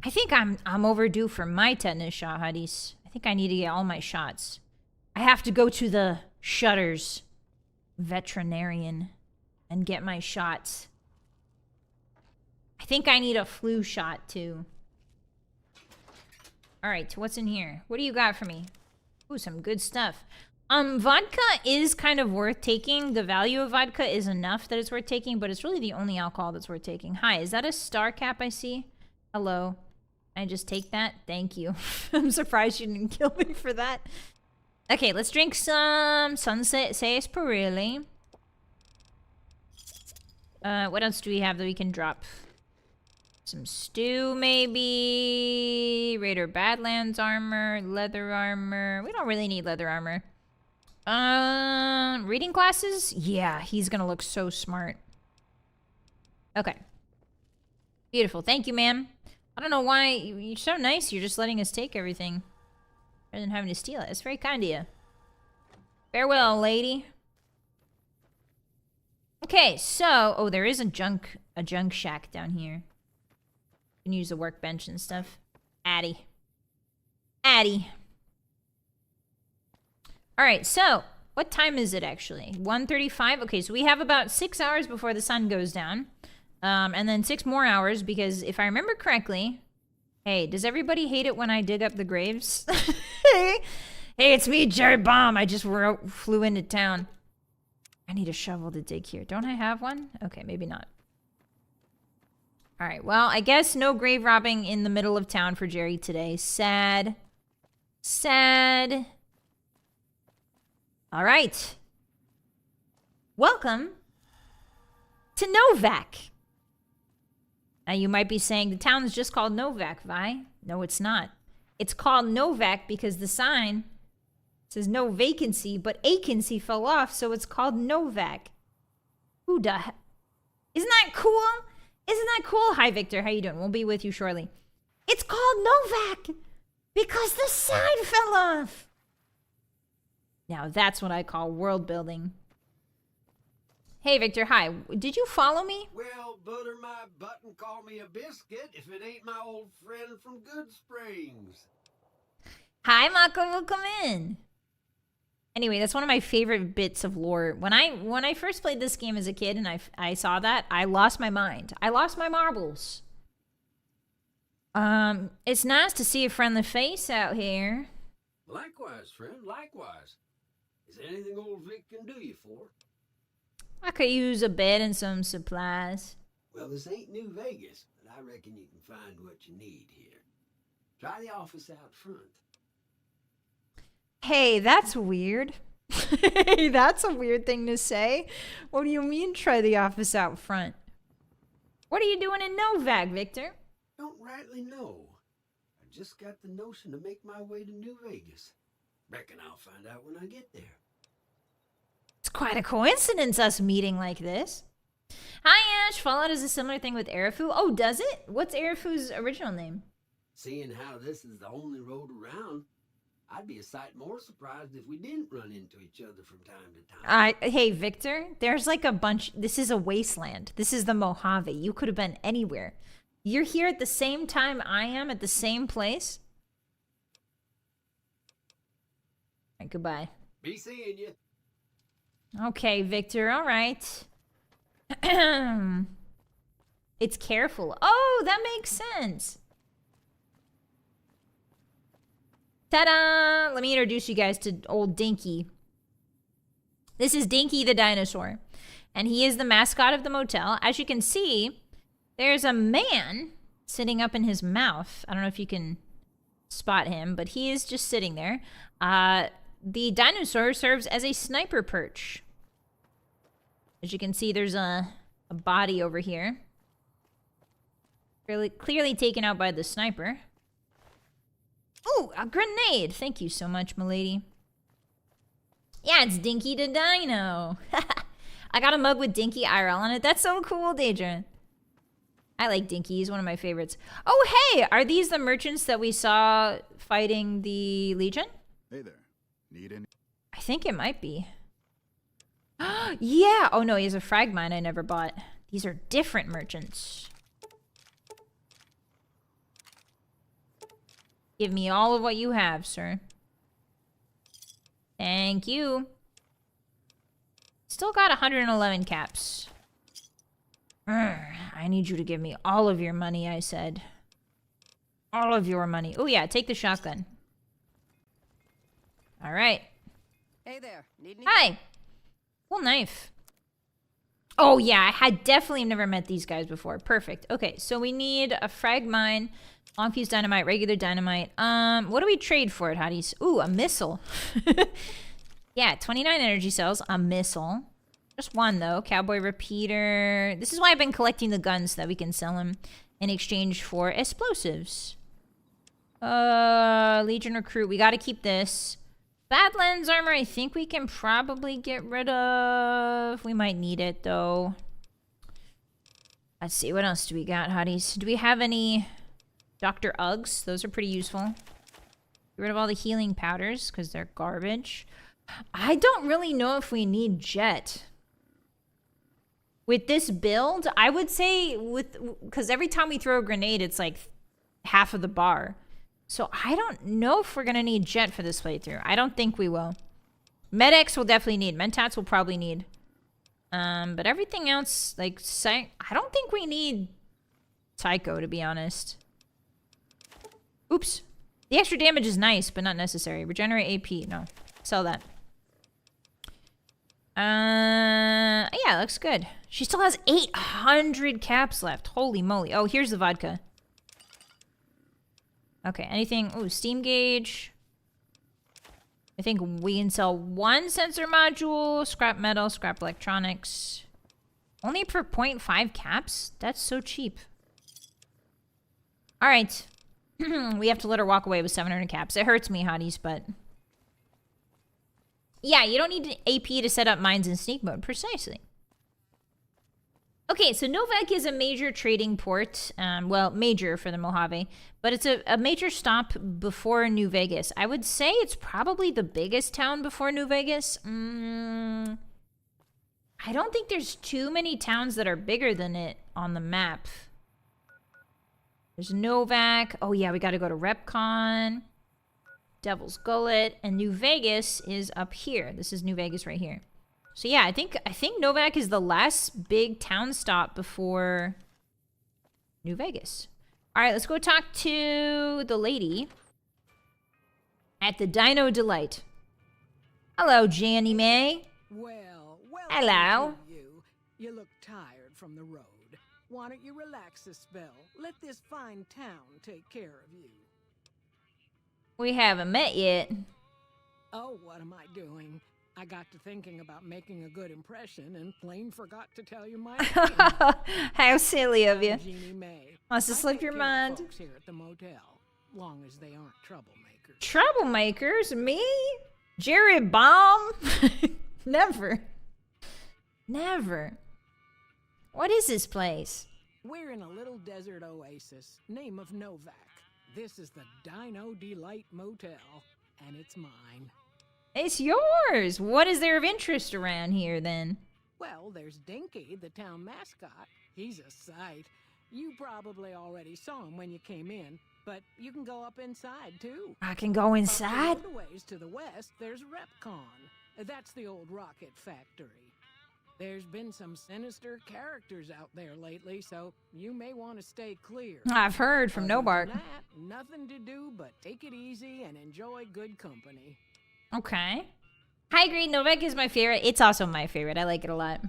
I think I'm overdue for my tetanus shot, Hotties. I think I need to get all my shots. I have to go to the Shutters veterinarian and get my shots. I think I need a flu shot, too. All right, what's in here? What do you got for me? Ooh, some good stuff. Vodka is kind of worth taking. The value of vodka is enough that it's worth taking, but it's really the only alcohol that's worth taking. Hi, is that a star cap I see? Hello. Can I just take that? Thank you. I'm surprised you didn't kill me for that. Okay, let's drink some Sunset Sarsaparilla. What else do we have that we can drop? Some stew, maybe. Raider Badlands armor, leather armor. We don't really need leather armor. Reading glasses? Yeah, he's gonna look so smart. Okay. Beautiful. Thank you, ma'am. I don't know why. You're so nice. You're just letting us take everything rather than having to steal it. It's very kind of you. Farewell, lady. Okay, so... Oh, there is a junk shack down here. You can use the workbench and stuff. Addy. Alright, so... What time is it, actually? 1:35? Okay, so we have about 6 hours before the sun goes down. And then 6 more hours, because if I remember correctly... Hey, does everybody hate it when I dig up the graves? Hey, it's me, Jerry Bomb. I just flew into town. I need a shovel to dig here. Don't I have one? Okay, maybe not. Alright, well, I guess no grave robbing in the middle of town for Jerry today. Sad. Sad. Alright. Welcome to Novak. Now, you might be saying, the town's just called Novak, Vi. No, it's not. It's called Novak because the sign says no vacancy, but vacancy fell off, so it's called Novak. Who the heck? Isn't that cool? Isn't that cool? Hi, Victor. How you doing? We'll be with you shortly. It's called Novak because the sign fell off. Now, that's what I call world building. Hey, Victor. Hi. Did you follow me? Well, butter my butt and call me a biscuit if it ain't my old friend from Good Springs. Hi, Mako. Welcome in. Anyway, that's one of my favorite bits of lore. When I first played this game as a kid and I saw that, I lost my mind. I lost my marbles. It's nice to see a friendly face out here. Likewise, friend, likewise. Is there anything old Vic can do you for? I could use a bed and some supplies. Well, this ain't New Vegas, but I reckon you can find what you need here. Try the office out front. Hey, that's weird. Hey, that's a weird thing to say. What do you mean, try the office out front? What are you doing in Novak, Victor? Don't rightly know. I just got the notion to make my way to New Vegas. Reckon I'll find out when I get there. It's quite a coincidence, us meeting like this. Hi, Ash. Fallout is a similar thing with Arafu. Oh, does it? What's Arafu's original name? Seeing how this is the only road around, I'd be a sight more surprised if we didn't run into each other from time to time. Hey, Victor, there's like a bunch. This is a wasteland. This is the Mojave. You could have been anywhere. You're here at the same time I am at the same place. All right, goodbye. Be seeing you. Okay, Victor, all right. It's careful. Oh, that makes sense. Ta-da! Let me introduce you guys to old Dinky. This is Dinky the dinosaur, and he is the mascot of the motel. As you can see, there's a man sitting up in his mouth. I don't know if you can spot him, but he is just sitting there. The dinosaur serves as a sniper perch. As you can see, there's a body over here. Clearly taken out by the sniper. Oh, a grenade! Thank you so much, milady. Yeah, it's Dinky the Dino. I got a mug with Dinky IRL on it. That's so cool, Daedra. I like Dinky. He's one of my favorites. Oh, hey! Are these the merchants that we saw fighting the Legion? Hey there. Need any? I think it might be. Yeah! Oh no, he has a frag mine I never bought. These are different merchants. Give me all of what you have, sir. Thank you. Still got 111 caps. I need you to give me all of your money, I said. All of your money. Oh yeah, take the shotgun. All right. Hey there. Need anything? Hi. Cool knife. Oh, yeah. I had definitely never met these guys before. Perfect. Okay, so we need a frag mine, long fuse dynamite, regular dynamite. What do we trade for it, Hotties? Ooh, a missile. Yeah, 29 energy cells, a missile. Just one, though. Cowboy repeater. This is why I've been collecting the guns so that we can sell them in exchange for explosives. Legion recruit. We got to keep this. Badlands armor, I think we can probably get rid of. We might need it, though. Let's see. What else do we got, Hotties? Do we have any Dr. Uggs? Those are pretty useful. Get rid of all the healing powders because they're garbage. I don't really know if we need jet. With this build, I would say because every time we throw a grenade, it's like half of the bar. So I don't know if we're going to need jet for this playthrough. I don't think we will. Med-X we'll definitely need. Mentats we'll probably need. But everything else, like, I don't think we need Psycho, to be honest. Oops. The extra damage is nice, but not necessary. Regenerate AP. No. Sell that. Yeah, looks good. She still has 800 caps left. Holy moly. Oh, here's the vodka. Okay, anything? Ooh, steam gauge. I think we can sell one sensor module, scrap metal, scrap electronics. Only for 0.5 caps? That's so cheap. All right. We have to let her walk away with 700 caps. It hurts me, Hotties, but... Yeah, you don't need an AP to set up mines in sneak mode. Precisely. Okay, so Novak is a major trading port. Well, major for the Mojave. But it's a major stop before New Vegas. I would say it's probably the biggest town before New Vegas. I don't think there's too many towns that are bigger than it on the map. There's Novak. Oh, yeah, we got to go to RepCon. Devil's Gullet. And New Vegas is up here. This is New Vegas right here. So yeah, I think Novak is the last big town stop before New Vegas. All right, let's go talk to the lady at the Dino Delight. Hello, Janny Mae. Well, hello. You look tired from the road. Why don't you relax a spell? Let this fine town take care of you. We haven't met yet. Oh, what am I doing? I got to thinking about making a good impression and plain forgot to tell you my name. How silly of you. Jeannie Mae. Must have slipped your mind. Folks here at the motel, long as they aren't troublemakers. Troublemakers? Me? Jerry Bomb? Never. Never. What is this place? We're in a little desert oasis, name of Novak. This is the Dino Delight Motel, and it's mine. It's yours. What is there of interest around here, then? Well, there's Dinky, the town mascot. He's a sight. You probably already saw him when you came in, but you can go up inside, too. I can go inside? A ways to the west, there's RepCon. That's the old rocket factory. There's been some sinister characters out there lately, so you may want to stay clear. I've heard from Nobark. Nothing to do but take it easy and enjoy good company. Okay. High grade Novak is my favorite. It's also my favorite. I like it a lot.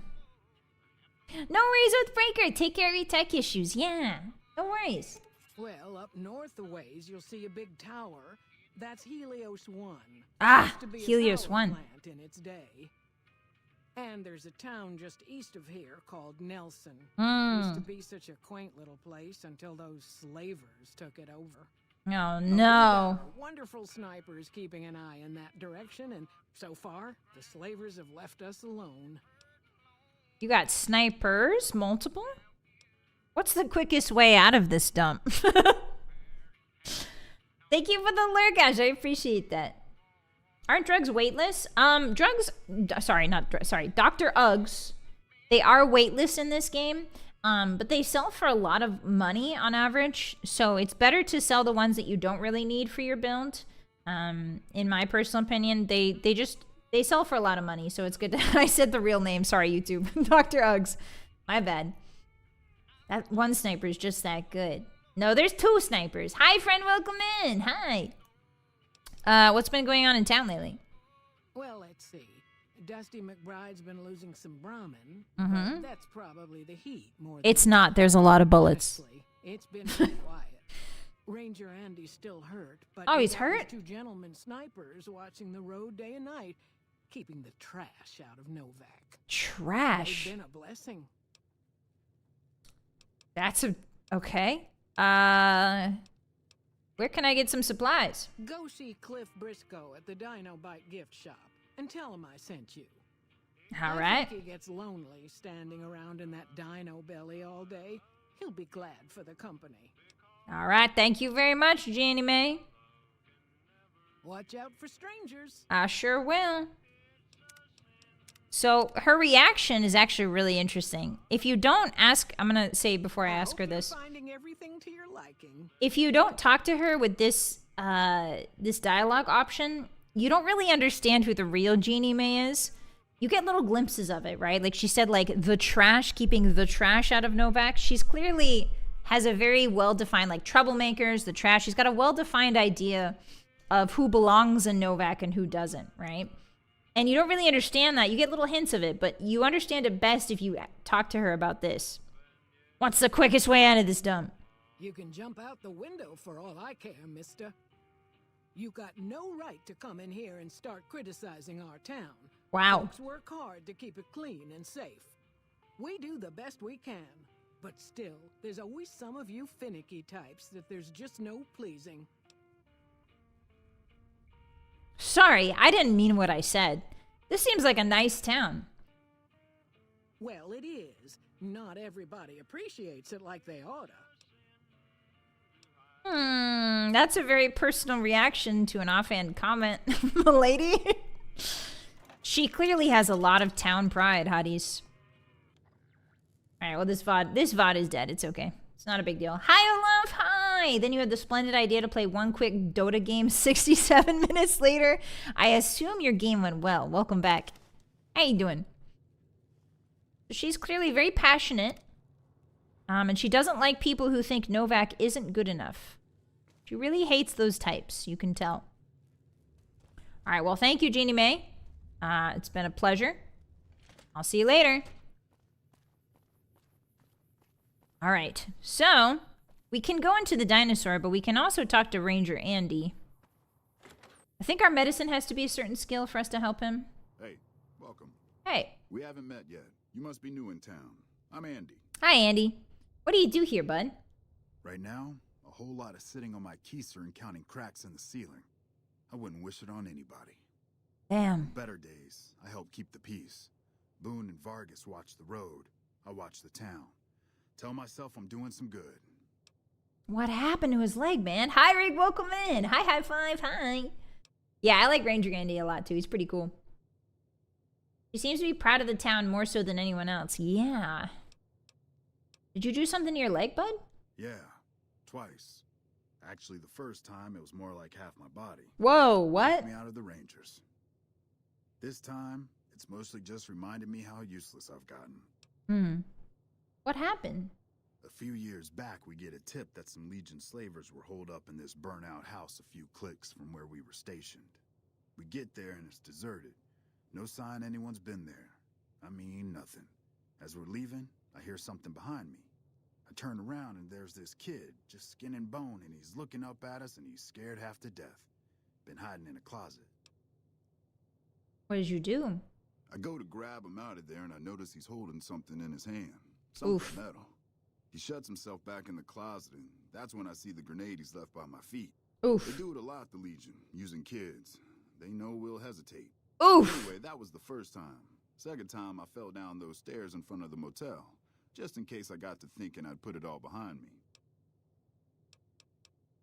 No worries with Breaker. Take care of your tech issues. Yeah. No worries. Well, up north a ways, you'll see a big tower. That's Helios 1. Ah, Helios 1. Plant in its day. And there's a town just east of here called Nelson. Used to be such a quaint little place until those slavers took it over. Oh, no. Wonderful snipers keeping an eye in that direction, and so far, the slavers have left us alone. You got snipers? Multiple? What's the quickest way out of this dump? Thank you for the lurk, Ash. I appreciate that. Aren't drugs weightless? Dr. Uggs. They are weightless in this game. But they sell for a lot of money on average, so it's better to sell the ones that you don't really need for your build. In my personal opinion, they sell for a lot of money, so it's good. I said the real name. Sorry, YouTube. Dr. Uggs. My bad. That one sniper is just that good. No, there's two snipers. Hi, friend. Welcome in. Hi. What's been going on in town lately? Well, Let's see. Dusty McBride's been losing some Brahmin. Mm-hmm. But that's probably the heat more than... It's not. There's a lot of bullets. Honestly, it's been pretty quiet. Ranger Andy's still hurt, but Oh, he's got his hurt? 2 gentlemen snipers watching the road day and night, keeping the trash out of Novak. Trash. They've been a blessing. That's a... Okay. Where can I get some supplies? Go see Cliff Briscoe at the Dino Bite gift shop and tell him I sent you. All I right. think he gets lonely standing around in that dino belly all day. He'll be glad for the company. All right. Thank you very much, Jeannie Mae. Watch out for strangers. I sure will. So her reaction is actually really interesting. If you don't ask, I'm going to say before I ask her this. Finding everything to your liking. If you don't talk to her with this this dialogue option, you don't really understand who the real Jeannie Mae is. You get little glimpses of it, right? Like she said, like the trash, keeping the trash out of Novak. She's clearly has a very well-defined, like troublemakers, the trash. She's got a well-defined idea of who belongs in Novak and who doesn't, right? And you don't really understand that. You get little hints of it, but you understand it best if you talk to her about this. What's the quickest way out of this dump? You can jump out the window for all I care, mister. You got no right to come in here and start criticizing our town. Wow. Folks work hard to keep it clean and safe. We do the best we can, but still, there's always some of you finicky types that there's just no pleasing. Sorry, I didn't mean what I said. This seems like a nice town. Well, it is. Not everybody appreciates it like they oughta. That's a very personal reaction to an offhand comment, milady. She clearly has a lot of town pride, hotties. Alright, well this VOD is dead. It's okay. It's not a big deal. Hi, Olaf, hi! Then you had the splendid idea to play one quick Dota game 67 minutes later. I assume your game went well. Welcome back. How you doing? She's clearly very passionate. And she doesn't like people who think Novak isn't good enough. She really hates those types, you can tell. Alright, well thank you, Jeannie Mae. It's been a pleasure. I'll see you later. All right, so we can go into the dinosaur, but we can also talk to Ranger Andy. I think our medicine has to be a certain skill for us to help him. Hey, welcome. Hey. We haven't met yet. You must be new in town. I'm Andy. Hi, Andy. What do you do here, bud? Right now, a whole lot of sitting on my keister and counting cracks in the ceiling. I wouldn't wish it on anybody. Damn. Better days, I help keep the peace. Boone and Vargas watch the road. I watch the town. Tell myself I'm doing some good. What happened to his leg, man? Hi, Rick. Welcome in. Hi, high five. Hi. Yeah, I like Ranger Andy a lot, too. He's pretty cool. He seems to be proud of the town more so than anyone else. Yeah. Did you do something to your leg, bud? Yeah, twice. Actually, the first time, it was more like half my body. Whoa, what? Knocked me out of the Rangers. This time, it's mostly just reminded me how useless I've gotten. What happened? A few years back, we get a tip that some Legion slavers were holed up in this burnt-out house a few clicks from where we were stationed. We get there and it's deserted. No sign anyone's been there. I mean, nothing. As we're leaving, I hear something behind me. I turn around and there's this kid, just skin and bone, and he's looking up at us and he's scared half to death. Been hiding in a closet. What did you do? I go to grab him out of there and I notice he's holding something in his hand. Something metal. He shuts himself back in the closet, and that's when I see the grenade he's left by my feet. Oof. They do it a lot, the Legion, using kids. They know we'll hesitate. Oof. Anyway, that was the first time. Second time, I fell down those stairs in front of the motel, just in case I got to thinking I'd put it all behind me.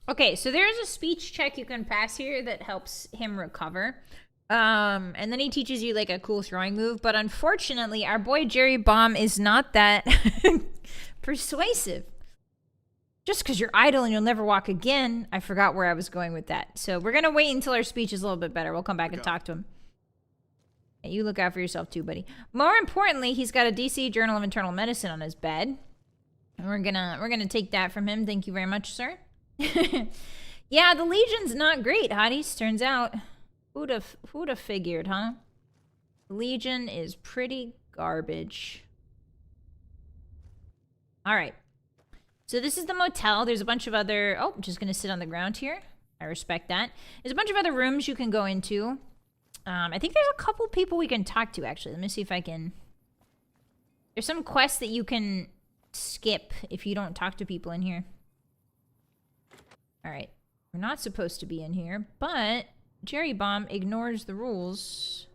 Okay, so there's a speech check you can pass here that helps him recover. And then he teaches you like a cool throwing move, but unfortunately our boy Jerry Baum is not that persuasive. Just because you're idle and you'll never walk again. I forgot where I was going with that. So we're gonna wait until our speech is a little bit better. We'll come back and talk to him. Hey, you look out for yourself too, buddy. More importantly, he's got a DC Journal of Internal Medicine on his bed. And we're gonna take that from him. Thank you very much, sir. Yeah, the Legion's not great, hotties, turns out. Who'd have figured, huh? Legion is pretty garbage. All right. So this is the motel. There's a bunch of other... Oh, I'm just going to sit on the ground here. I respect that. There's a bunch of other rooms you can go into. I think there's a couple people we can talk to, actually. Let me see if I can... There's some quests that you can skip if you don't talk to people in here. All right. We're not supposed to be in here, but Jerry Bomb ignores the rules.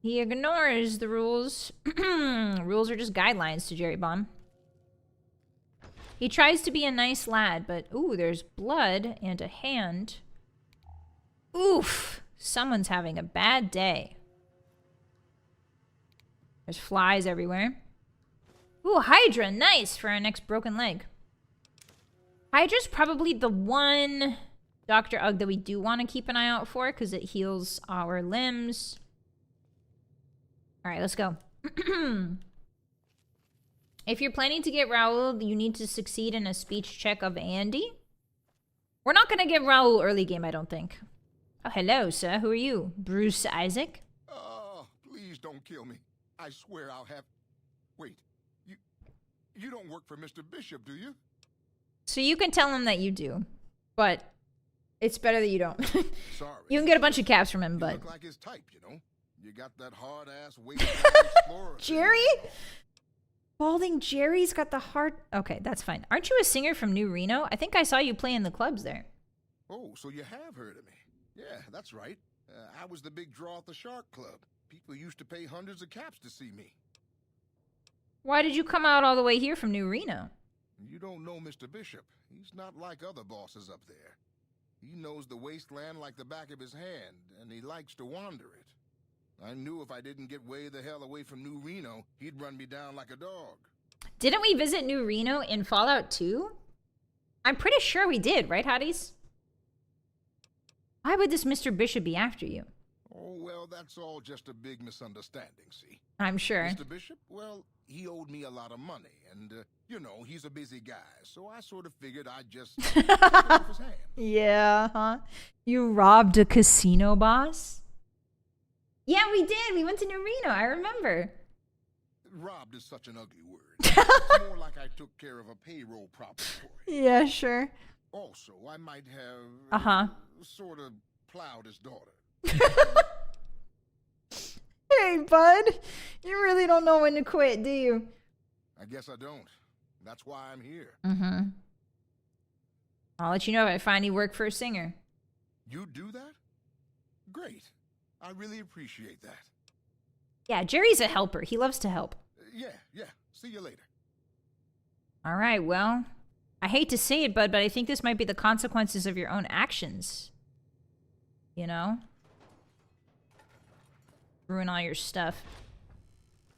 He ignores the rules. Rules are just guidelines to Jerry Bomb. He tries to be a nice lad, but ooh, there's blood and a hand. Oof. Someone's having a bad day. There's flies everywhere. Ooh, Hydra. Nice for our next broken leg. Hydra's probably the one Dr. Ugg that we do want to keep an eye out for because it heals our limbs. All right, let's go. If you're planning to get Raoul, you need to succeed in a speech check of Andy. We're not going to get Raoul early game, I don't think. Oh, hello, sir. Who are you? Bruce Isaac? Oh, please don't kill me. I swear I'll have... Wait, you don't work for Mr. Bishop, do you? So you can tell him that you do, but it's better that you don't. Sorry. You can get a bunch of caps from him, but... You look like his type, you know? You got that hard-ass weight explorer. Jerry? Balding Jerry's got the heart... Okay, that's fine. Aren't you a singer from New Reno? I think I saw you play in the clubs there. Oh, so you have heard of me. Yeah, that's right. I was the big draw at the Shark Club. People used to pay hundreds of caps to see me. Why did you come out all the way here from New Reno? You don't know Mr. Bishop. He's not like other bosses up there. He knows the wasteland like the back of his hand, and he likes to wander it. I knew if I didn't get way the hell away from New Reno, he'd run me down like a dog. Didn't we visit New Reno in Fallout 2? I'm pretty sure we did, right, Hotties? Why would this Mr. Bishop be after you? Oh, well, that's all just a big misunderstanding, see? I'm sure. Mr. Bishop, well, he owed me a lot of money, and, you know, he's a busy guy, so I sort of figured I'd just take it off his hand. Yeah, huh? You robbed a casino boss? Yeah, we did. We went to New Reno. I remember. Robbed is such an ugly word. It's more like I took care of a payroll problem for him. Yeah, sure. Also, I might have... sort of plowed his daughter. Hey, bud. You really don't know when to quit, do you? I guess I don't. That's why I'm here. Mm-hmm. I'll let you know if I find any work for a singer. You do that? Great. I really appreciate that. Yeah, Jerry's a helper. He loves to help. Yeah. See you later. All right, well, I hate to say it, bud, but I think this might be the consequences of your own actions. You know? Ruin all your stuff.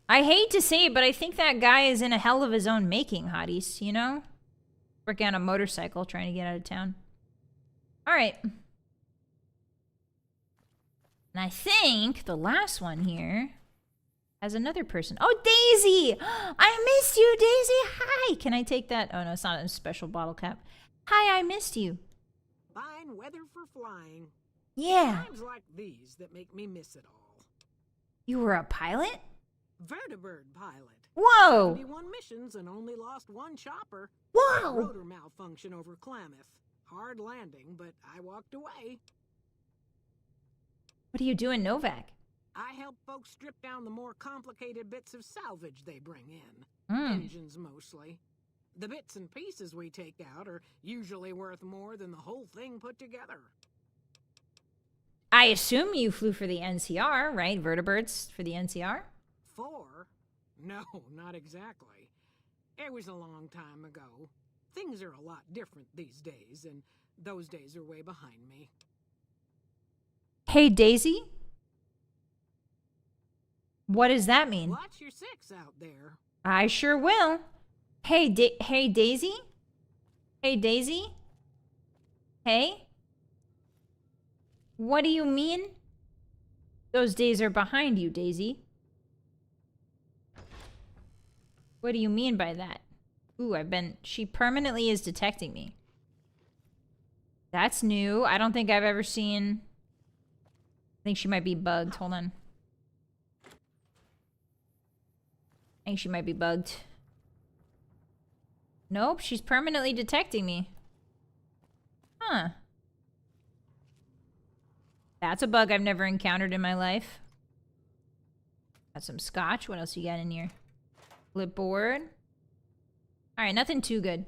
I hate to say it, but I think that guy is in a hell of his own making, Hotties, you know? Working on a motorcycle, trying to get out of town. All right. And I think the last one here has another person. Oh, Daisy! I missed you, Daisy! Hi! Can I take that? Oh, no, it's not a special bottle cap. Hi, I missed you. Fine weather for flying. Yeah. Times like these that make me miss it all. You were a pilot? Vertibird pilot. Whoa! 71 missions and only lost one chopper. Whoa! Rotor malfunction over Klamath. Hard landing, but I walked away. What do you do in Novak? I help folks strip down the more complicated bits of salvage they bring in. Engines mostly. The bits and pieces we take out are usually worth more than the whole thing put together. I assume you flew for the NCR, right? Vertibirds for the NCR? 4? No, not exactly. It was a long time ago. Things are a lot different these days, and those days are way behind me. Hey, Daisy? What does that mean? Watch your 6 out there. I sure will. Hey, hey, Daisy? Hey, Daisy? Hey? What do you mean? Those days are behind you, Daisy. What do you mean by that? Ooh, she permanently is detecting me. That's new. I don't think I've ever seen... I think she might be bugged. Hold on. I think she might be bugged. Nope, she's permanently detecting me. Huh. That's a bug I've never encountered in my life. Got some scotch. What else you got in here? Clipboard. Alright, nothing too good.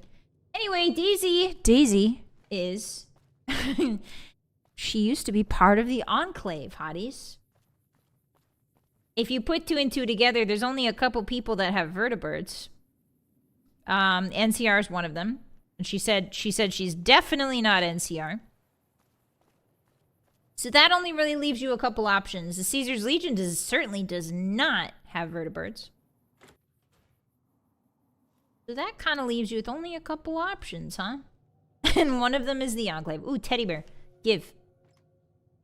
Anyway, Daisy. Daisy is... she used to be part of the Enclave, hotties. If you put 2 and 2 together, there's only a couple people that have vertebrates. NCR is one of them. And she said she's definitely not NCR. So that only really leaves you a couple options. The Caesar's Legion certainly does not have vertebrates. So that kind of leaves you with only a couple options, huh? And one of them is the Enclave. Ooh, teddy bear. Give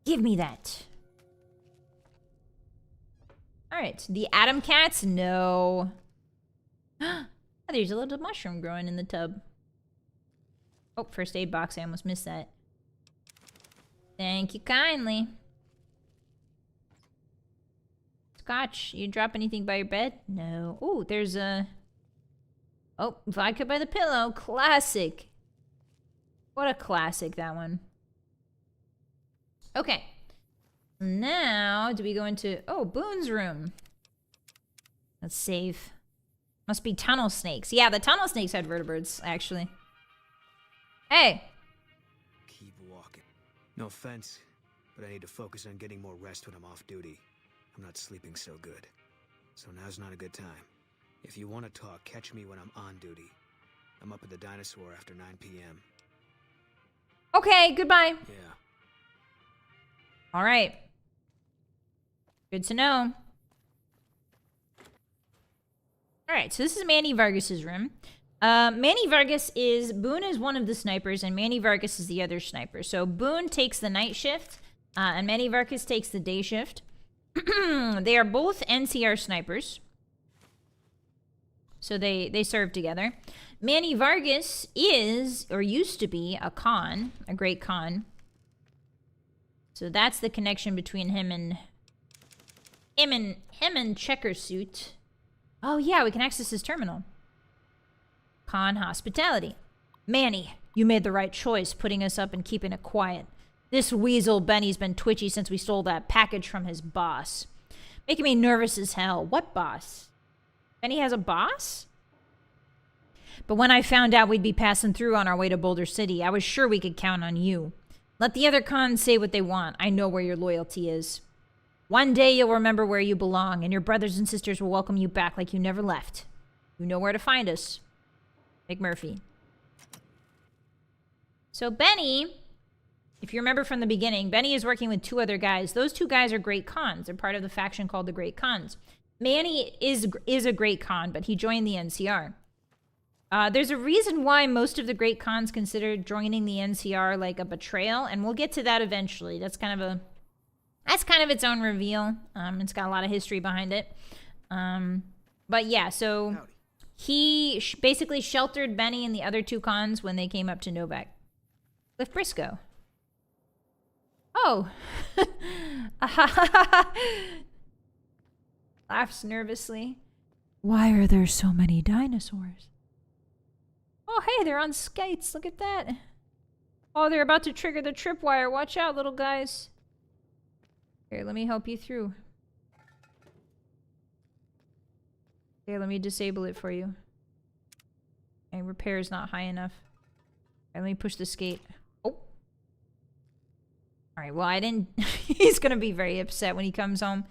me that. Alright, the Atom Cats? No. There's a little mushroom growing in the tub. Oh, first aid box. I almost missed that. Thank you kindly. Scotch, you drop anything by your bed? No. Oh, there's a... Oh, vodka by the pillow. Classic. What a classic, that one. Okay. Now, do we go into... Oh, Boone's room. Let's save. Must be tunnel snakes. Yeah, the tunnel snakes had vertebrates, actually. Hey. Keep walking. No offense, but I need to focus on getting more rest when I'm off duty. I'm not sleeping so good. So now's not a good time. If you want to talk, catch me when I'm on duty. I'm up at the dinosaur after 9 p.m. Okay, goodbye. Yeah. All right. Good to know. All right, so this is Manny Vargas's room. Manny Vargas is... Boone is one of the snipers, and Manny Vargas is the other sniper. So Boone takes the night shift, and Manny Vargas takes the day shift. They are both NCR snipers. So they serve together. Manny Vargas is, or used to be, a con. A great con. So that's the connection between him and Checker Suit. Oh yeah, we can access his terminal. Con hospitality. Manny, you made the right choice putting us up and keeping it quiet. This weasel Benny's been twitchy since we stole that package from his boss. Making me nervous as hell. What boss? Benny has a boss? But when I found out we'd be passing through on our way to Boulder City, I was sure we could count on you. Let the other cons say what they want. I know where your loyalty is. One day you'll remember where you belong, and your brothers and sisters will welcome you back like you never left. You know where to find us. McMurphy. So Benny, if you remember from the beginning, Benny is working with 2 other guys. Those 2 guys are great cons. They're part of the faction called the Great Cons. Manny is a great con, but he joined the NCR. There's a reason why most of the great cons consider joining the NCR like a betrayal, and we'll get to that eventually. That's kind of its own reveal. It's got a lot of history behind it. But yeah, so Howdy. he basically sheltered Benny and the other 2 cons when they came up to Novak. Cliff Briscoe. Oh. Laughs nervously. Why are there so many dinosaurs? Oh, hey, they're on skates. Look at that. Oh, they're about to trigger the tripwire. Watch out, little guys. Here, let me help you through. Here, let me disable it for you. Okay, repair is not high enough. Okay, let me push the skate. Oh. Alright, well, I didn't... He's gonna be very upset when he comes home.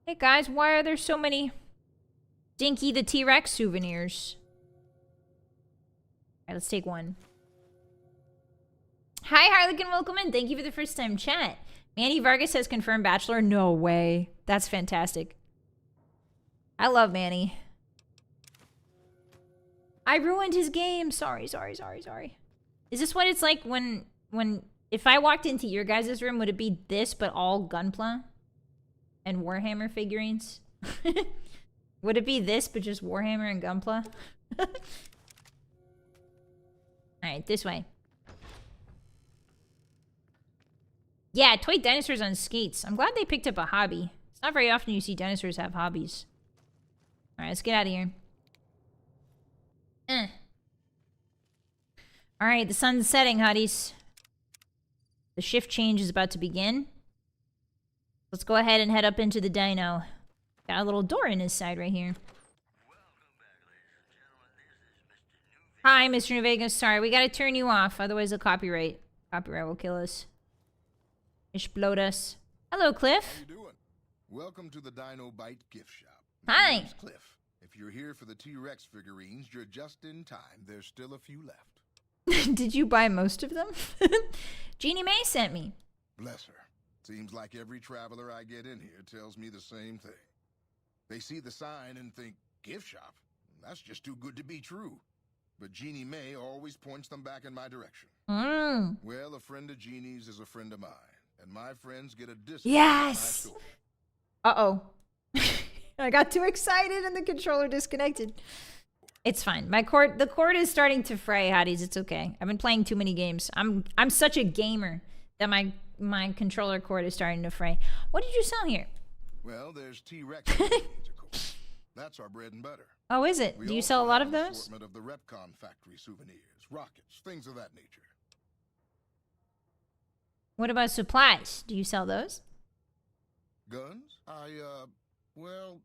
Hey, guys, why are there so many Dinky the T-Rex souvenirs? Alright, let's take one. Hi, Harlequin, welcome in. Thank you for the first time chat. Manny Vargas has confirmed Bachelor. No way. That's fantastic. I love Manny. I ruined his game. Sorry. Is this what it's like when if I walked into your guys' room, would it be this but all Gunpla and Warhammer figurines? Would it be this but just Warhammer and Gunpla? Alright, this way. Yeah, toy dinosaurs on skates. I'm glad they picked up a hobby. It's not very often you see dinosaurs have hobbies. Alright, let's get out of here. Alright, the sun's setting, hotties. The shift change is about to begin. Let's go ahead and head up into the dino. Got a little door in his side right here. Hi, Mr. Nuvega. Sorry, we gotta turn you off. Otherwise, the copyright will kill us. Explode us. Hello, Cliff. How you doing? Welcome to the Dino Bite gift shop. Hi. My name's Cliff. If you're here for the T-Rex figurines, you're just in time. There's still a few left. Did you buy most of them? Jeannie Mae sent me. Bless her. Seems like every traveler I get in here tells me the same thing. They see the sign and think, gift shop? That's just too good to be true. But Jeannie Mae always points them back in my direction. Well, a friend of Jeannie's is a friend of mine. And my friends get a discount. Yes! Uh-oh. I got too excited and the controller disconnected. It's fine. The cord is starting to fray, hotties. It's okay. I've been playing too many games. I'm such a gamer that my controller cord is starting to fray. What did you sell here? Well, there's T-Rex figurines, of course. That's our bread and butter. Oh, is it? Do you sell a lot of those? Assortment of the Repcon factory souvenirs, rockets, things of that nature. What about supplies? Do you sell those? Guns? Well,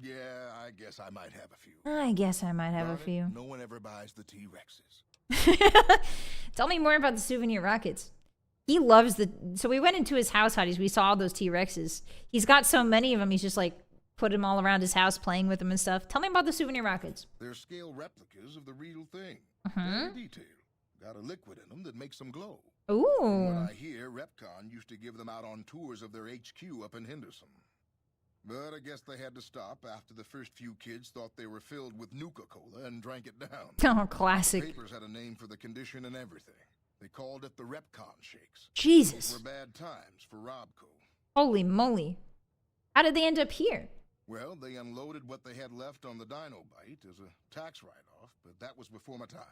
yeah, I guess I might have a few. I guess I might have Darn a few. No one ever buys the T-Rexes. Tell me more about the souvenir rockets. He loves the... So we went into his house, hotties. We saw all those T-Rexes. He's got so many of them, he's just like put them all around his house, playing with them and stuff. Tell me about the souvenir rockets. They're scale replicas of the real thing. Very detailed. Got a liquid in them that makes them glow. Ooh. From what I hear, Repcon used to give them out on tours of their HQ up in Henderson. But I guess they had to stop after the first few kids thought they were filled with Nuka-Cola and drank it down. Oh, classic. The papers had a name for the condition and everything. They called it the Repcon shakes. Jesus. Those were bad times for Robco. Holy moly. How did they end up here? Well, they unloaded what they had left on the Dino Bite as a tax write-off, but that was before my time.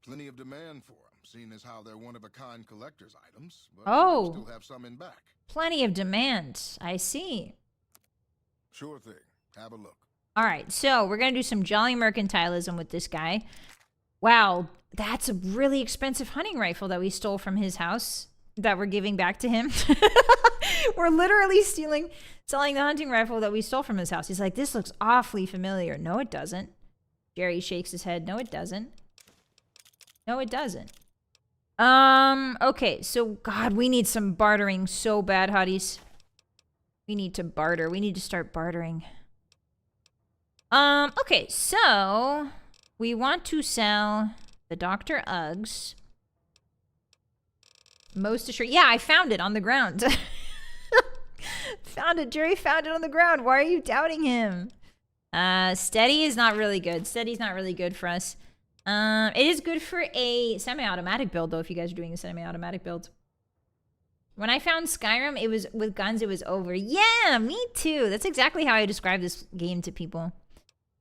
Plenty of demand for them, seeing as how they're one-of-a-kind collector's items, but Oh. we still have some in back. Plenty of demand. I see. Sure thing. Have a look. All right, so we're going to do some jolly mercantilism with this guy. Wow, that's a really expensive hunting rifle that we stole from his house that we're giving back to him. We're literally selling the hunting rifle that we stole from his house. He's like, this looks awfully familiar. No, it doesn't. Jerry shakes his head. No, it doesn't. No, it doesn't. Okay, so God, we need some bartering so bad, hotties. We need to barter. We need to start bartering. Okay, so we want to sell the Dr. Uggs. Most assured. Yeah, I found it on the ground. Found it. Jerry found it on the ground. Why are you doubting him? Steady is not really good. Steady's not really good for us. It is good for a semi-automatic build, though, if you guys are doing a semi-automatic build. When I found Skyrim, it was with guns, it was over. Yeah, me too. That's exactly how I describe this game to people.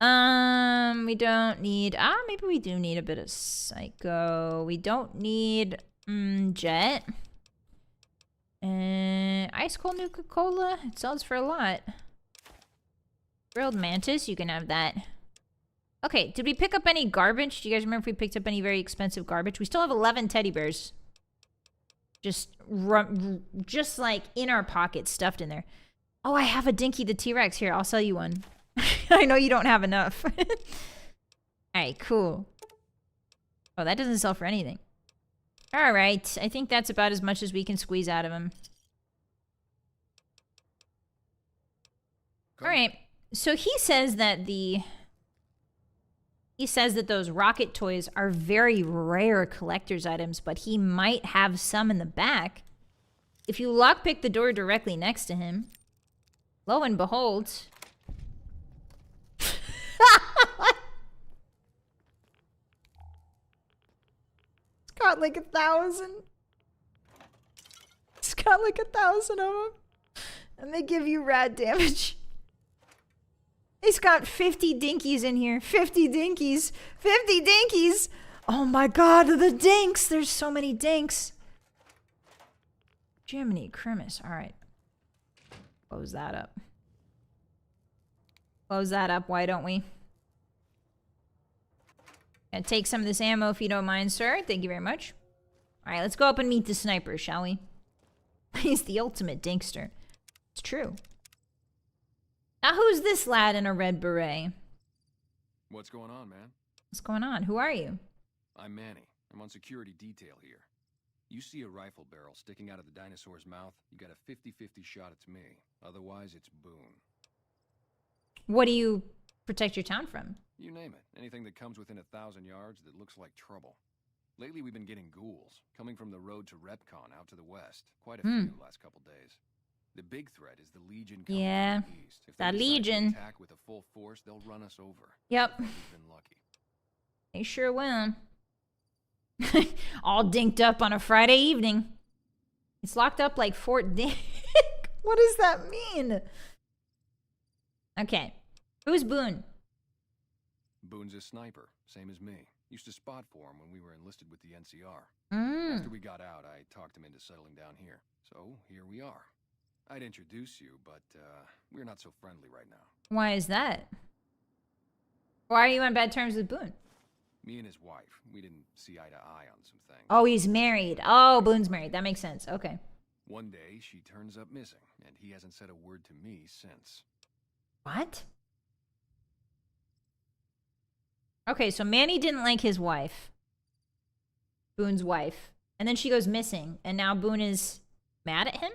We don't need... maybe we do need a bit of Psycho. We don't need Jet. Ice Cold Nuka-Cola. It sells for a lot. Grilled Mantis, you can have that. Okay, did we pick up any garbage? Do you guys remember if we picked up any very expensive garbage? We still have 11 teddy bears. Just like in our pockets, stuffed in there. Oh, I have a Dinky the T-Rex. Here, I'll sell you one. I know you don't have enough. Alright, cool. Oh, that doesn't sell for anything. Alright, I think that's about as much as we can squeeze out of him. Alright, so he says that those rocket toys are very rare collector's items, but he might have some in the back. If you lockpick the door directly next to him, lo and behold... It's got like 1,000. It's got like 1,000 of them. And they give you rad damage. He's got 50 dinkies in here. 50 dinkies. 50 dinkies. Oh my God, the dinks. There's so many dinks. Jiminy Christmas. All right. Close that up. Close that up, why don't we? Gonna take some of this ammo if you don't mind, sir. Thank you very much. Alright, let's go up and meet the sniper, shall we? He's the ultimate dinkster. It's true. Now who's this lad in a red beret? What's going on, man? What's going on? Who are you? I'm Manny. I'm on security detail here. You see a rifle barrel sticking out of the dinosaur's mouth, you got a 50-50 shot it's me. Otherwise, it's Boone. What do you protect your town from? You name it. Anything that comes within 1,000 yards that looks like trouble. Lately, we've been getting ghouls, coming from the road to Repcon out to the west. Quite a few last couple days. The big threat is the Legion coming from the east. If that they decide Legion. to attack with a full force, they'll run us over. Yep. We've been lucky. They sure will. All dinked up on a Friday evening. It's locked up like Fort Dick. What does that mean? Okay. Who's Boone? Boone's a sniper, same as me. Used to spot for him when we were enlisted with the NCR. After we got out, I talked him into settling down here. So, here we are. I'd introduce you, but we're not so friendly right now. Why is that? Why are you on bad terms with Boone? Me and his wife, we didn't see eye to eye on some things. Oh, he's married. Oh, Boone's married. That makes sense. Okay. One day, she turns up missing, and he hasn't said a word to me since. What? Okay, so Manny didn't like his wife. Boone's wife. And then she goes missing, and now Boone is mad at him?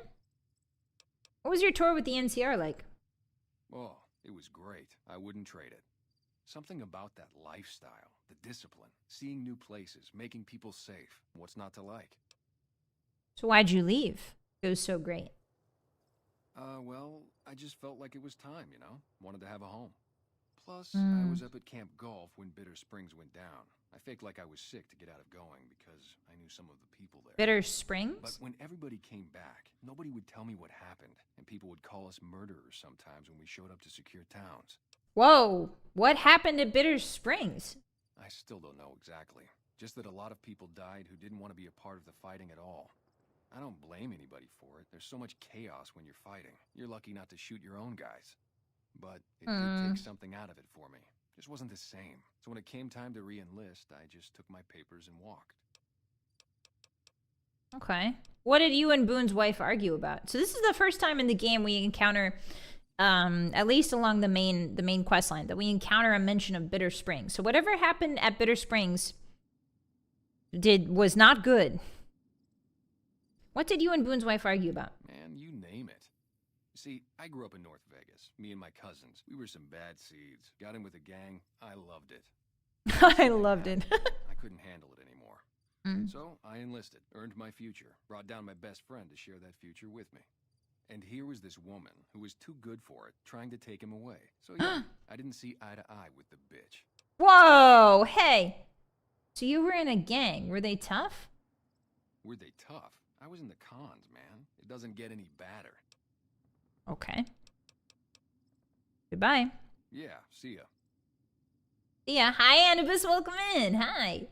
What was your tour with the NCR like? Oh, it was great. I wouldn't trade it. Something about that lifestyle, the discipline, seeing new places, making people safe. What's not to like? So why'd you leave? It was so great. Well, I just felt like it was time, you know? Wanted to have a home. Plus, I was up at Camp Golf when Bitter Springs went down. I faked like I was sick to get out of going because I knew some of the people there. Bitter Springs? But when everybody came back, nobody would tell me what happened, and people would call us murderers sometimes when we showed up to secure towns. Whoa, what happened at Bitter Springs? I still don't know exactly. Just that a lot of people died who didn't want to be a part of the fighting at all. I don't blame anybody for it. There's so much chaos when you're fighting. You're lucky not to shoot your own guys. But it did take something out of it for me. Just wasn't the same. So when it came time to re-enlist, I just took my papers and walked. Okay. What did you and Boone's wife argue about? So this is the first time in the game we encounter, at least along the main quest line, that we encounter a mention of Bitter Springs. So whatever happened at Bitter Springs was not good. What did you and Boone's wife argue about? Man, you name it. See, I grew up in North Vegas. Me and my cousins. We were some bad seeds. Got in with a gang. I loved it. I loved it. I couldn't handle it anymore. So I enlisted, earned my future, brought down my best friend to share that future with me. And here was this woman who was too good for it, trying to take him away. So yeah, I didn't see eye to eye with the bitch. Whoa, hey. So you were in a gang. Were they tough? Were they tough? I was in the cons, man. It doesn't get any badder. Okay. Goodbye. Yeah, see ya. Yeah, hi Anubis, welcome in. Hi.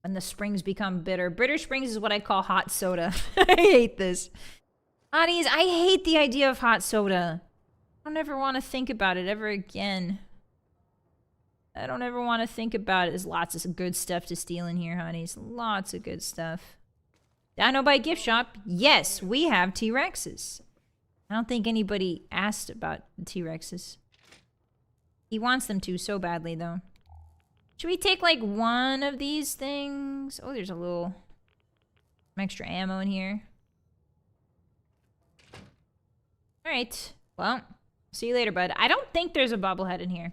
When the springs become bitter. Bitter Springs is what I call hot soda. I hate this. Hotties, I hate the idea of hot soda. I don't ever want to think about it ever again. I don't ever want to think about it. There's lots of good stuff to steal in here, hotties. Lots of good stuff. Dino Bite Gift Shop. Yes, we have T-Rexes. I don't think anybody asked about the T-Rexes. He wants them to so badly, though. Should we take, like, one of these things? Oh, there's a little... some extra ammo in here. Alright. Well, see you later, bud. I don't think there's a bobblehead in here.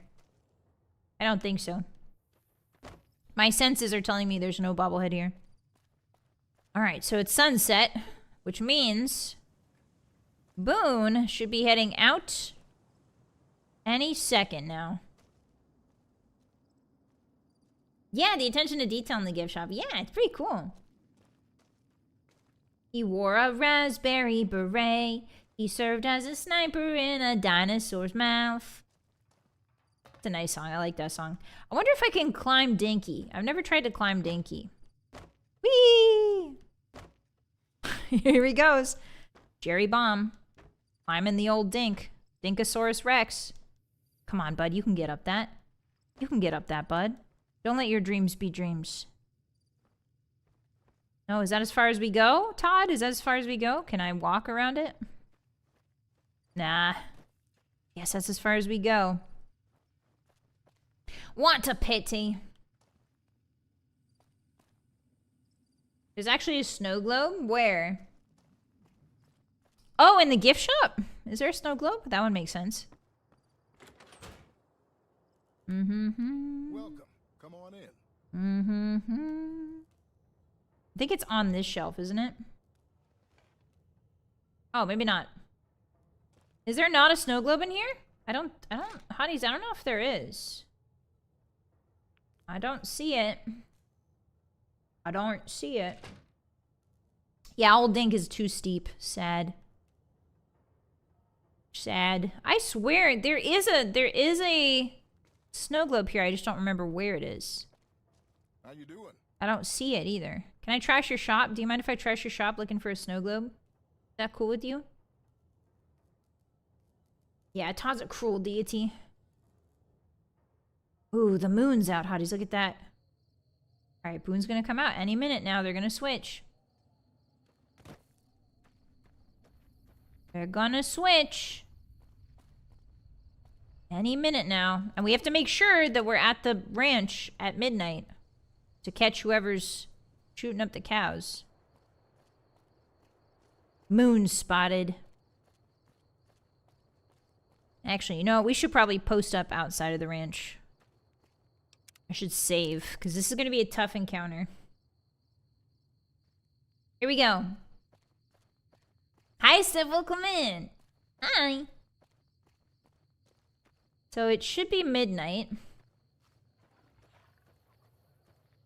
I don't think so. My senses are telling me there's no bobblehead here. Alright, so it's sunset, which means... Boone should be heading out any second now. Yeah, the attention to detail in the gift shop. Yeah, it's pretty cool. He wore a raspberry beret. He served as a sniper in a dinosaur's mouth. It's a nice song. I like that song. I wonder if I can climb Dinky. I've never tried to climb Dinky. Whee! Here he goes. Jerry Bomb. Climbing the old Dink. Dinkosaurus Rex. Come on, bud. You can get up that. You can get up that, bud. Don't let your dreams be dreams. No, is that as far as we go, Todd? Is that as far as we go? Can I walk around it? Nah. Yes, that's as far as we go. Want a pity. There's actually a snow globe? Where? Oh, in the gift shop? Is there a snow globe? That one makes sense. Welcome. Come on in. I think it's on this shelf, isn't it? Oh, maybe not. Is there not a snow globe in here? Hotties, I don't know if there is. I don't see it. I don't see it. Yeah, old Dink is too steep. Sad. Sad. I swear, there is a snow globe here. I just don't remember where it is. How you doing? I don't see it either. Can I trash your shop? Do you mind if I trash your shop looking for a snow globe? Is that cool with you? Yeah, Todd's a cruel deity. Ooh, the moon's out, Hotties. Look at that. Alright, Boone's gonna come out any minute now. They're gonna switch. They're gonna switch. Any minute now. And we have to make sure that we're at the ranch at midnight to catch whoever's shooting up the cows. Moon spotted. Actually, you know what? We should probably post up outside of the ranch. I should save, because this is going to be a tough encounter. Here we go. Hi, Steph. Welcome in. Hi. So it should be midnight.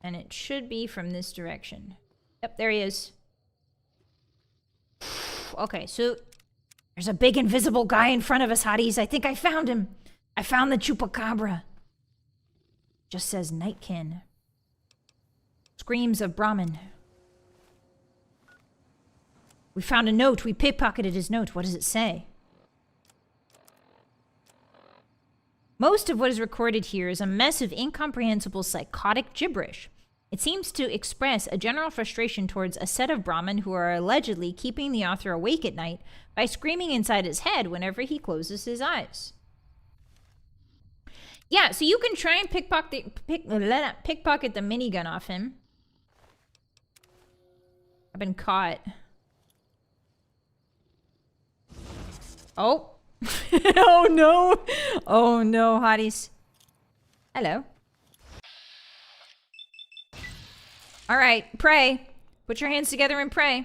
And it should be from this direction. Yep, there he is. Okay, so there's a big invisible guy in front of us, Hotties. I think I found him. I found the chupacabra. Just says Nightkin. Screams of Brahmin. We found a note. We pickpocketed his note. What does it say? Most of what is recorded here is a mess of incomprehensible psychotic gibberish. It seems to express a general frustration towards a set of Brahmin who are allegedly keeping the author awake at night by screaming inside his head whenever he closes his eyes. Yeah, so you can try and pickpocket the minigun off him. I've been caught. Oh. Oh no. Oh no, Hotties. Hello. All right, pray. Put your hands together and pray.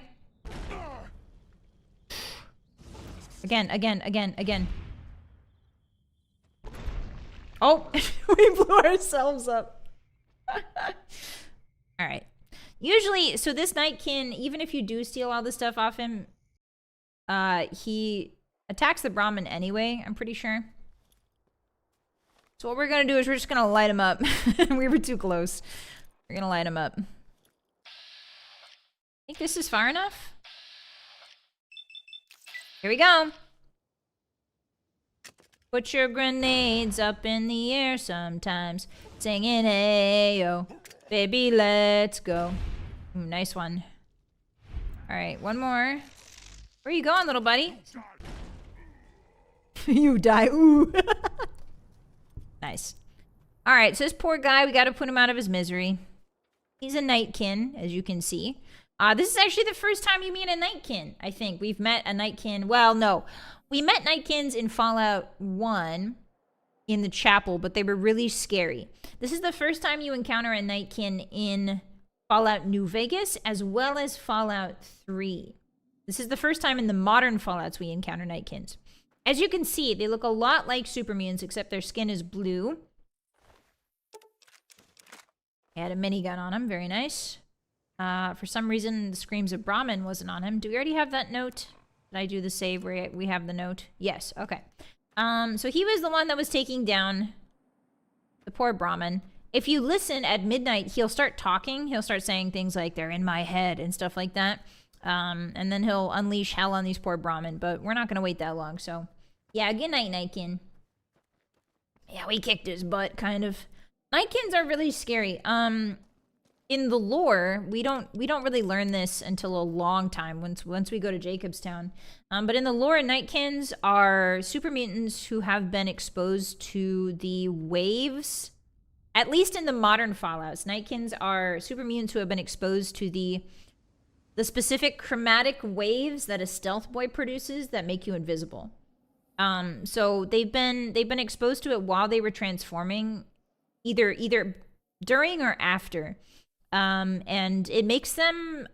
Again. Oh, we blew ourselves up. All right. Usually, so this Nightkin, even if you do steal all the stuff off him, he attacks the Brahmin anyway, I'm pretty sure. So what we're going to do is we're just going to light him up. We were too close. We're going to light him up. I think this is far enough. Here we go. Put your grenades up in the air sometimes. Singing, hey, yo. Baby, let's go. Ooh, nice one. All right, one more. Where are you going, little buddy? You die. Ooh. Nice. All right, so this poor guy, we got to put him out of his misery. He's a Nightkin, as you can see. This is actually the first time you meet a Nightkin, I think. We've met a Nightkin. Well, no. We met Nightkins in Fallout 1 in the chapel, but they were really scary. This is the first time you encounter a Nightkin in Fallout New Vegas, as well as Fallout 3. This is the first time in the modern Fallouts we encounter Nightkins. As you can see, they look a lot like super mutants, except their skin is blue. He had a minigun on him. Very nice. For some reason, the Screams of Brahmin wasn't on him. Do we already have that note? Did I do the save where we have the note? Yes. Okay. So he was the one that was taking down the poor Brahmin. If you listen at midnight, he'll start talking. He'll start saying things like, they're in my head and stuff like that. And then he'll unleash hell on these poor Brahmin. But we're not going to wait that long. So, yeah, good night, Nightkin. Yeah, we kicked his butt, kind of. Nightkins are really scary. In the lore, we don't really learn this until a long time once we go to Jacobstown. But in the lore, Nightkins are super mutants who have been exposed to the waves. At least in the modern Fallouts, Nightkins are super mutants who have been exposed to the specific chromatic waves that a stealth boy produces that make you invisible. So they've been exposed to it while they were transforming, either during or after. And it makes them...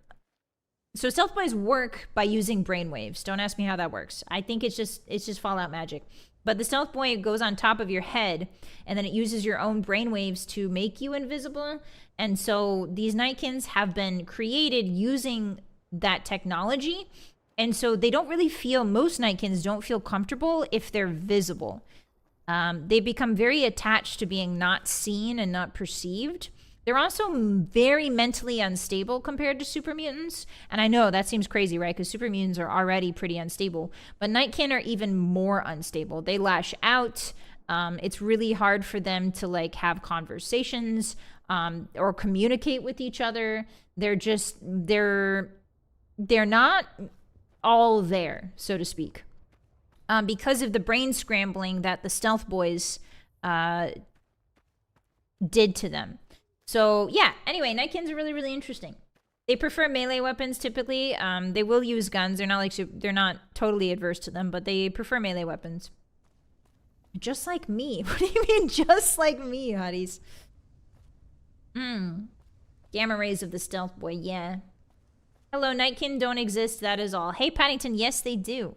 So stealth boys work by using brainwaves. Don't ask me how that works. I think it's just Fallout magic. But the stealth boy goes on top of your head, and then it uses your own brainwaves to make you invisible. And so these Nightkins have been created using that technology. And so they don't really feel... Most Nightkins don't feel comfortable if they're visible. They become very attached to being not seen and not perceived. They're also very mentally unstable compared to super mutants. And I know that seems crazy, right? Because super mutants are already pretty unstable. But Nightkin are even more unstable. They lash out. It's really hard for them to like have conversations or communicate with each other. They're not all there, so to speak. Because of the brain scrambling that the stealth boys did to them. So yeah, anyway, Nightkins are really, really interesting. They prefer melee weapons typically. They will use guns. They're not totally adverse to them, but they prefer melee weapons. Just like me. What do you mean, just like me, hotties? Gamma rays of the stealth boy, yeah. Hello, Nightkin don't exist, that is all. Hey, Paddington, yes, they do.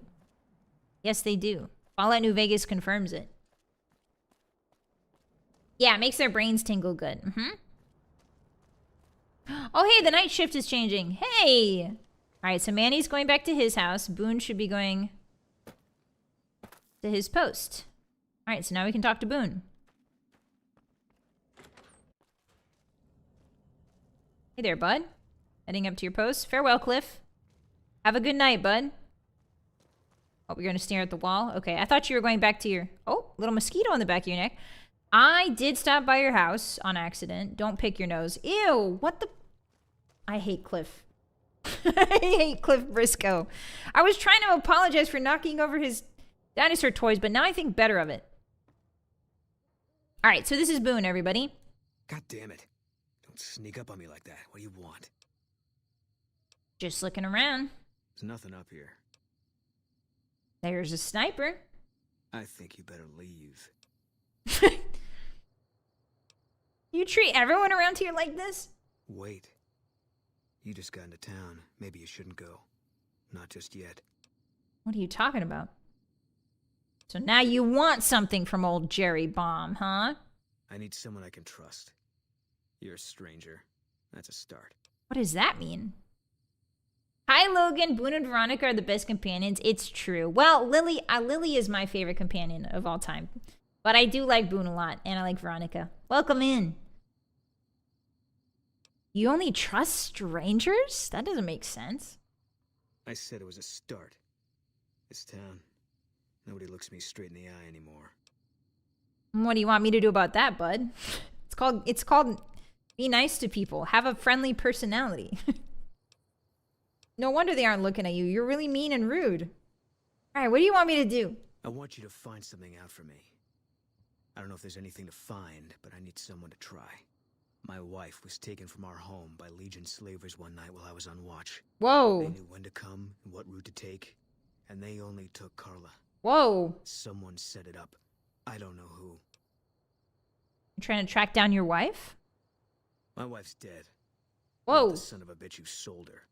Yes, they do. Fallout New Vegas confirms it. Yeah, it makes their brains tingle good. Oh, hey, the night shift is changing. Hey! All right, so Manny's going back to his house. Boone should be going to his post. All right, so now we can talk to Boone. Hey there, bud. Heading up to your post. Farewell, Cliff. Have a good night, bud. Oh, we're going to stare at the wall? Okay, I thought you were going back to your... Oh, little mosquito on the back of your neck. I did stop by your house on accident. Don't pick your nose. Ew, what the... I hate Cliff. I hate Cliff Briscoe. I was trying to apologize for knocking over his dinosaur toys, but now I think better of it. All right, so this is Boone, everybody. God damn it. Don't sneak up on me like that. What do you want? Just looking around. There's nothing up here. There's a sniper. I think you better leave. You treat everyone around here like this? Wait. You just got into town. Maybe you shouldn't go. Not just yet. What are you talking about? So now you want something from old Jerry Bomb, huh? I need someone I can trust. You're a stranger. That's a start. What does that mean? Hi, Logan. Boone and Veronica are the best companions. It's true. Well, Lily is my favorite companion of all time. But I do like Boone a lot, and I like Veronica. Welcome in. You only trust strangers? That doesn't make sense. I said it was a start. This town, nobody looks me straight in the eye anymore. What do you want me to do about that, bud? It's called be nice to people. Have a friendly personality. No wonder they aren't looking at you. You're really mean and rude. All right, what do you want me to do? I want you to find something out for me. I don't know if there's anything to find, but I need someone to try. My wife was taken from our home by Legion slavers one night while I was on watch. Whoa. They knew when to come and what route to take, and they only took Carla. Whoa. Someone set it up. I don't know who. You're trying to track down your wife? My wife's dead. Whoa. The son of a bitch who sold her.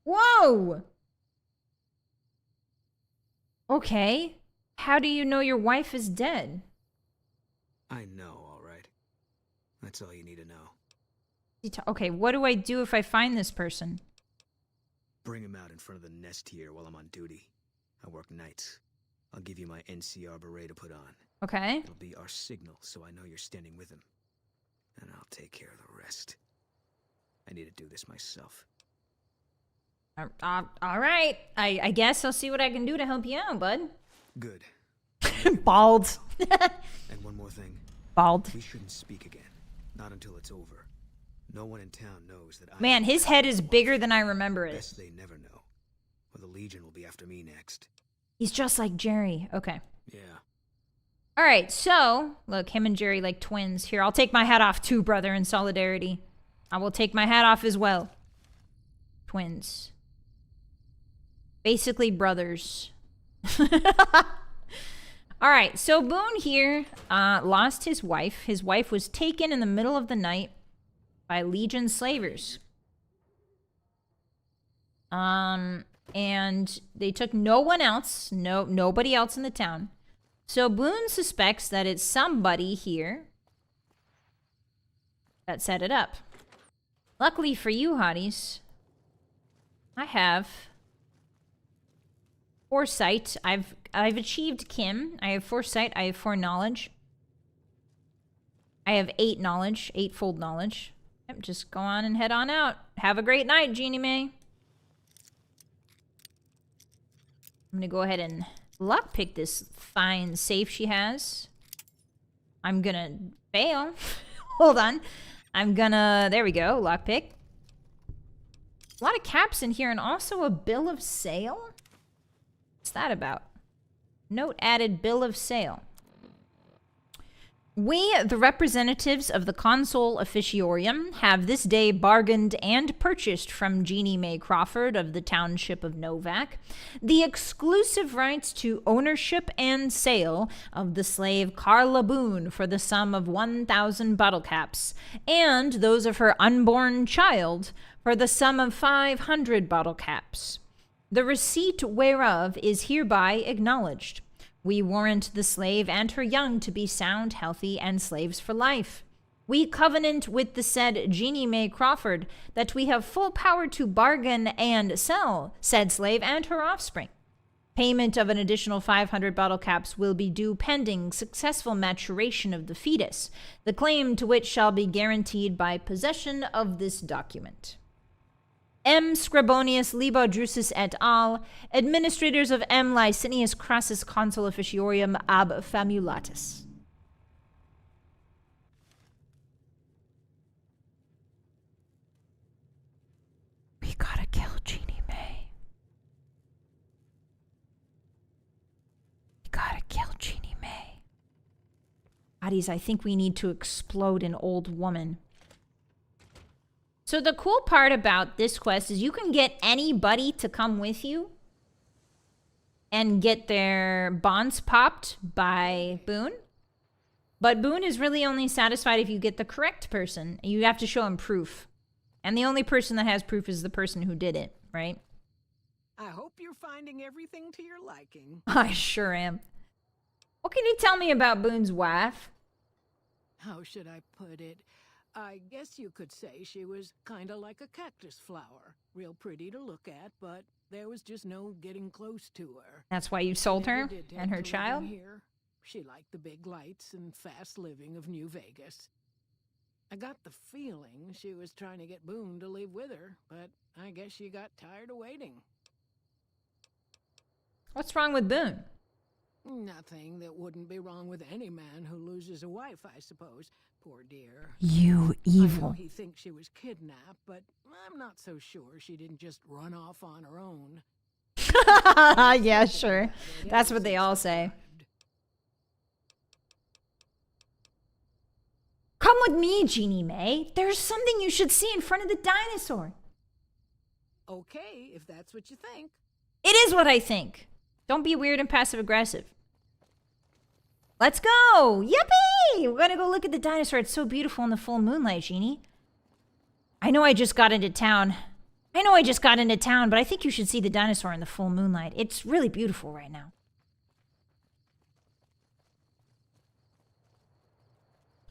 Whoa! Okay. How do you know your wife is dead? I know, all right. That's all you need to know. Okay, what do I do if I find this person? Bring him out in front of the nest here while I'm on duty. I work nights. I'll give you my NCR beret to put on. Okay. It'll be our signal, so I know you're standing with him. And I'll take care of the rest. I need to do this myself. All right. I guess I'll see what I can do to help you out, bud. Good. Bald. And one more thing. Bald. We shouldn't speak again. Not until it's over. No one in town knows that I... Man, his head is bigger than I remember it. Best they never know. Or the Legion will be after me next. He's just like Jerry. Okay. Yeah. All right, so, look, him and Jerry like twins. Here, I'll take my hat off too, brother, in solidarity. I will take my hat off as well. Twins. Basically brothers. All right, so Boone here lost his wife. His wife was taken in the middle of the night by Legion slavers. And they took no one else, nobody else in the town. So Boone suspects that it's somebody here that set it up. Luckily for you, Hotties, I have foresight. I've achieved Kim. I have foresight. I have foreknowledge. I have 8 knowledge, 8-fold knowledge. Yep, just go on and head on out. Have a great night, Jeannie Mae. I'm gonna go ahead and lockpick this fine safe she has. I'm gonna fail. Hold on. I'm gonna, there we go, lockpick. A lot of caps in here and also a bill of sale. What's that about? Note added bill of sale. We, the representatives of the Consul Officiorium, have this day bargained and purchased from Jeannie Mae Crawford of the township of Novak the exclusive rights to ownership and sale of the slave Carla Boone for the sum of 1,000 bottle caps, and those of her unborn child for the sum of 500 bottle caps. The receipt whereof is hereby acknowledged. We warrant the slave and her young to be sound, healthy, and slaves for life. We covenant with the said Jeannie Mae Crawford that we have full power to bargain and sell said slave and her offspring. Payment of an additional 500 bottle caps will be due pending successful maturation of the fetus, the claim to which shall be guaranteed by possession of this document. M. Scribonius Libo Drusus et al., administrators of M. Licinius Crassus Consul Officiorium ab Famulatus. We gotta kill Jeannie Mae. We gotta kill Jeannie Mae. Hotties, I think we need to explode an old woman. So the cool part about this quest is you can get anybody to come with you and get their bonds popped by Boone. But Boone is really only satisfied if you get the correct person. You have to show him proof. And the only person that has proof is the person who did it, right? I hope you're finding everything to your liking. I sure am. What can you tell me about Boone's wife? How should I put it? I guess you could say she was kinda like a cactus flower. Real pretty to look at, but there was just no getting close to her. That's why you sold her and her child? Here. She liked the big lights and fast living of New Vegas. I got the feeling she was trying to get Boone to leave with her, but I guess she got tired of waiting. What's wrong with Boone? Nothing that wouldn't be wrong with any man who loses a wife, I suppose. Poor dear. You evil. I know he thinks she was kidnapped, but I'm not so sure she didn't just run off on her own. Yeah, sure. That's what they all say. Come with me, Jeannie Mae. There's something you should see in front of the dinosaur. Okay, if that's what you think. It is what I think. Don't be weird and passive-aggressive. Let's go! Yippee! We're gonna go look at the dinosaur. It's so beautiful in the full moonlight, Jeannie. I know I just got into town. But I think you should see the dinosaur in the full moonlight. It's really beautiful right now.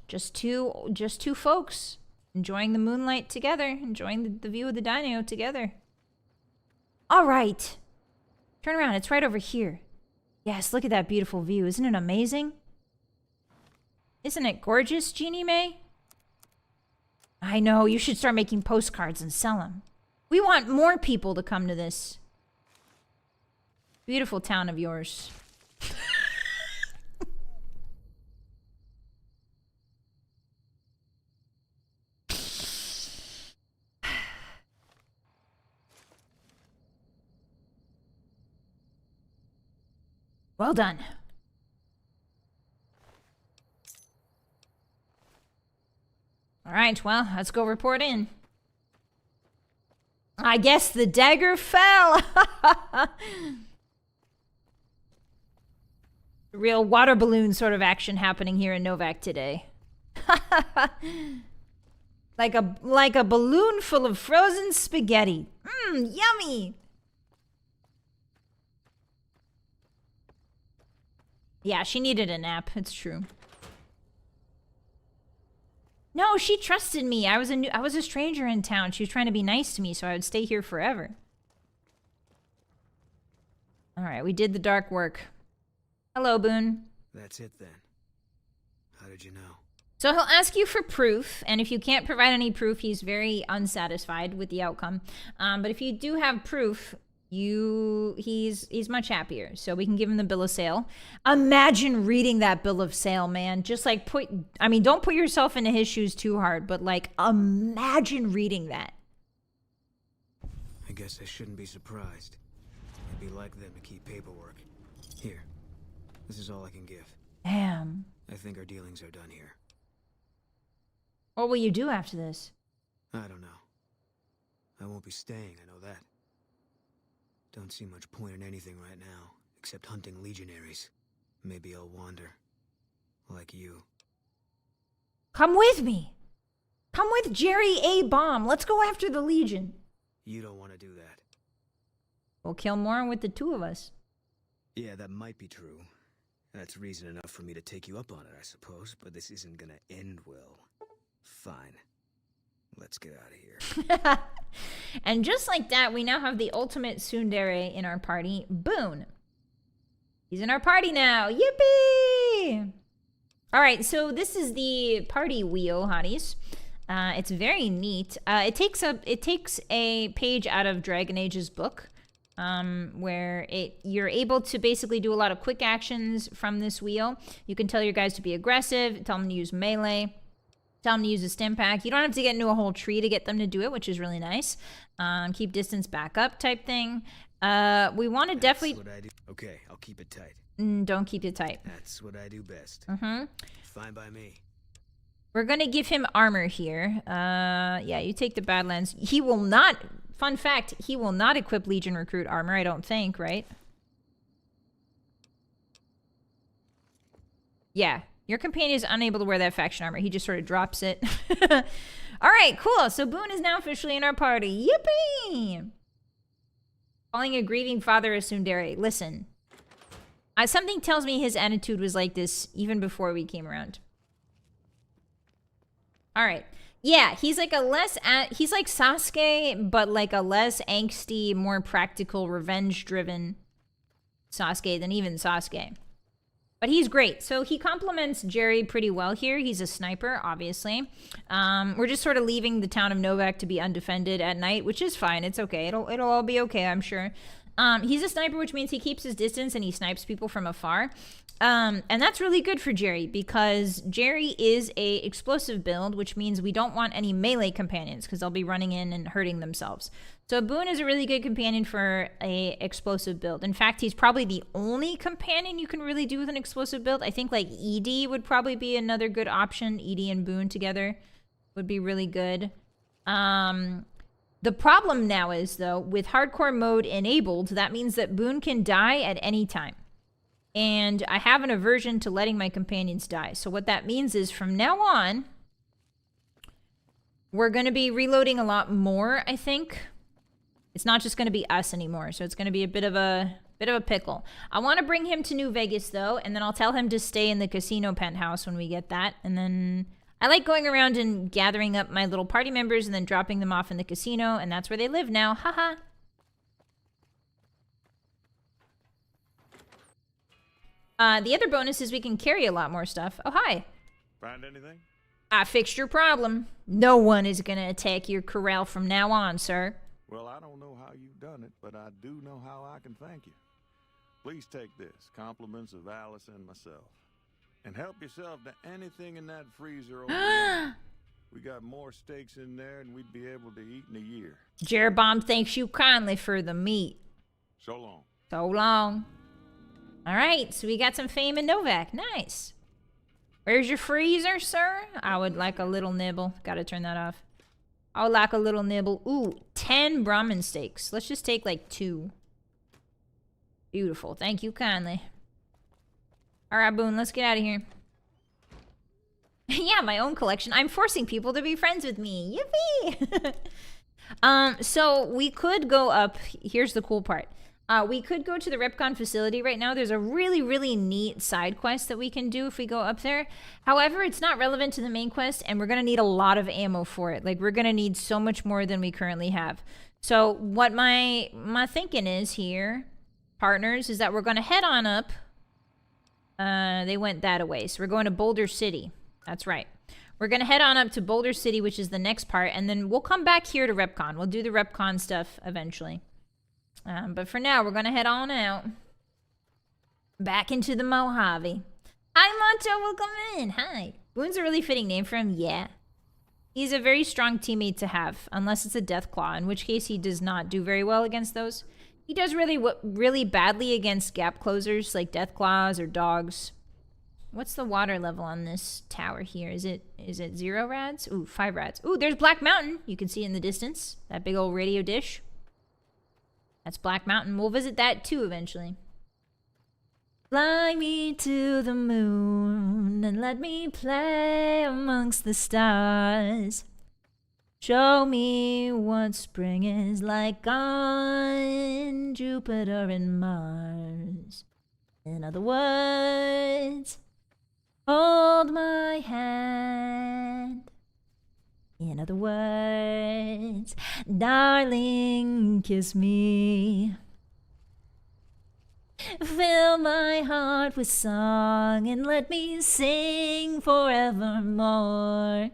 Just two folks enjoying the moonlight together, enjoying the view of the dino together. All right. Turn around, it's right over here. Yes, look at that beautiful view. Isn't it amazing? Isn't it gorgeous, Jeannie Mae? I know, you should start making postcards and sell them. We want more people to come to this beautiful town of yours. Well done. All right, well, let's go report in. I guess the dagger fell. Real water balloon sort of action happening here in Novak today. like a balloon full of frozen spaghetti. Mmm, yummy. Yeah, she needed a nap. It's true. No, she trusted me. I was a stranger in town. She was trying to be nice to me, so I would stay here forever. All right, we did the dark work. Hello, Boone. That's it then. How did you know? So he'll ask you for proof, and if you can't provide any proof, he's very unsatisfied with the outcome. But if you do have proof, he's much happier. So we can give him the bill of sale. Imagine reading that bill of sale, man. Just like don't put yourself into his shoes too hard, but like imagine reading that. I guess I shouldn't be surprised. It'd be like them to keep paperwork. Here. This is all I can give. Damn. I think our dealings are done here. What will you do after this? I don't know. I won't be staying, I know that. Don't see much point in anything right now, except hunting legionaries. Maybe I'll wander. Like you. Come with me! Come with Jerry A. Bomb. Let's go after the Legion. You don't want to do that. We'll kill more with the two of us. Yeah, that might be true. That's reason enough for me to take you up on it, I suppose, but this isn't gonna end well. Fine. Let's get out of here. And just like that, we now have the ultimate tsundere in our party, Boone. He's in our party now. Yippee! All right, so this is the party wheel, hotties. It's very neat. It takes a page out of Dragon Age's book. Where you're able to basically do a lot of quick actions from this wheel. You can tell your guys to be aggressive, tell them to use melee, tell them to use a stim pack. You don't have to get into a whole tree to get them to do it, which is really nice. Keep distance back up type thing. We want to definitely... That's what I do. Okay, I'll keep it tight. Don't keep it tight. That's what I do best. Fine by me. We're going to give him armor here. Yeah, you take the Badlands. He will not... Fun fact, he will not equip Legion Recruit armor, I don't think, right? Yeah, your companion is unable to wear that faction armor. He just sort of drops it. All right, cool. So Boone is now officially in our party. Yippee! Calling a grieving father a tsundere. Listen, something tells me his attitude was like this even before we came around. All right. Yeah, he's like he's like Sasuke, but like a less angsty, more practical, revenge-driven Sasuke than even Sasuke. But he's great. So he complements Jerry pretty well here. He's a sniper, obviously. We're just sort of leaving the town of Novak to be undefended at night, which is fine. It's okay. It'll all be okay, I'm sure. He's a sniper, which means he keeps his distance and he snipes people from afar. And that's really good for Jerry because Jerry is a explosive build, which means we don't want any melee companions because they'll be running in and hurting themselves. So Boone is a really good companion for a explosive build. In fact, he's probably the only companion you can really do with an explosive build. I think like Edie would probably be another good option. Edie and Boone together would be really good. The problem now is, though, with hardcore mode enabled, that means that Boone can die at any time. And I have an aversion to letting my companions die. So what that means is from now on, we're going to be reloading a lot more, I think. It's not just going to be us anymore. So it's going to be a bit of a pickle. I want to bring him to New Vegas, though, and then I'll tell him to stay in the casino penthouse when we get that. And then I like going around and gathering up my little party members and then dropping them off in the casino, and that's where they live now. Haha. The other bonus is we can carry a lot more stuff. Oh, hi. Find anything? I fixed your problem. No one is going to attack your corral from now on, sir. Well, I don't know how you've done it, but I do know how I can thank you. Please take this, compliments of Alice and myself. And help yourself to anything in that freezer over there. We got more steaks in there than we'd be able to eat in a year. Jeroboam thanks you kindly for the meat. So long. So long. All right, so we got some fame in Novak. Nice. Where's your freezer, sir? I would like a little nibble. Gotta turn that off. I would like a little nibble. Ooh, 10 Brahmin steaks. Let's just take like 2. Beautiful. Thank you kindly. All right, Boone, let's get out of here. Yeah, my own collection. I'm forcing people to be friends with me. Yippee! So we could go up. Here's the cool part. We could go to the Repcon facility right now. There's a really, really neat side quest that we can do if we go up there. However, it's not relevant to the main quest, and we're going to need a lot of ammo for it. Like, we're going to need so much more than we currently have. So what my thinking is here, partners, is that we're going to head on up. They went that away. So we're going to Boulder City. That's right. We're going to head on up to Boulder City, which is the next part, and then we'll come back here to Repcon. We'll do the Repcon stuff eventually. But for now, we're going to head on out. Back into the Mojave. Hi, Monto. Welcome in. Hi. Boone's a really fitting name for him. Yeah. He's a very strong teammate to have, unless it's a Deathclaw, in which case he does not do very well against those. He does really badly against gap closers like Deathclaws or dogs. What's the water level on this tower here? Is it 0 rads? Ooh, 5 rads. Ooh, there's Black Mountain. You can see in the distance. That big old radio dish. That's Black Mountain. We'll visit that too eventually. Fly me to the moon and let me play amongst the stars. Show me what spring is like on Jupiter and Mars. In other words, hold my hand. In other words, darling, kiss me. Fill my heart with song and let me sing forevermore.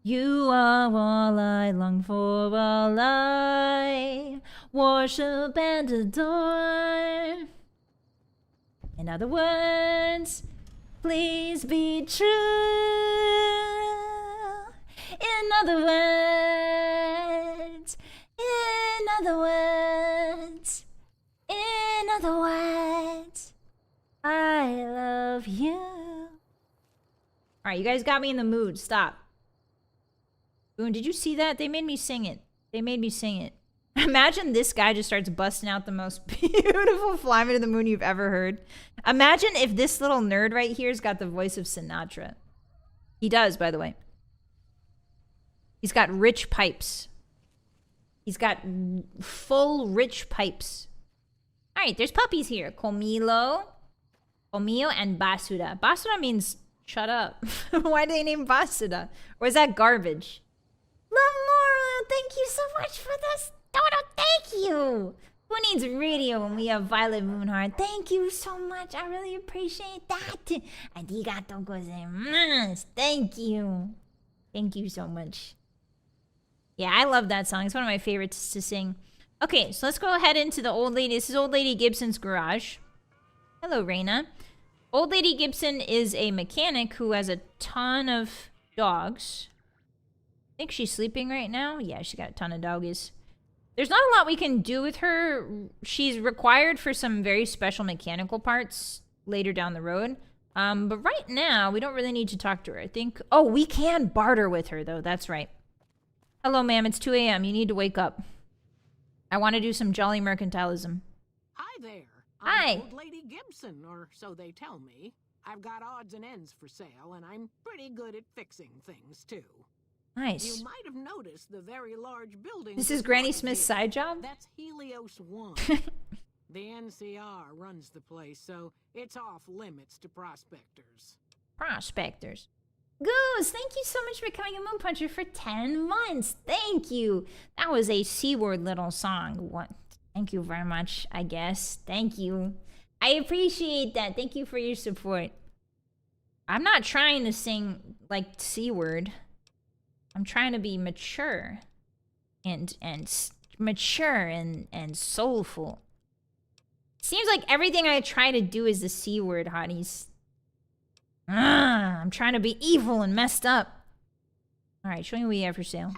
You are all I long for, all I worship and adore. In other words, please be true. In other words, in other words, in other words, I love you. All right, you guys got me in the mood. Stop. Boone, did you see that? They made me sing it. They made me sing it. Imagine this guy just starts busting out the most beautiful Fly Me to the Moon you've ever heard. Imagine if this little nerd right here's got the voice of Sinatra. He does, by the way. He's got rich pipes. He's got full rich pipes. All right, there's puppies here. Comilo, and Basura. Basura means shut up. Why do they name Basura? Or is that garbage? Lamoro, thank you so much for this. Dodo, thank you. Who needs radio when we have Vylett Moonheart? Thank you so much. I really appreciate that. Arigato gozaimasu. Thank you. Thank you so much. Yeah, I love that song. It's one of my favorites to sing. Okay, so let's go ahead into the old lady. This is Old Lady Gibson's garage. Hello, Raina. Old Lady Gibson is a mechanic who has a ton of dogs. I think she's sleeping right now. Yeah, she got a ton of doggies. There's not a lot we can do with her. She's required for some very special mechanical parts later down the road. But right now, we don't really need to talk to her. I think... Oh, we can barter with her, though. That's right. Hello, ma'am. It's 2 a.m. You need to wake up. I want to do some jolly mercantilism. Hi there. Hi. I'm Old Lady Gibson, or so they tell me. I've got odds and ends for sale, and I'm pretty good at fixing things, too. Nice. You might have noticed the very large building. This is Granny Smith's side job? That's Helios 1. The NCR runs the place, so it's off limits to prospectors. Prospectors. Goose, thank you so much for becoming a Moon Puncher for 10 months. Thank you. That was a C-word little song. What? Thank you very much, I guess. Thank you. I appreciate that. Thank you for your support. I'm not trying to sing like C-word. I'm trying to be mature and soulful. Seems like everything I try to do is the C word, hotties. I'm trying to be evil and messed up. All right, show me what we have for sale.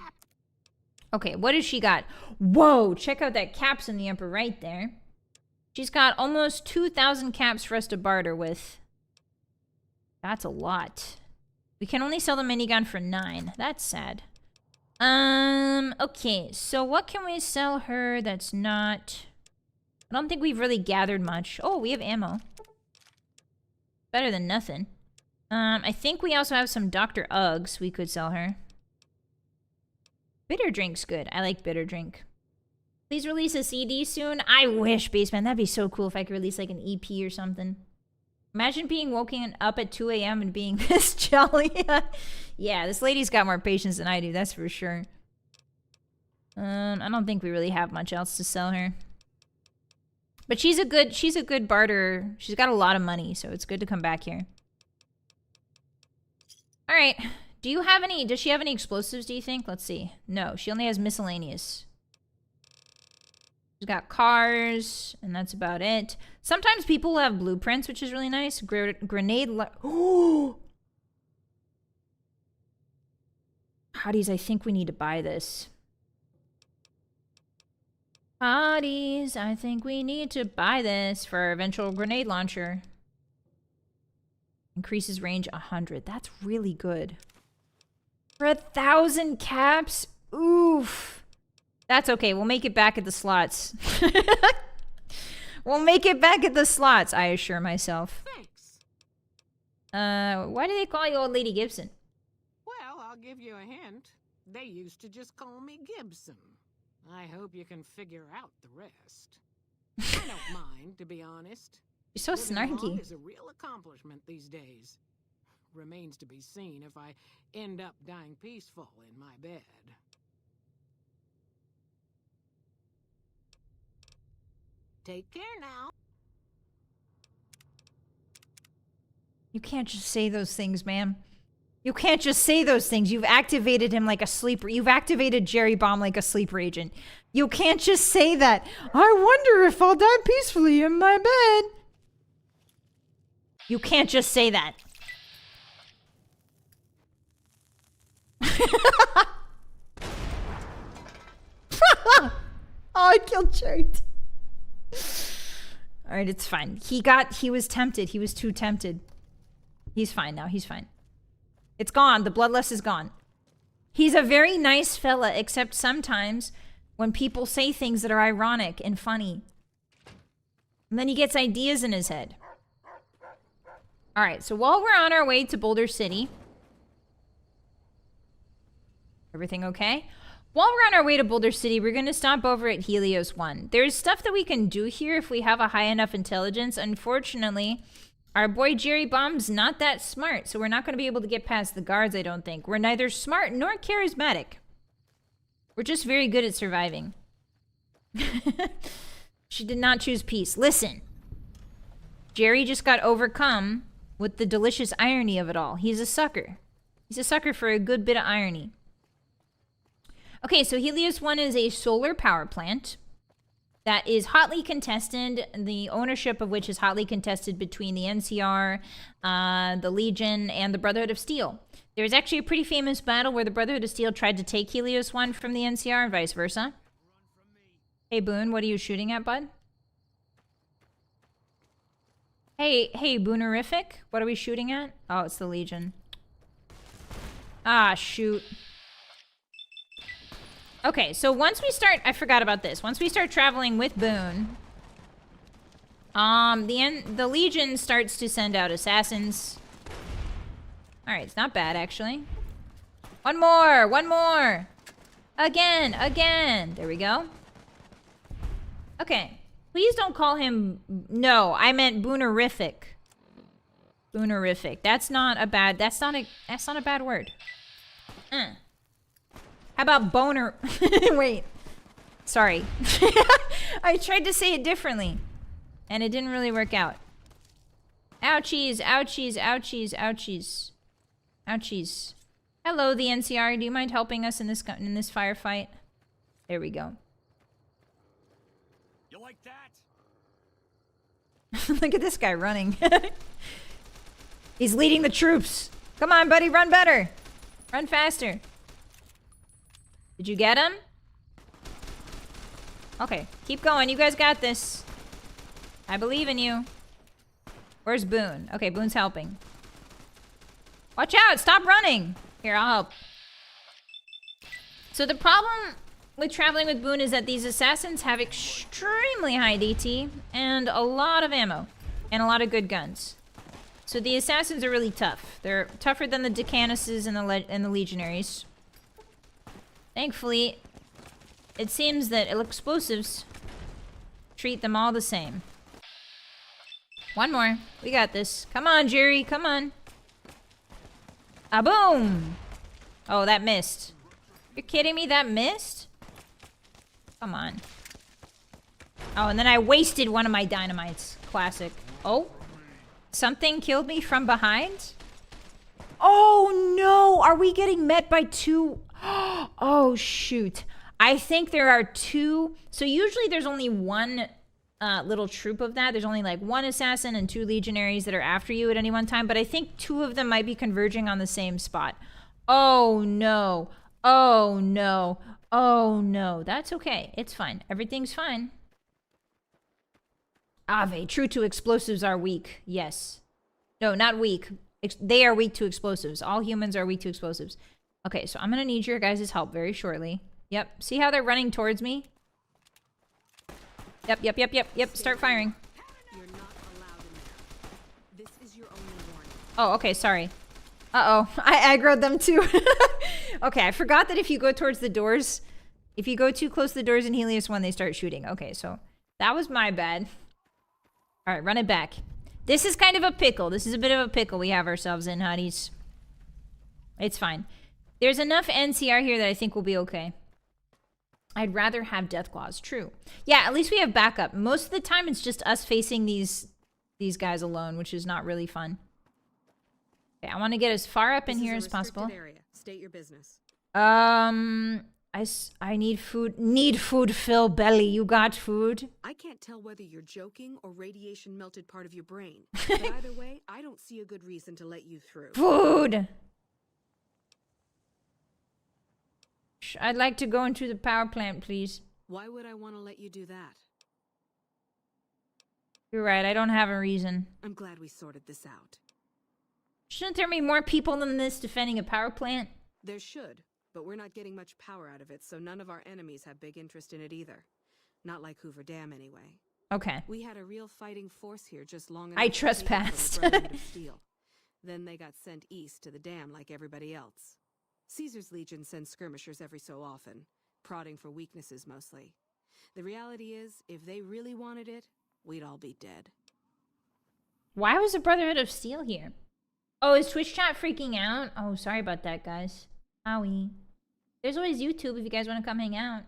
Okay, what does she got? Whoa, check out that cap's in the upper right there. She's got almost 2,000 caps for us to barter with. That's a lot. We can only sell the minigun for 9. That's sad. Okay, so what can we sell her that's not... I don't think we've really gathered much. Oh, we have ammo. Better than nothing. I think we also have some Dr. Uggs we could sell her. Bitter drink's good. I like bitter drink. Please release a CD soon. I wish, Baseman. That'd be so cool if I could release like an EP or something. Imagine being woken up at 2 a.m. and being this jolly. Yeah, this lady's got more patience than I do, that's for sure. I don't think we really have much else to sell her. But she's a good barterer. She's got a lot of money, so it's good to come back here. All right. Does she have any explosives, do you think? Let's see. No, she only has miscellaneous. She's got cars, and that's about it. Sometimes people have blueprints, which is really nice. Grenade... Oh! Hotties, I think we need to buy this. Hotties, I think we need to buy this for our eventual grenade launcher. Increases range 100. That's really good. For 1,000 caps? Oof. That's okay. We'll make it back at the slots. We'll make it back at the slots, I assure myself. Thanks. Why do they call you Old Lady Gibson? Well, I'll give you a hint. They used to just call me Gibson. I hope you can figure out the rest. I don't mind, to be honest. You're so snarky. Is a real accomplishment these days. Remains to be seen if I end up dying peaceful in my bed. Take care now. You can't just say those things, ma'am. You can't just say those things. You've activated him like a sleeper. You've activated Jerry Bomb like a sleeper agent. You can't just say that. I wonder if I'll die peacefully in my bed. You can't just say that. Oh, I killed Jerry. All right, it's fine. He was tempted. He was too tempted. He's fine now. He's fine. It's gone. The bloodlust is gone. He's a very nice fella, except sometimes when people say things that are ironic and funny. And then he gets ideas in his head. All right, so while we're on our way to Boulder City... Everything okay? While we're on our way to Boulder City, we're going to stop over at Helios 1. There's stuff that we can do here if we have a high enough intelligence. Unfortunately, our boy Jerry Bomb's not that smart, so we're not going to be able to get past the guards, I don't think. We're neither smart nor charismatic. We're just very good at surviving. She did not choose peace. Listen. Jerry just got overcome with the delicious irony of it all. He's a sucker. He's a sucker for a good bit of irony. Okay, so Helios 1 is a solar power plant that is hotly contested, the ownership of which is hotly contested between the NCR, the Legion, and the Brotherhood of Steel. There's actually a pretty famous battle where the Brotherhood of Steel tried to take Helios 1 from the NCR and vice versa. Hey, Boone, what are you shooting at, bud? Hey, Boonerific, what are we shooting at? Oh, it's the Legion. Ah, shoot. Okay, so once we start... I forgot about this. Once we start traveling with Boone, the Legion starts to send out assassins. Alright, it's not bad, actually. One more! One more! Again! There we go. Okay. Please don't call him... No, I meant Boonerific. Boonerific. That's not a bad... That's not a bad word. How about boner? Wait. Sorry. I tried to say it differently. And it didn't really work out. Ouchies, ouchies, ouchies, ouchies. Ouchies. Hello, the NCR. Do you mind helping us in this firefight? There we go. You like that? Look at this guy running. He's leading the troops. Come on, buddy. Run better. Run faster. Did you get him? Okay, keep going. You guys got this. I believe in you. Where's Boone? Okay, Boone's helping. Watch out! Stop running! Here, I'll help. So the problem with traveling with Boone is that these assassins have extremely high DT and a lot of ammo and a lot of good guns. So the assassins are really tough. They're tougher than the Decanuses and the Legionaries. Thankfully, it seems that explosives treat them all the same. One more. We got this. Come on, Jerry. Come on. Ah, boom! Oh, that missed. You're kidding me? That missed? Come on. Oh, and then I wasted one of my dynamites. Classic. Oh. Something killed me from behind? Oh, no! Are we getting met by two? Oh, shoot. I think there are two. So usually there's only one little troop of that. There's only like one assassin and two legionaries that are after you at any one time. But I think two of them might be converging on the same spot. Oh, no. Oh, no. Oh, no. That's okay. It's fine. Everything's fine. Ave, true to explosives are weak. Yes. No, not weak. They are weak to explosives. All humans are weak to explosives. Okay, so I'm going to need your guys' help very shortly. Yep. See how they're running towards me? Yep. Start firing. You're not allowed in there. This is your only warning. Oh, okay, sorry. Uh-oh. I aggroed them too. Okay, I forgot that if you go towards the doors, if you go too close to the doors in Helios 1, they start shooting. Okay, so that was my bad. All right, run it back. This is kind of a pickle. This is a bit of a pickle we have ourselves in, Hotties. It's fine. There's enough NCR here that I think we'll be okay. I'd rather have Deathclaws. True. Yeah, at least we have backup. Most of the time, it's just us facing these guys alone, which is not really fun. Okay, I want to get as far up in here as possible. Area. State your business. I need food. Need food, Phil Belly. You got food? I can't tell whether you're joking or radiation melted part of your brain. But either way, I don't see a good reason to let you through. Food! I'd like to go into the power plant, please. Why would I want to let you do that? You're right, I don't have a reason. I'm glad we sorted this out. Shouldn't there be more people than this defending a power plant? There should, but we're not getting much power out of it, so none of our enemies have big interest in it either. Not like Hoover Dam, anyway. Okay. We had a real fighting force here just long enough I trespassed. to take it from the Brotherhood of Steel. Then they got sent east to the dam like everybody else. Caesar's Legion sends skirmishers every so often, prodding for weaknesses mostly. The reality is, if they really wanted it, we'd all be dead. Why was the Brotherhood of Steel here? Oh, is Twitch chat freaking out? Oh, sorry about that, guys. Owie. There's always YouTube if you guys want to come hang out.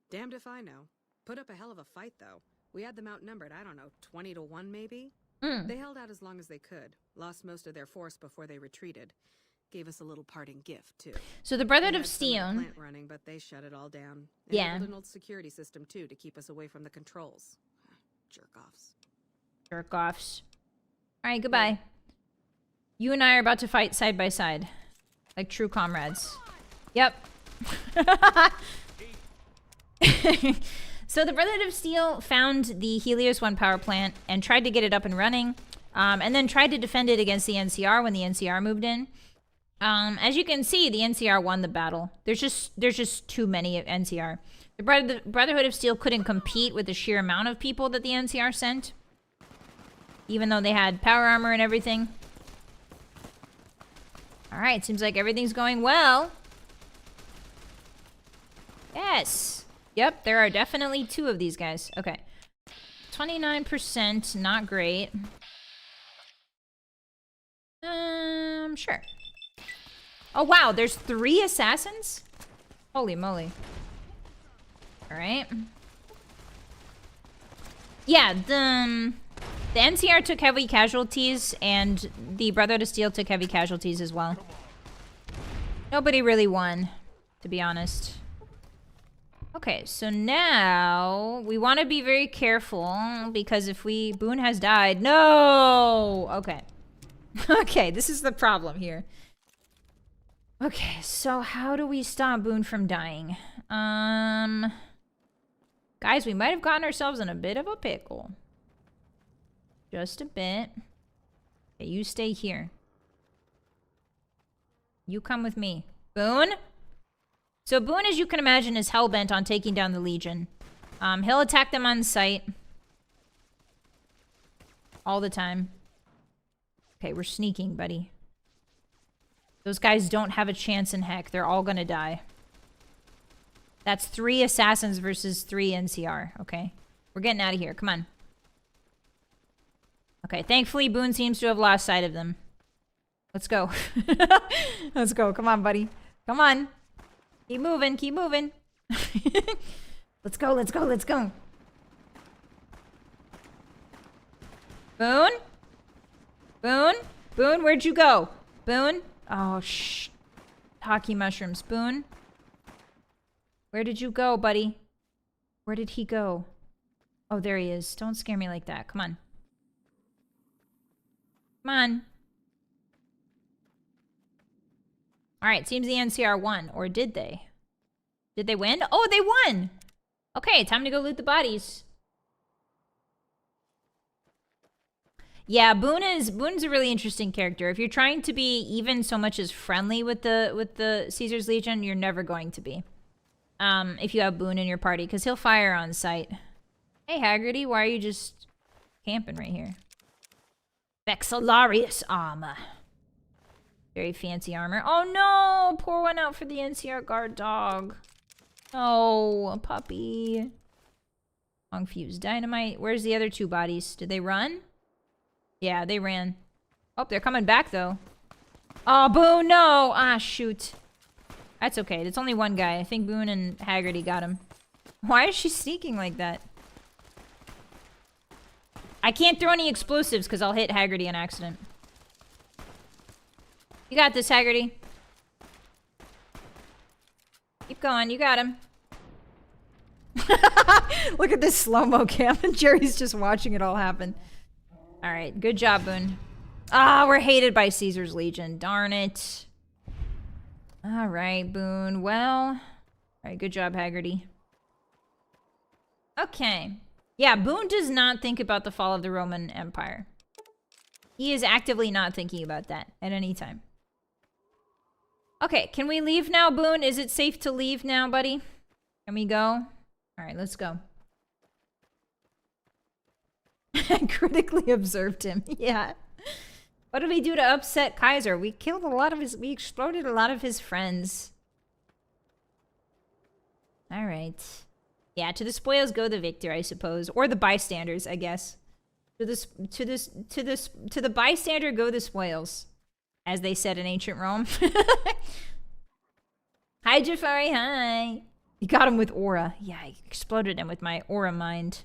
Damned if I know. Put up a hell of a fight, though. We had them outnumbered, I don't know, 20-1 maybe? They held out as long as they could, lost most of their force before they retreated. Gave us a little parting gift, too. So the Brotherhood of Steel... plant running, but they shut it all down. Yeah. Enabled an old security system, too, to keep us away from the controls. Jerk-offs. Jerk-offs. Alright, goodbye. You and I are about to fight side by side. Like true comrades. Yep. So the Brotherhood of Steel found the Helios 1 power plant and tried to get it up and running. And then tried to defend it against the NCR when the NCR moved in. As you can see, the NCR won the battle. There's just too many NCR. The Brotherhood of Steel couldn't compete with the sheer amount of people that the NCR sent. Even though they had power armor and everything. Alright, seems like everything's going well. Yes. Yep, there are definitely two of these guys. Okay. 29%, not great. Sure. Oh, wow, there's 3 assassins? Holy moly. Alright. Yeah, the NCR took heavy casualties, and the Brotherhood of Steel took heavy casualties as well. Nobody really won, to be honest. Okay, so now we want to be very careful, because if Boone has died... No! Okay. Okay, this is the problem here. Okay, so how do we stop Boone from dying? Guys, we might have gotten ourselves in a bit of a pickle. Just a bit. Okay, you stay here. You come with me. Boone? So Boone, as you can imagine, is hellbent on taking down the Legion. He'll attack them on sight. All the time. Okay, we're sneaking, buddy. Those guys don't have a chance in heck. They're all gonna die. That's 3 assassins versus 3 NCR. Okay. We're getting out of here. Come on. Okay, thankfully Boone seems to have lost sight of them. Let's go. Let's go. Come on, buddy. Come on. Keep moving. Keep moving. Let's go. Let's go. Let's go. Boone? Boone? Boone, where'd you go? Boone? Oh, shh. Hockey mushrooms. Boone? Where did you go, buddy? Where did he go? Oh, there he is. Don't scare me like that. Come on. Come on. Alright, seems the NCR won. Or did they? Did they win? Oh, they won! Okay, time to go loot the bodies. Yeah, Boone's a really interesting character. If you're trying to be even so much as friendly with the Caesar's Legion, you're never going to be. If you have Boone in your party, because he'll fire on sight. Hey, Haggerty, why are you just camping right here? Vexillarius armor. Very fancy armor. Oh no! Pour one out for the NCR guard dog. Oh, a puppy. Long fuse dynamite. Where's the other 2 bodies? Did they run? Yeah, they ran. Oh, they're coming back though. Oh, Boone, no! Ah, shoot. That's okay. It's only one guy. I think Boone and Haggerty got him. Why is she sneaking like that? I can't throw any explosives because I'll hit Haggerty on accident. You got this, Haggerty. Keep going. You got him. Look at this slow-mo cam. Jerry's just watching it all happen. All right. Good job, Boone. Ah, we're hated by Caesar's Legion. Darn it. All right, Boone. Well, all right. Good job, Haggerty. Okay. Yeah, Boone does not think about the fall of the Roman Empire. He is actively not thinking about that at any time. Okay, can we leave now, Boone? Is it safe to leave now, buddy? Can we go? All right, let's go. I critically observed him. Yeah. What did we do to upset Kaiser? We killed a lot of his... We exploded a lot of his friends. All right. Yeah, to the spoils go the victor, I suppose. Or the bystanders, I guess. To the bystander go the spoils. As they said in ancient Rome. Hi, Jafari, hi. You got him with aura. Yeah, I exploded him with my aura mind.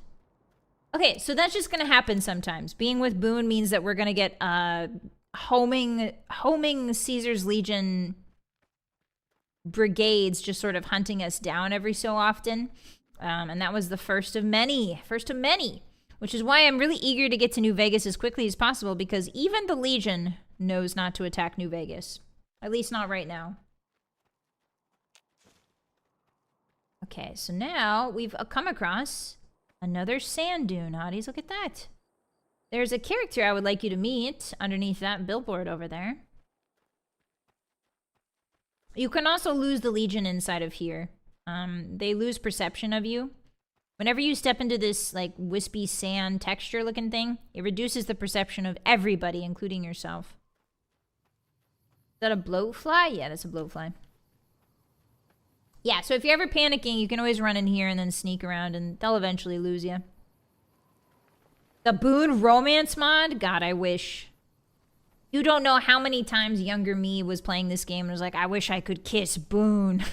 Okay, so that's just gonna happen sometimes. Being with Boone means that we're gonna get homing Caesar's Legion brigades just sort of hunting us down every so often. And that was the first of many. Which is why I'm really eager to get to New Vegas as quickly as possible, because even the Legion knows not to attack New Vegas. At least not right now. Okay, so now we've come across another sand dune, Hotties. Look at that. There's a character I would like you to meet underneath that billboard over there. You can also lose the Legion inside of here. They lose perception of you. Whenever you step into this, like, wispy sand texture looking thing, it reduces the perception of everybody, including yourself. Is that a bloatfly? Yeah, that's a bloatfly. Yeah, so if you're ever panicking, you can always run in here and then sneak around, and they'll eventually lose you. The Boone romance mod? God, I wish. You don't know how many times younger me was playing this game and was like, I wish I could kiss Boone.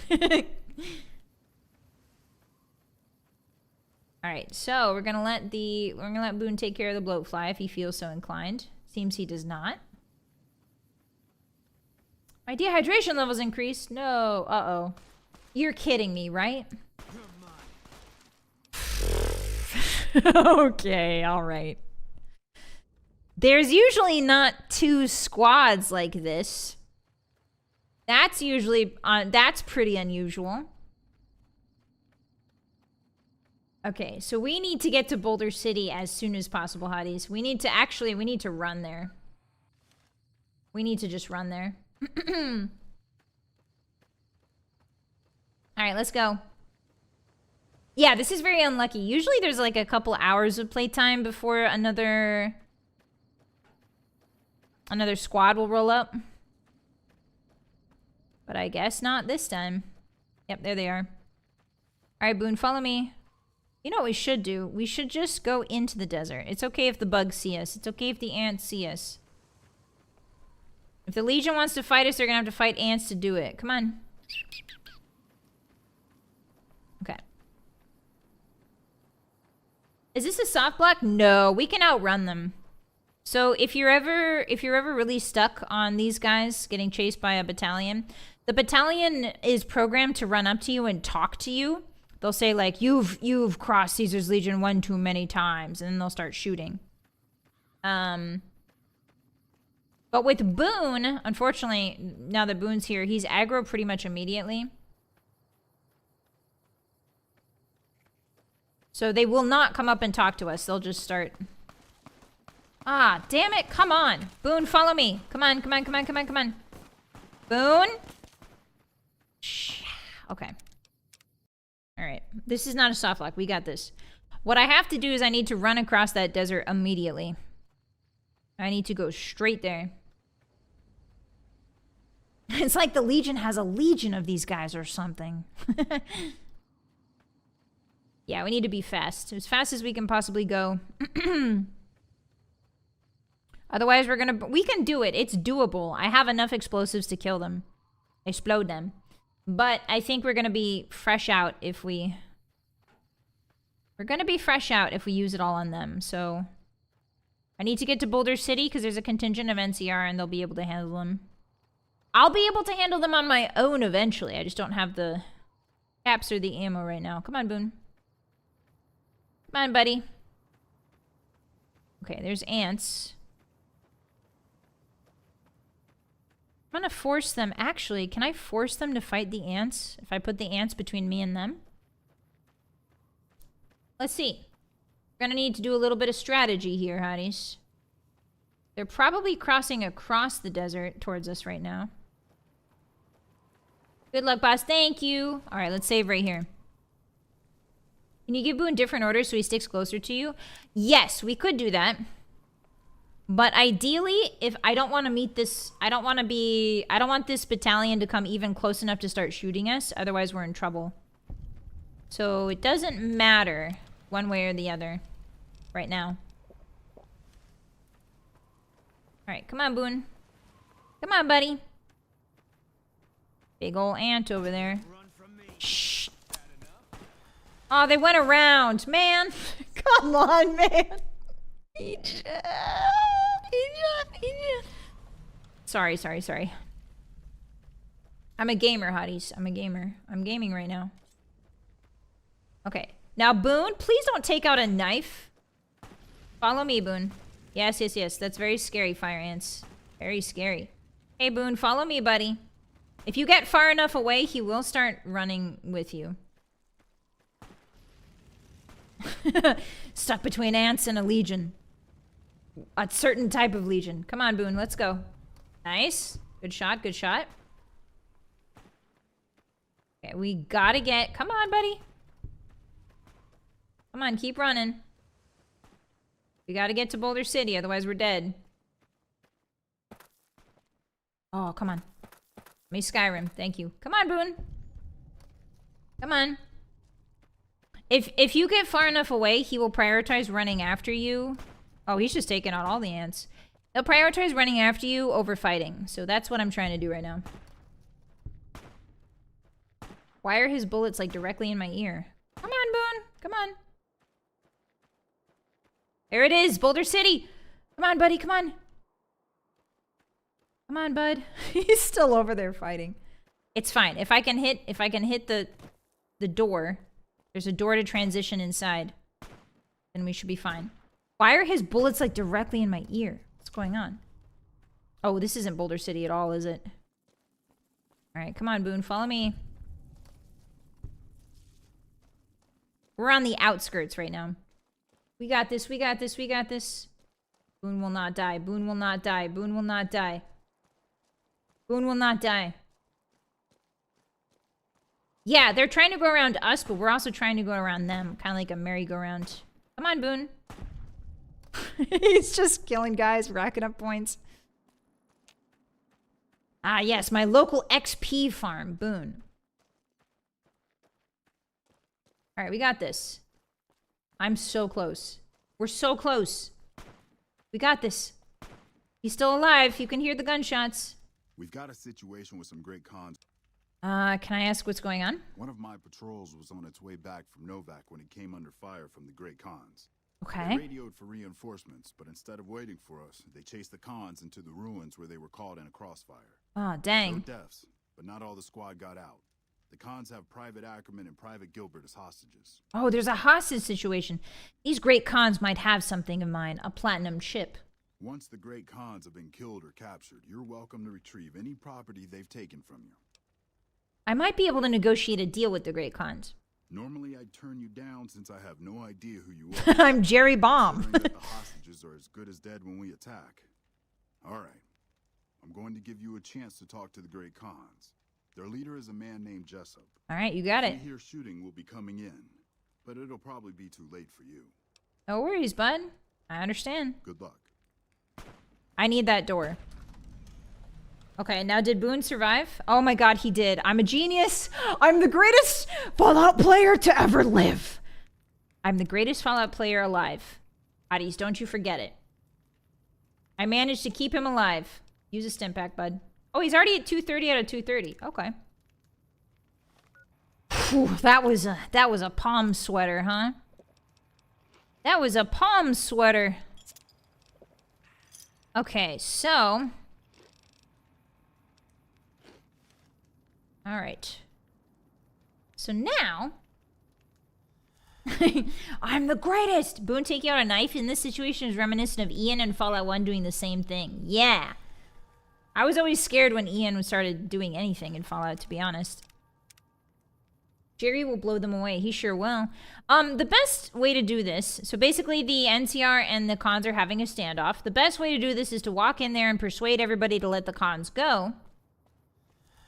All right, so we're gonna let Boone take care of the bloatfly if he feels so inclined. Seems he does not. My dehydration levels increased. No, uh-oh. You're kidding me, right? Okay, all right. There's usually not 2 squads like this. That's usually that's pretty unusual. Okay, so we need to get to Boulder City as soon as possible, hotties. We need to run there. We need to just run there. Alright, let's go. Yeah, this is very unlucky. Usually there's like a couple hours of playtime before another squad will roll up. But I guess not this time. Yep, there they are. Alright, Boone, follow me. You know what we should do? We should just go into the desert. It's okay if the bugs see us. It's okay if the ants see us. If the Legion wants to fight us, they're gonna have to fight ants to do it. Come on. Okay. Is this a soft block? No, we can outrun them. So if you're ever really stuck on these guys getting chased by a battalion, the battalion is programmed to run up to you and talk to you. They'll say like, you've crossed Caesar's Legion one too many times, and then they'll start shooting. But with Boone, unfortunately, now that Boone's here, he's aggro pretty much immediately. So they will not come up and talk to us. They'll just start. Ah, damn it. Come on. Boone, follow me. Come on, come on, come on, come on, come on. Boone? Shh. Okay. All right. This is not a soft lock. We got this. What I have to do is I need to run across that desert immediately. I need to go straight there. It's like the Legion has a legion of these guys or something. Yeah, we need to be fast. As fast as we can possibly go. Otherwise, we can do it. It's doable. I have enough explosives to kill them. Explode them. But I think we're gonna be fresh out if we... We're gonna be fresh out if we use it all on them, so... I need to get to Boulder City because there's a contingent of NCR and they'll be able to handle them. I'll be able to handle them on my own eventually. I just don't have the caps or the ammo right now. Come on, Boone. Come on, buddy. Okay, there's ants. I'm gonna force them. Actually, can I force them to fight the ants? If I put the ants between me and them? Let's see. We're gonna need to do a little bit of strategy here, hotties. They're probably crossing across the desert towards us right now. Good luck, boss. Thank you. All right, let's save right here. Can you give Boone different orders so he sticks closer to you? Yes, we could do that. But ideally, if I don't want to meet this, I don't want this battalion to come even close enough to start shooting us. Otherwise, we're in trouble. So it doesn't matter one way or the other right now. All right, come on, Boone. Come on, buddy. Big ol' ant over there. Shh. Oh, they went around, man. Come on, man. Sorry. I'm a gamer, hotties. I'm a gamer. I'm gaming right now. Okay. Now, Boone, please don't take out a knife. Follow me, Boone. Yes. That's very scary, fire ants. Very scary. Hey, Boone, follow me, buddy. If you get far enough away, he will start running with you. Stuck between ants and a legion. A certain type of legion. Come on, Boone, let's go. Nice. Good shot, good shot. Okay, we gotta get... Come on, buddy. Come on, keep running. We gotta get to Boulder City, otherwise we're dead. Oh, come on. Let me Skyrim, thank you. Come on, Boone. Come on. If you get far enough away, he will prioritize running after you. Oh, he's just taking out all the ants. He'll prioritize running after you over fighting. So that's what I'm trying to do right now. Why are his bullets like directly in my ear? Come on, Boone. Come on. There it is, Boulder City. Come on, buddy, come on. Come on, bud. He's still over there fighting. It's fine. If I can hit the door, there's a door to transition inside, then we should be fine. Why are his bullets like directly in my ear? What's going on? Oh, this isn't Boulder City at all, is it? All right, come on, Boone, follow me. We're on the outskirts right now. We got this, we got this, we got this. Boone will not die. Boone will not die. Boone will not die. Boone will not die. Yeah, they're trying to go around us, but we're also trying to go around them. Kind of like a merry-go-round. Come on, Boone. He's just killing guys, racking up points. Ah, yes, my local XP farm, Boone. All right, we got this. I'm so close. We're so close. We got this. He's still alive. You can hear the gunshots. We've got a situation with some great cons. Can I ask what's going on? One of my patrols was on its way back from Novak when it came under fire from the Great Khans. Okay. They radioed for reinforcements, but instead of waiting for us, they chased the Khans into the ruins where they were caught in a crossfire. Oh, dang. No deaths, but not all the squad got out. The Khans have Private Ackerman and Private Gilbert as hostages. Oh, there's a hostage situation. These great Khans might have something in mind. A platinum chip. Once the Great Khans have been killed or captured, you're welcome to retrieve any property they've taken from you. I might be able to negotiate a deal with the great Khans. Normally, I'd turn you down since I have no idea who you are. I'm Jerry Bomb. The hostages are as good as dead when we attack. All right. I'm going to give you a chance to talk to the Great Khans. Their leader is a man named Jessup. All right, you got it. We hear shooting will be coming in, but it'll probably be too late for you. No worries, bud. I understand. Good luck. I need that door. Okay, now did Boone survive? Oh my god, he did. I'm a genius. I'm the greatest Fallout player to ever live. I'm the greatest Fallout player alive. Hotties, don't you forget it. I managed to keep him alive. Use a stim pack, bud. Oh, he's already at 230 out of 230. Okay. Whew, that was a palm sweater, huh? That was a palm sweater. Okay, so... all right. So now... I'm the greatest! Boone taking out a knife in this situation is reminiscent of Ian and Fallout 1 doing the same thing. Yeah. I was always scared when Ian started doing anything in Fallout, to be honest. Jerry will blow them away. He sure will. The best way to do this... so basically the NCR and the cons are having a standoff. The best way to do this is to walk in there and persuade everybody to let the cons go.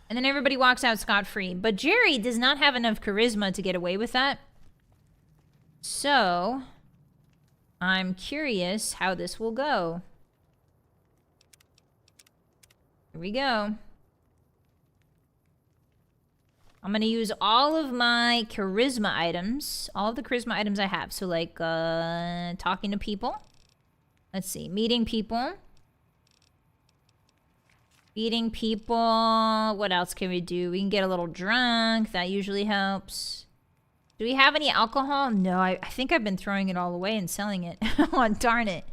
And then everybody walks out scot-free. But Jerry does not have enough charisma to get away with that. So, I'm curious how this will go. Here we go. I'm going to use all of my charisma items. All of the charisma items I have. So, like, talking to people. Let's see. Meeting people. Feeding people. What else can we do? We can get a little drunk. That usually helps. Do we have any alcohol? No, I think I've been throwing it all away and selling it. Oh, darn it.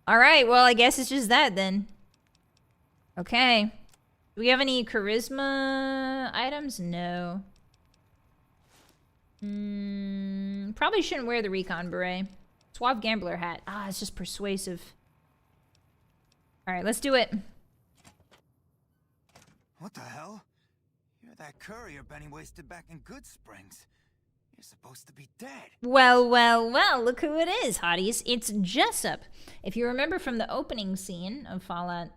All right, well, I guess it's just that then. Okay. Do we have any charisma items? No. Probably shouldn't wear the recon beret. Suave gambler hat. Ah, it's just persuasive. All right, let's do it. What the hell? You're that courier Benny wasted back in Good Springs. You're supposed to be dead. Well, well, well, look who it is, Hotties. It's Jessup. If you remember from the opening scene of Fallout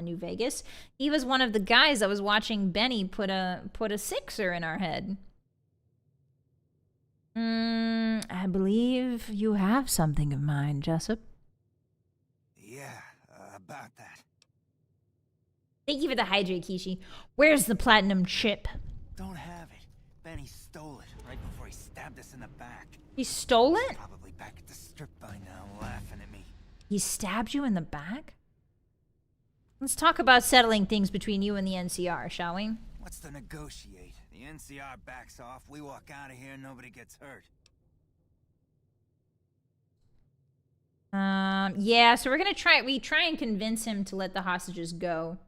New Vegas, he was one of the guys that was watching Benny put a sixer in our head. I believe you have something of mine, Jessup. Yeah, about that. Thank you for the hydrate, Kishi. Where's the platinum chip? Don't have it. Benny stole it right before he stabbed us in the back. He stole it? Probably back at the strip by now, laughing at me. He stabbed you in the back? Let's talk about settling things between you and the NCR, shall we? What's to negotiate? The NCR backs off, we walk out of here, nobody gets hurt. Yeah, so we're gonna try and convince him to let the hostages go.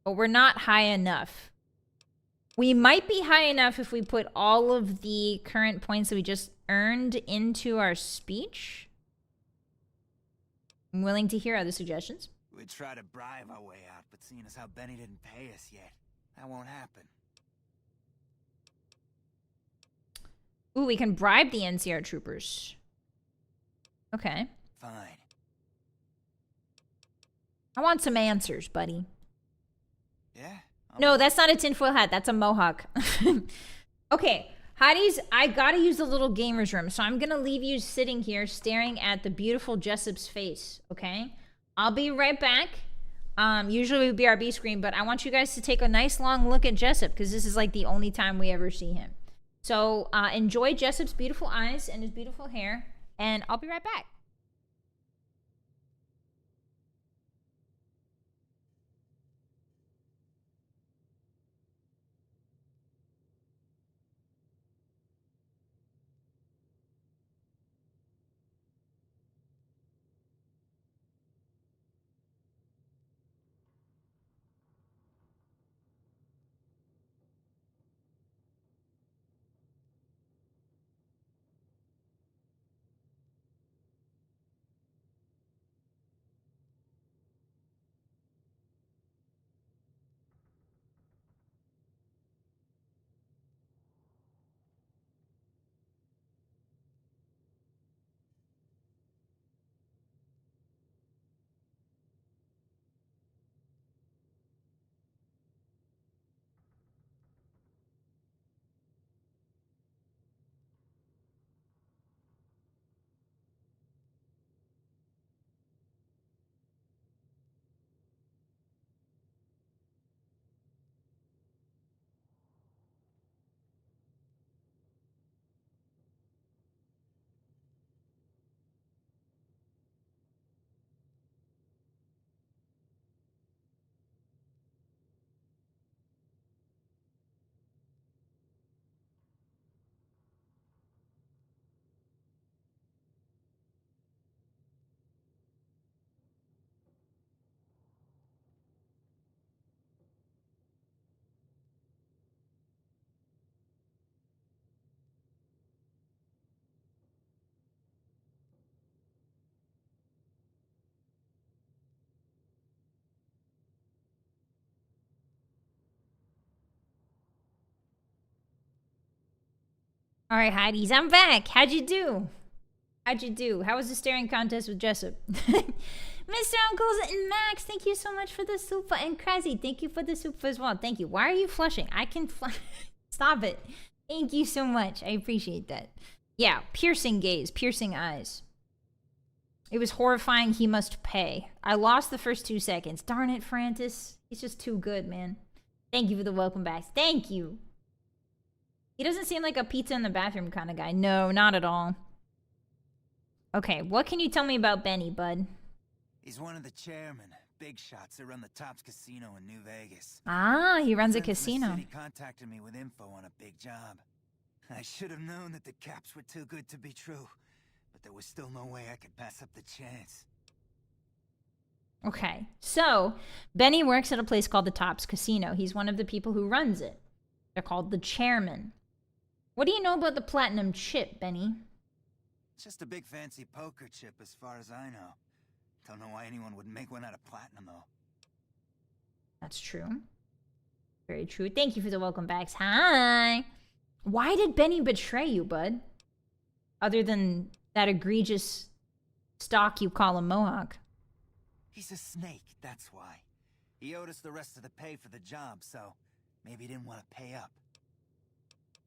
But we're not high enough. We might be high enough if we put all of the current points that we just earned into our speech. I'm willing to hear other suggestions. We'd try to bribe our way out, but seeing as how Benny didn't pay us yet, that won't happen. Ooh, we can bribe the NCR troopers. Okay. Fine. I want some answers, buddy. Yeah? No, that's not a tinfoil hat. That's a mohawk. Okay, Hotties, I gotta use the little gamer's room, so I'm gonna leave you sitting here staring at the beautiful Jessup's face, okay? I'll be right back. Usually it would be our B screen, but I want you guys to take a nice long look at Jessup, because this is like the only time we ever see him. So enjoy Jessup's beautiful eyes and his beautiful hair, and I'll be right back. All right, Hotties, I'm back. How'd you do? How'd you do? How was the staring contest with Jessup? Mr. Uncles and Max, thank you so much for the soup. And Kraszy, thank you for the soup as well. Thank you. Why are you flushing? I can flush. Stop it. Thank you so much. I appreciate that. Yeah, piercing gaze, piercing eyes. It was horrifying. He must pay. I lost the first 2 seconds. Darn it, Francis. He's just too good, man. Thank you for the welcome back. Thank you. He doesn't seem like a pizza in the bathroom kind of guy. No, not at all. Okay, what can you tell me about Benny, bud? He's one of the chairmen, big shots that run the Tops Casino in New Vegas. Ah, he runs a Friend from the casino. city contacted me with info on a big job. I should have known that the caps were too good to be true, but there was still no way I could pass up the chance. Okay, so Benny works at a place called the Tops Casino. He's one of the people who runs it. They're called the chairman. What do you know about the platinum chip, Benny? It's just a big fancy poker chip as far as I know. Don't know why anyone would make one out of platinum, though. That's true. Very true. Thank you for the welcome backs. Hi. Why did Benny betray you, bud? Other than that egregious stock you call a mohawk. He's a snake, that's why. He owed us the rest of the pay for the job, so maybe he didn't want to pay up.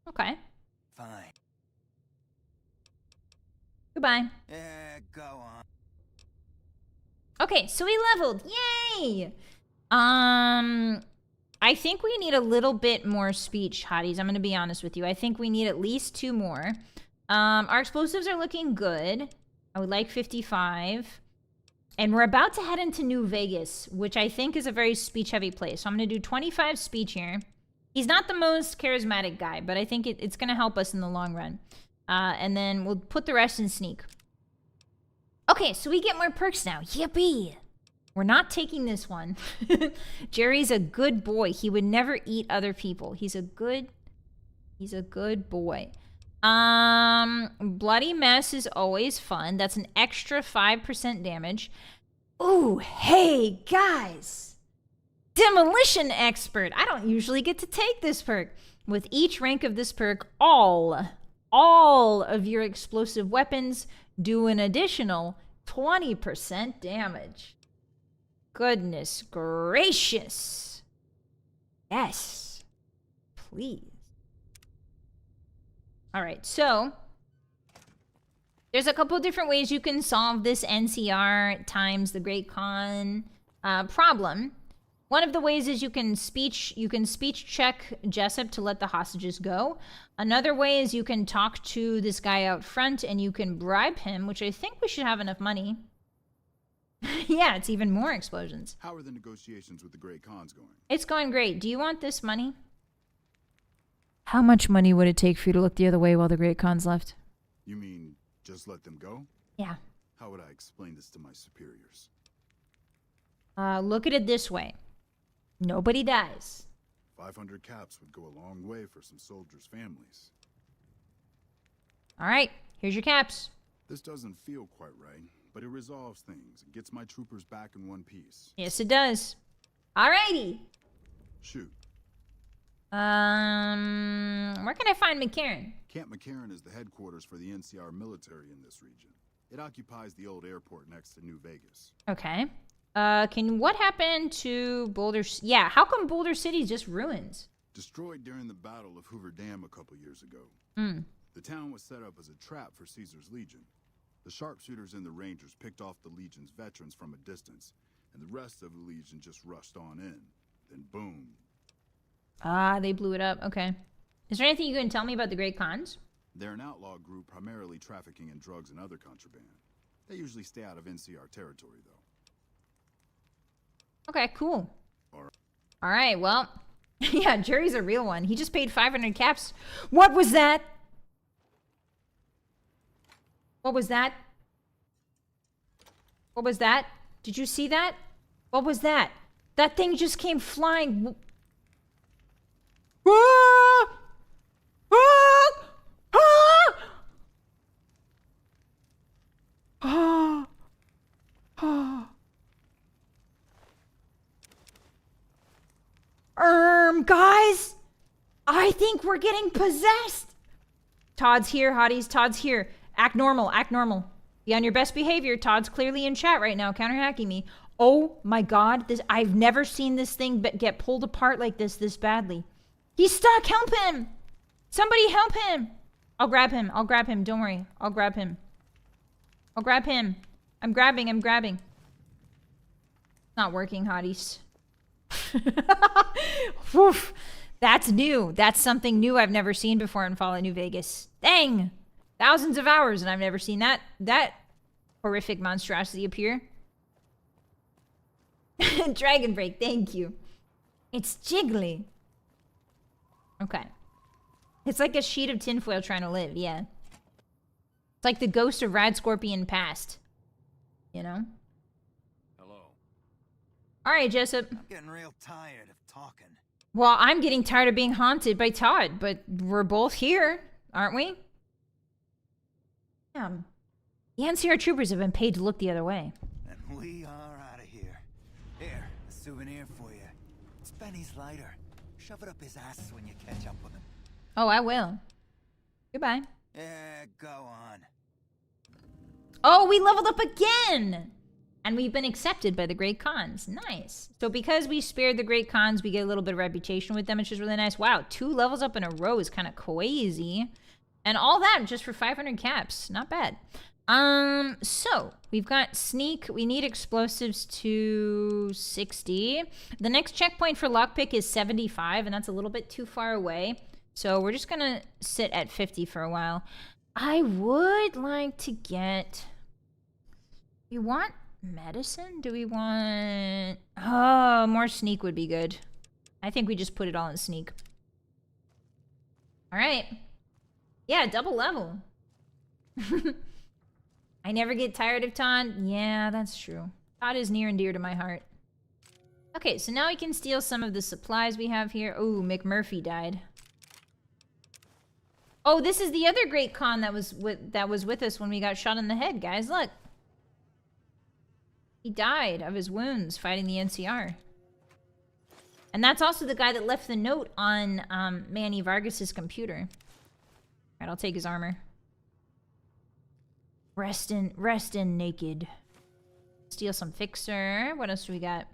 Okay. Fine. Goodbye. Yeah, go on. Okay, so we leveled. Yay! I think we need a little bit more speech, Hotties. I'm going to be honest with you. I think we need at least 2 more. Our explosives are looking good. I would like 55. And we're about to head into New Vegas, which I think is a very speech-heavy place. So I'm going to do 25 speech here. He's not the most charismatic guy, but I think it's going to help us in the long run. And then we'll put the rest in sneak. Okay, so we get more perks now. Yippee! We're not taking this one. Jerry's a good boy. He would never eat other people. He's a good boy. Bloody mess is always fun. That's an extra 5% damage. Ooh, hey, guys. Demolition expert. I don't usually get to take this perk. With each rank of this perk, all all of your explosive weapons do an additional 20% damage. Goodness gracious. Yes. Please. All right, so there's a couple different ways you can solve this NCR times the Great Khan problem. One of the ways is you can speech check Jessup to let the hostages go. Another way is you can talk to this guy out front and you can bribe him, which I think we should have enough money. Yeah, it's even more explosions. How are the negotiations with the Great Khans going? It's going great. Do you want this money? How much money would it take for you to look the other way while the Great Khans left? You mean just let them go? Yeah. How would I explain this to my superiors? Look at it this way. Nobody dies. 500 caps would go a long way for some soldiers' families. All right, here's your caps. This doesn't feel quite right, but it resolves things and gets my troopers back in one piece. Yes, it does. All righty. Shoot. Where can I find McCarran? Camp McCarran is the headquarters for the NCR military in this region. It occupies the old airport next to New Vegas. Okay. What happened to Boulder? Yeah, how come Boulder City is just ruins? Destroyed during the Battle of Hoover Dam a couple years ago. The town was set up as a trap for Caesar's Legion. The sharpshooters and the Rangers picked off the Legion's veterans from a distance, and the rest of the Legion just rushed on in. Then boom. Ah, they blew it up. Okay. Is there anything you can tell me about the Great Khans? They're an outlaw group primarily trafficking in drugs and other contraband. They usually stay out of NCR territory, though. Okay, cool. All right, well, yeah, Jerry's a real one. He just paid 500 caps. What was that? What was that? What was that? Did you see that? What was that? That thing just came flying. Ah! Ah! Ah! Ah! Guys, I think we're getting possessed. Todd's here, Hotties. Todd's here. Act normal. Act normal. Be on your best behavior. Todd's clearly in chat right now, counter-hacking me. Oh my God, I've never seen this thing get pulled apart like this badly. He's stuck. Help him. Somebody help him. I'll grab him. I'll grab him. Don't worry. I'll grab him. I'll grab him. I'm grabbing. Not working, Hotties. Woof. That's new. That's something new I've never seen before in Fallout New Vegas. Dang. Thousands of hours and I've never seen that horrific monstrosity appear. Dragon Break, thank you. It's jiggly. Okay. It's like a sheet of tinfoil trying to live, yeah. It's like the ghost of Rad Scorpion past. You know? All right, Jessup. I'm getting real tired of talking. Well, I'm getting tired of being haunted by Todd, but we're both here, aren't we? The NCR troopers have been paid to look the other way. And we are out of here. Here, a souvenir for you. It's Benny's lighter. Shove it up his ass when you catch up with him. Oh, I will. Goodbye. Yeah, go on. Oh, we leveled up again! And we've been accepted by the Great Khans. Nice. So because we spared the Great Khans, we get a little bit of reputation with them, which is really nice. Wow, 2 levels up in a row is kind of crazy. And all that just for 500 caps. Not bad. So we've got sneak. We need explosives to 60. The next checkpoint for lockpick is 75, and that's a little bit too far away. So we're just going to sit at 50 for a while. I would like to get... We want... medicine? Do we want... Oh, more sneak would be good. I think we just put it all in sneak. All right. Yeah, double level. I never get tired of Todd. Yeah, that's true. Todd is near and dear to my heart. Okay, so now we can steal some of the supplies we have here. Oh, McMurphy died. Oh, this is the other Great Khan that was with us when we got shot in the head, guys. Look. He died of his wounds fighting the NCR. And that's also the guy that left the note on Manny Vargas's computer. Alright, I'll take his armor. Rest in naked. Steal some fixer. What else do we got?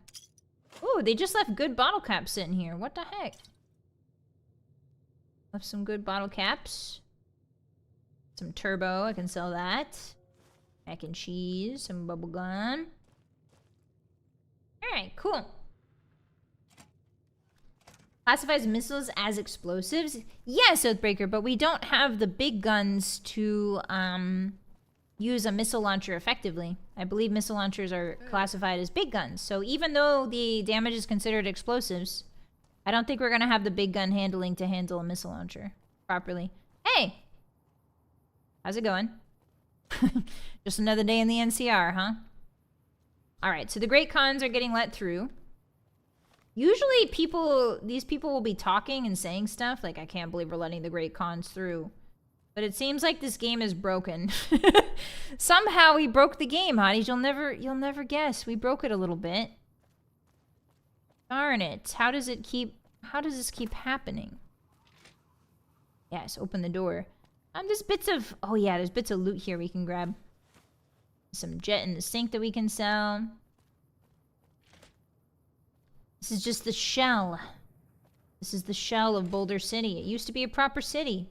Ooh, they just left good bottle caps sitting here. What the heck? Left some good bottle caps. Some turbo, I can sell that. Mac and cheese, some bubble gum. Alright, cool. Classifies missiles as explosives? Yes, Oathbreaker, but we don't have the big guns to use a missile launcher effectively. I believe missile launchers are classified as big guns. So even though the damage is considered explosives, I don't think we're going to have the big gun handling to handle a missile launcher properly. Hey! How's it going? Just another day in the NCR, huh? Alright, so the Great Khans are getting let through. Usually these people will be talking and saying stuff like, I can't believe we're letting the Great Khans through. But it seems like this game is broken. Somehow we broke the game, Hotties. You'll never guess. We broke it a little bit. Darn it. How does this keep happening? Yes, open the door. There's bits of loot here we can grab. Some jet in the sink that we can sell. This is just the shell. This is the shell of Boulder City. It used to be a proper city.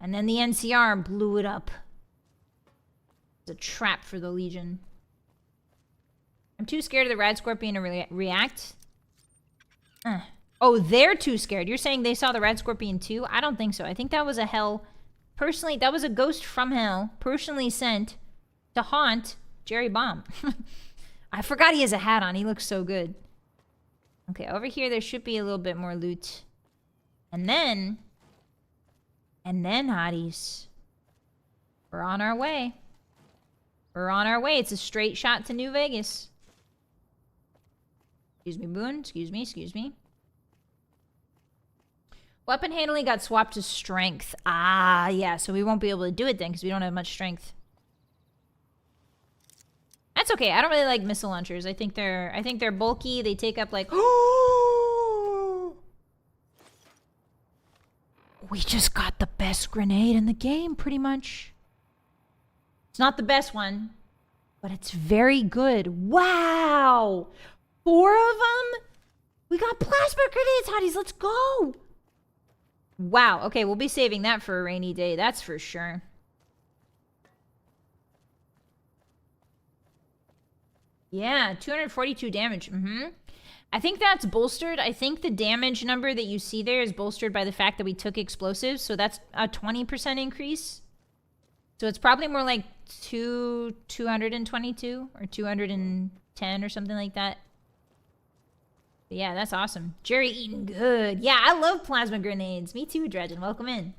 And then the NCR blew it up. It's a trap for the Legion. I'm too scared of the Rad Scorpion to react. Oh, they're too scared. You're saying they saw the Rad Scorpion too? I don't think so. I think that was a hell... Personally, that was a ghost from hell, personally sent to haunt Jerry Bomb. I forgot he has a hat on. He looks so good. Okay, over here there should be a little bit more loot. And then, Hotties, we're on our way. We're on our way. It's a straight shot to New Vegas. Excuse me, Boone. Excuse me. Weapon handling got swapped to strength. Ah, yeah, so we won't be able to do it then because we don't have much strength. That's okay. I don't really like missile launchers. I think they're bulky. They take up like... We just got the best grenade in the game, pretty much. It's not the best one, but it's very good. Wow! 4 of them? We got plasma grenades, Hotties. Let's go! Wow. Okay, we'll be saving that for a rainy day. That's for sure. Yeah, 242 damage. I think that's bolstered. I think the damage number that you see there is bolstered by the fact that we took explosives. So that's a 20% increase. So it's probably more like 222 or 210 or something like that. But yeah, that's awesome. Jerry eating good. Yeah, I love plasma grenades. Me too, Dredgen. Welcome in.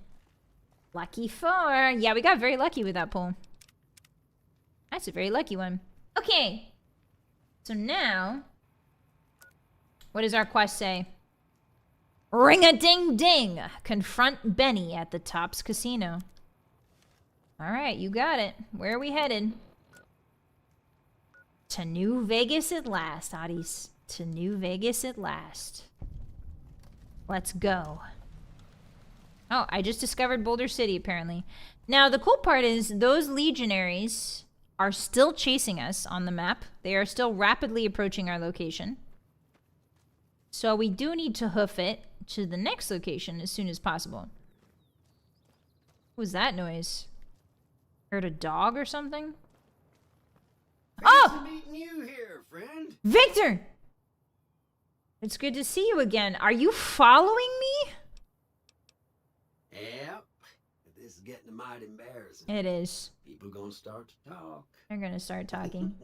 Lucky 4. Yeah, we got very lucky with that pull. That's a very lucky one. Okay. So now, what does our quest say? Ring-a-ding-ding. Confront Benny at the Tops Casino. All right, you got it. Where are we headed? To New Vegas at last, Hotties. To New Vegas at last. Let's go. Oh, I just discovered Boulder City, apparently. Now, the cool part is those legionaries are still chasing us on the map. They are still rapidly approaching our location. So we do need to hoof it to the next location as soon as possible. What was that noise? Heard a dog or something? Oh! Meeting you here, friend. Victor! It's good to see you again. Are you following me? Yep. This is getting mighty embarrassing. It is. People gonna start to talk. They're gonna start talking.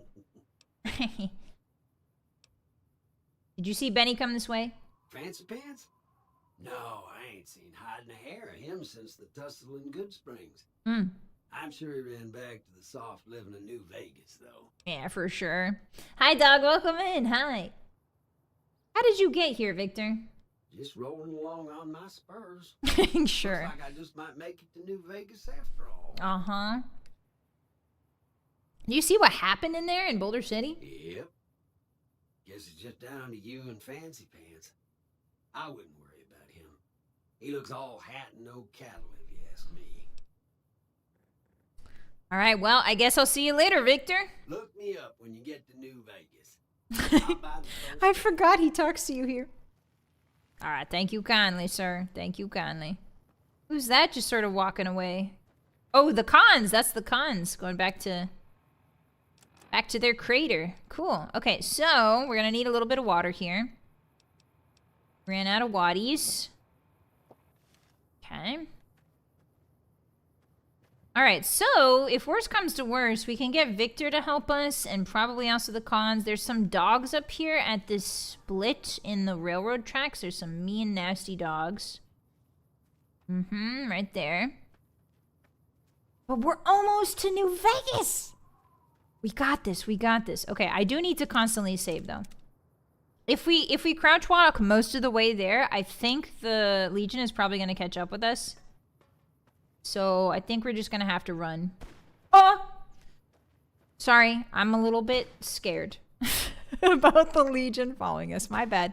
Did you see Benny come this way? Fancy pants? No, I ain't seen hide nor hair of him since the tussle in Good Springs. I'm sure he ran back to the soft living of New Vegas, though. Yeah, for sure. Hi, dog. Welcome in. Hi. How did you get here, Victor? Just rolling along on my spurs. Sure. Looks like I just might make it to New Vegas after all. Uh-huh. Do you see what happened in there in Boulder City? Yep. Guess it's just down to you and Fancy Pants. I wouldn't worry about him. He looks all hat and no cattle, if you ask me. All right, well, I guess I'll see you later, Victor. Look me up when you get to New Vegas. I forgot he talks to you here. All right, thank you kindly, sir. Thank you kindly. Who's that just sort of walking away? Oh, the cons. That's the cons. Going back to their crater. Cool. Okay, so we're going to need a little bit of water here. Ran out of waddies. Okay. Alright, so if worse comes to worse, we can get Victor to help us and probably also the cons. There's some dogs up here at this split in the railroad tracks. There's some mean, nasty dogs. Right there. But we're almost to New Vegas! We got this, we got this. Okay, I do need to constantly save, though. If we crouch walk most of the way there, I think the Legion is probably going to catch up with us. So I think we're just going to have to run. Oh! Sorry, I'm a little bit scared about the Legion following us. My bad.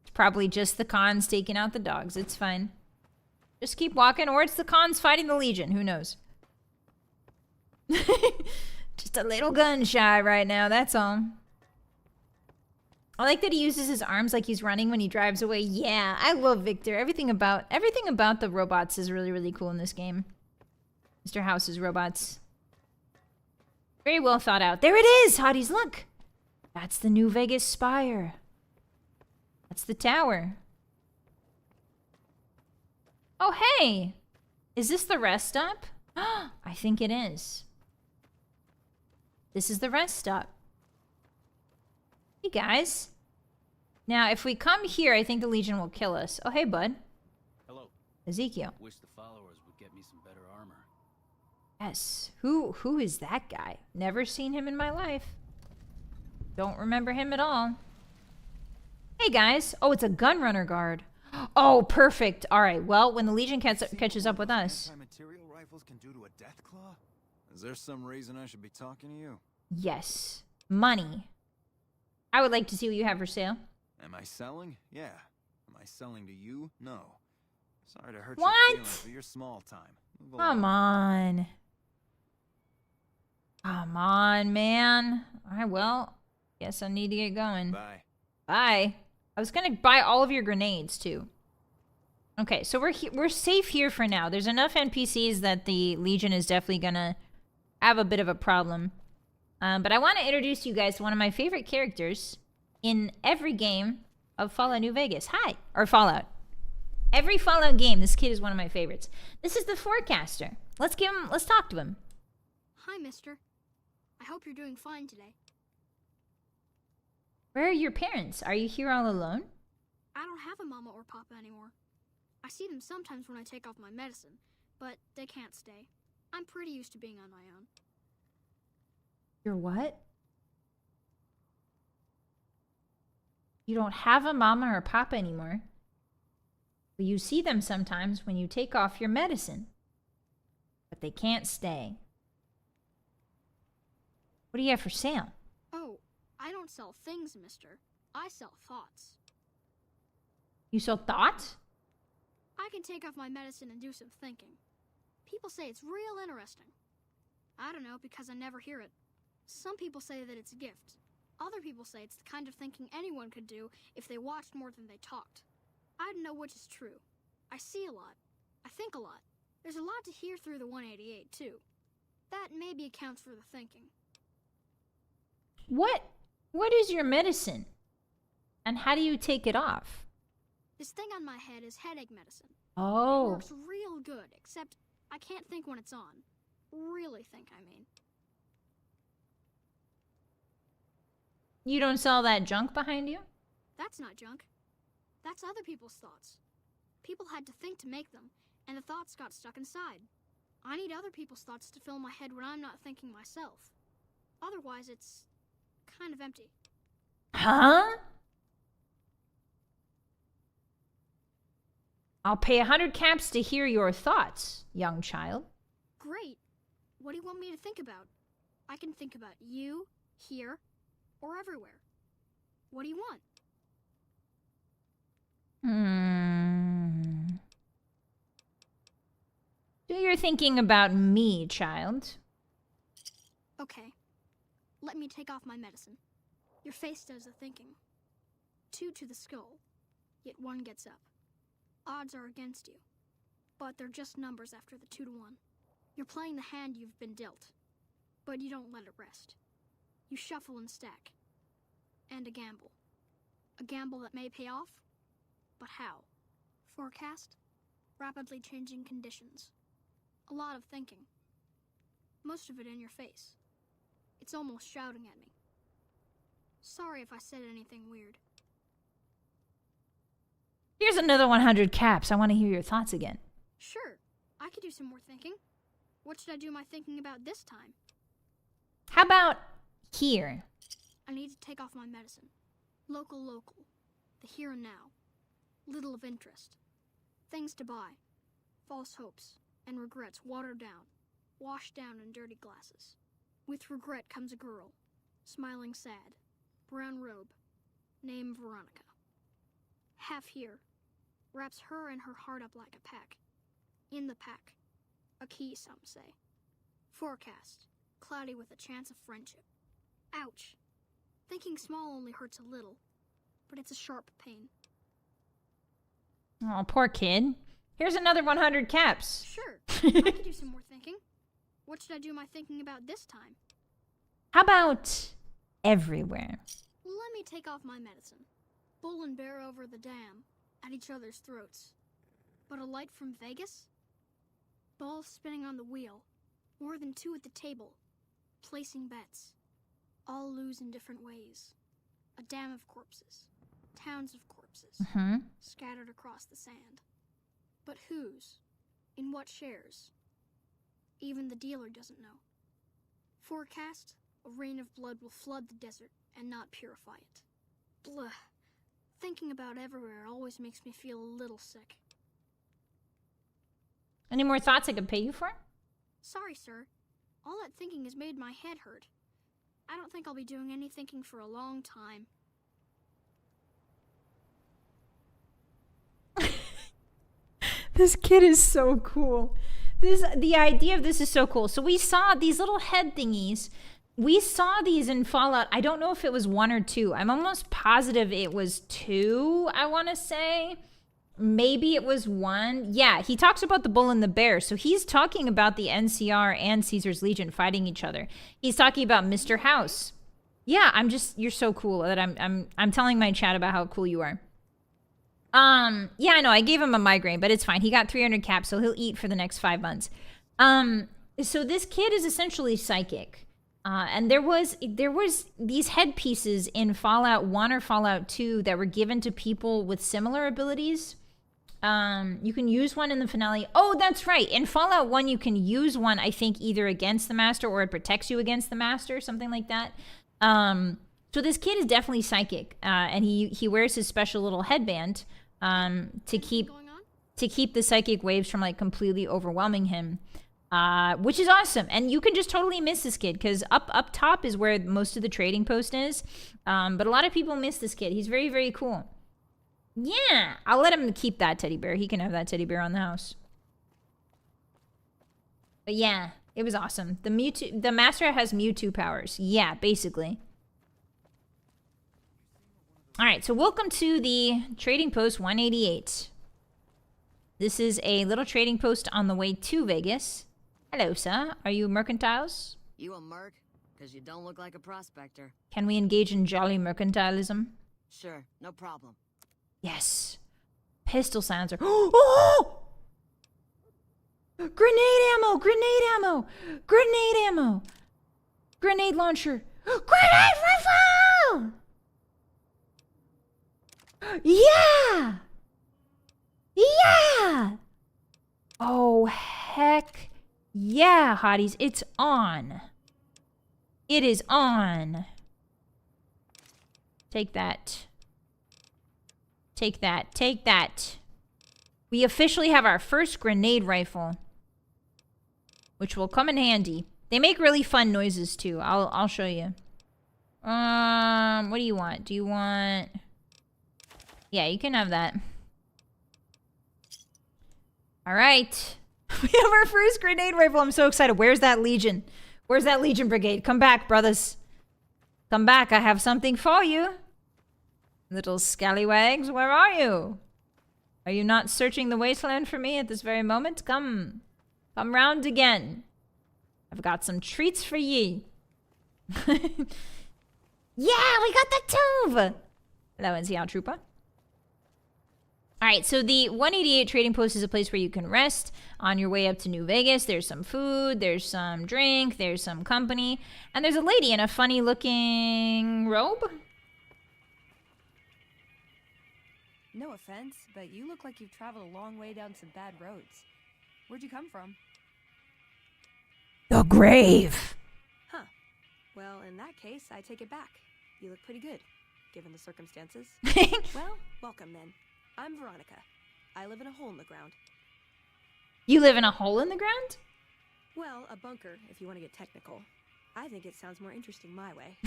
It's probably just the cons taking out the dogs. It's fine. Just keep walking, or it's the cons fighting the Legion. Who knows? Just a little gun shy right now, that's all. I like that he uses his arms like he's running when he drives away. Yeah, I love Victor. Everything about the robots is really, really cool in this game. Mr. House's robots. Very well thought out. There it is, Hotties, look! That's the New Vegas spire. That's the tower. Oh, hey! Is this the rest stop? I think it is. This is the rest stop. Hey, guys. Now, if we come here, I think the Legion will kill us. Oh, hey, bud. Hello. Ezekiel. Wish the followers would get me some better armor. Yes. Who is that guy? Never seen him in my life. Don't remember him at all. Hey, guys. Oh, it's a gunrunner guard. Oh, perfect. All right. Well, when the Legion catches up with us. Anti-material rifles can do to a death claw? Is there some reason I should be talking to you? Yes. Money. I would like to see what you have for sale. Am I selling? Yeah. Am I selling to you? No. Sorry to hurt What? your feelings, but you're small time. Move along. Come on. Come on, man. All right, well, guess I need to get going. Bye. Bye. I was going to buy all of your grenades, too. Okay, so we're safe here for now. There's enough NPCs that the Legion is definitely going to have a bit of a problem. But I want to introduce you guys to one of my favorite characters in every game of Fallout New Vegas. Hi. Or Fallout. Every Fallout game, this kid is one of my favorites. This is the Forecaster. Let's talk to him. Hi, mister. I hope you're doing fine today. Where are your parents? Are you here all alone? I don't have a mama or papa anymore. I see them sometimes when I take off my medicine, but they can't stay. I'm pretty used to being on my own. You're what? You don't have a mama or papa anymore. But you see them sometimes when you take off your medicine. But they can't stay. What do you have for sale? Oh, I don't sell things, mister. I sell thoughts. You sell thoughts? I can take off my medicine and do some thinking. People say it's real interesting. I don't know, because I never hear it. Some people say that it's a gift. Other people say it's the kind of thinking anyone could do if they watched more than they talked. I don't know which is true. I see a lot. I think a lot. There's a lot to hear through the 188, too. That maybe accounts for the thinking. What is your medicine? And how do you take it off? This thing on my head is headache medicine. Oh. It works real good, except I can't think when it's on. Really think, I mean. You don't sell that junk behind you? That's not junk. That's other people's thoughts. People had to think to make them, and the thoughts got stuck inside. I need other people's thoughts to fill my head when I'm not thinking myself. Otherwise, it's kind of empty. Huh? I'll pay 100 caps to hear your thoughts, young child. Great. What do you want me to think about? I can think about you, here, or everywhere. What do you want? Do your thinking about me, child. Okay. Let me take off my medicine. Your face does the thinking. 2 to the skull, yet 1 gets up. Odds are against you, but they're just numbers after the 2 to 1. You're playing the hand you've been dealt, but you don't let it rest. You shuffle and stack. And a gamble. A gamble that may pay off, but how? Forecast? Rapidly changing conditions. A lot of thinking. Most of it in your face. It's almost shouting at me. Sorry if I said anything weird. Here's another 100 caps. I want to hear your thoughts again. Sure, I could do some more thinking. What should I do my thinking about this time? How about here? I need to take off my medicine. Local. The here and now. Little of interest. Things to buy. False hopes and regrets watered down. Washed down in dirty glasses. With regret comes a girl. Smiling sad. Brown robe. Name Veronica. Half here. Wraps her and her heart up like a pack. In the pack. A key, some say. Forecast. Cloudy with a chance of friendship. Ouch. Thinking small only hurts a little, but it's a sharp pain. Oh, poor kid. Here's another 100 caps. Sure, I could do some more thinking. What should I do my thinking about this time? How about everywhere? Let me take off my medicine. Bull and bear over the dam, at each other's throats. But a light from Vegas? Balls spinning on the wheel, more than 2 at the table, placing bets. All lose in different ways. A dam of corpses. Towns of corpses. Scattered across the sand. But whose? In what shares? Even the dealer doesn't know. Forecast, a rain of blood will flood the desert and not purify it. Blah. Thinking about everywhere always makes me feel a little sick. Any more thoughts I could pay you for? Sorry, sir. All that thinking has made my head hurt. I don't think I'll be doing any thinking for a long time. This kid is so cool. The idea of this is so cool. So we saw these little head thingies. We saw these in Fallout. I don't know if it was 1 or 2. I'm almost positive it was 2, I want to say. Maybe it was 1. Yeah, he talks about the bull and the bear. So he's talking about the NCR and Caesar's Legion fighting each other. He's talking about Mr. House. Yeah, you're so cool that I'm telling my chat about how cool you are. Yeah, I know, I gave him a migraine, but it's fine. He got 300 caps, so he'll eat for the next 5 months. So this kid is essentially psychic. And there was these headpieces in Fallout 1 or Fallout 2 that were given to people with similar abilities. You can use one in the finale. Oh, that's right. In Fallout 1, you can use one, I think, either against the master or it protects you against the master, something like that. So this kid is definitely psychic, and he wears his special little headband to keep the psychic waves from like completely overwhelming him, which is awesome. And you can just totally miss this kid because up top is where most of the trading post is, but a lot of people miss this kid. He's very, very cool. Yeah, I'll let him keep that teddy bear. He can have that teddy bear on the house. But yeah, it was awesome. The master has Mewtwo powers. Yeah, basically. All right, so welcome to the trading post 188. This is a little trading post on the way to Vegas. Hello, sir. Are you mercantiles? You a merc? Because you don't look like a prospector. Can we engage in jolly mercantilism? Sure, no problem. Yes. Pistol silencer. Oh! Grenade ammo! Grenade ammo! Grenade ammo! Grenade launcher! Grenade rifle! Yeah! Yeah! Oh, heck yeah, hotties. It's on. It is on. Take that. Take that. Take that. We officially have our first grenade rifle, which will come in handy. They make really fun noises too. I'll show you. What do you want? Do you want... Yeah, you can have that. All right. We have our first grenade rifle. I'm so excited. Where's that Legion? Where's that Legion Brigade? Come back, brothers. Come back. I have something for you. Little scallywags, where are you? Are you not searching the wasteland for me at this very moment? Come. Come round again. I've got some treats for ye. Yeah, we got the tuff. Hello, NCR Trooper. Alright, so the 188 trading post is a place where you can rest on your way up to New Vegas. There's some food, there's some drink, there's some company, and there's a lady in a funny looking robe. No offense, but you look like you've traveled a long way down some bad roads. Where'd you come from? The grave. Huh. Well, in that case, I take it back. You look pretty good, given the circumstances. Well, welcome then. I'm Veronica. I live in a hole in the ground. You live in a hole in the ground? Well, a bunker, if you want to get technical. I think it sounds more interesting my way.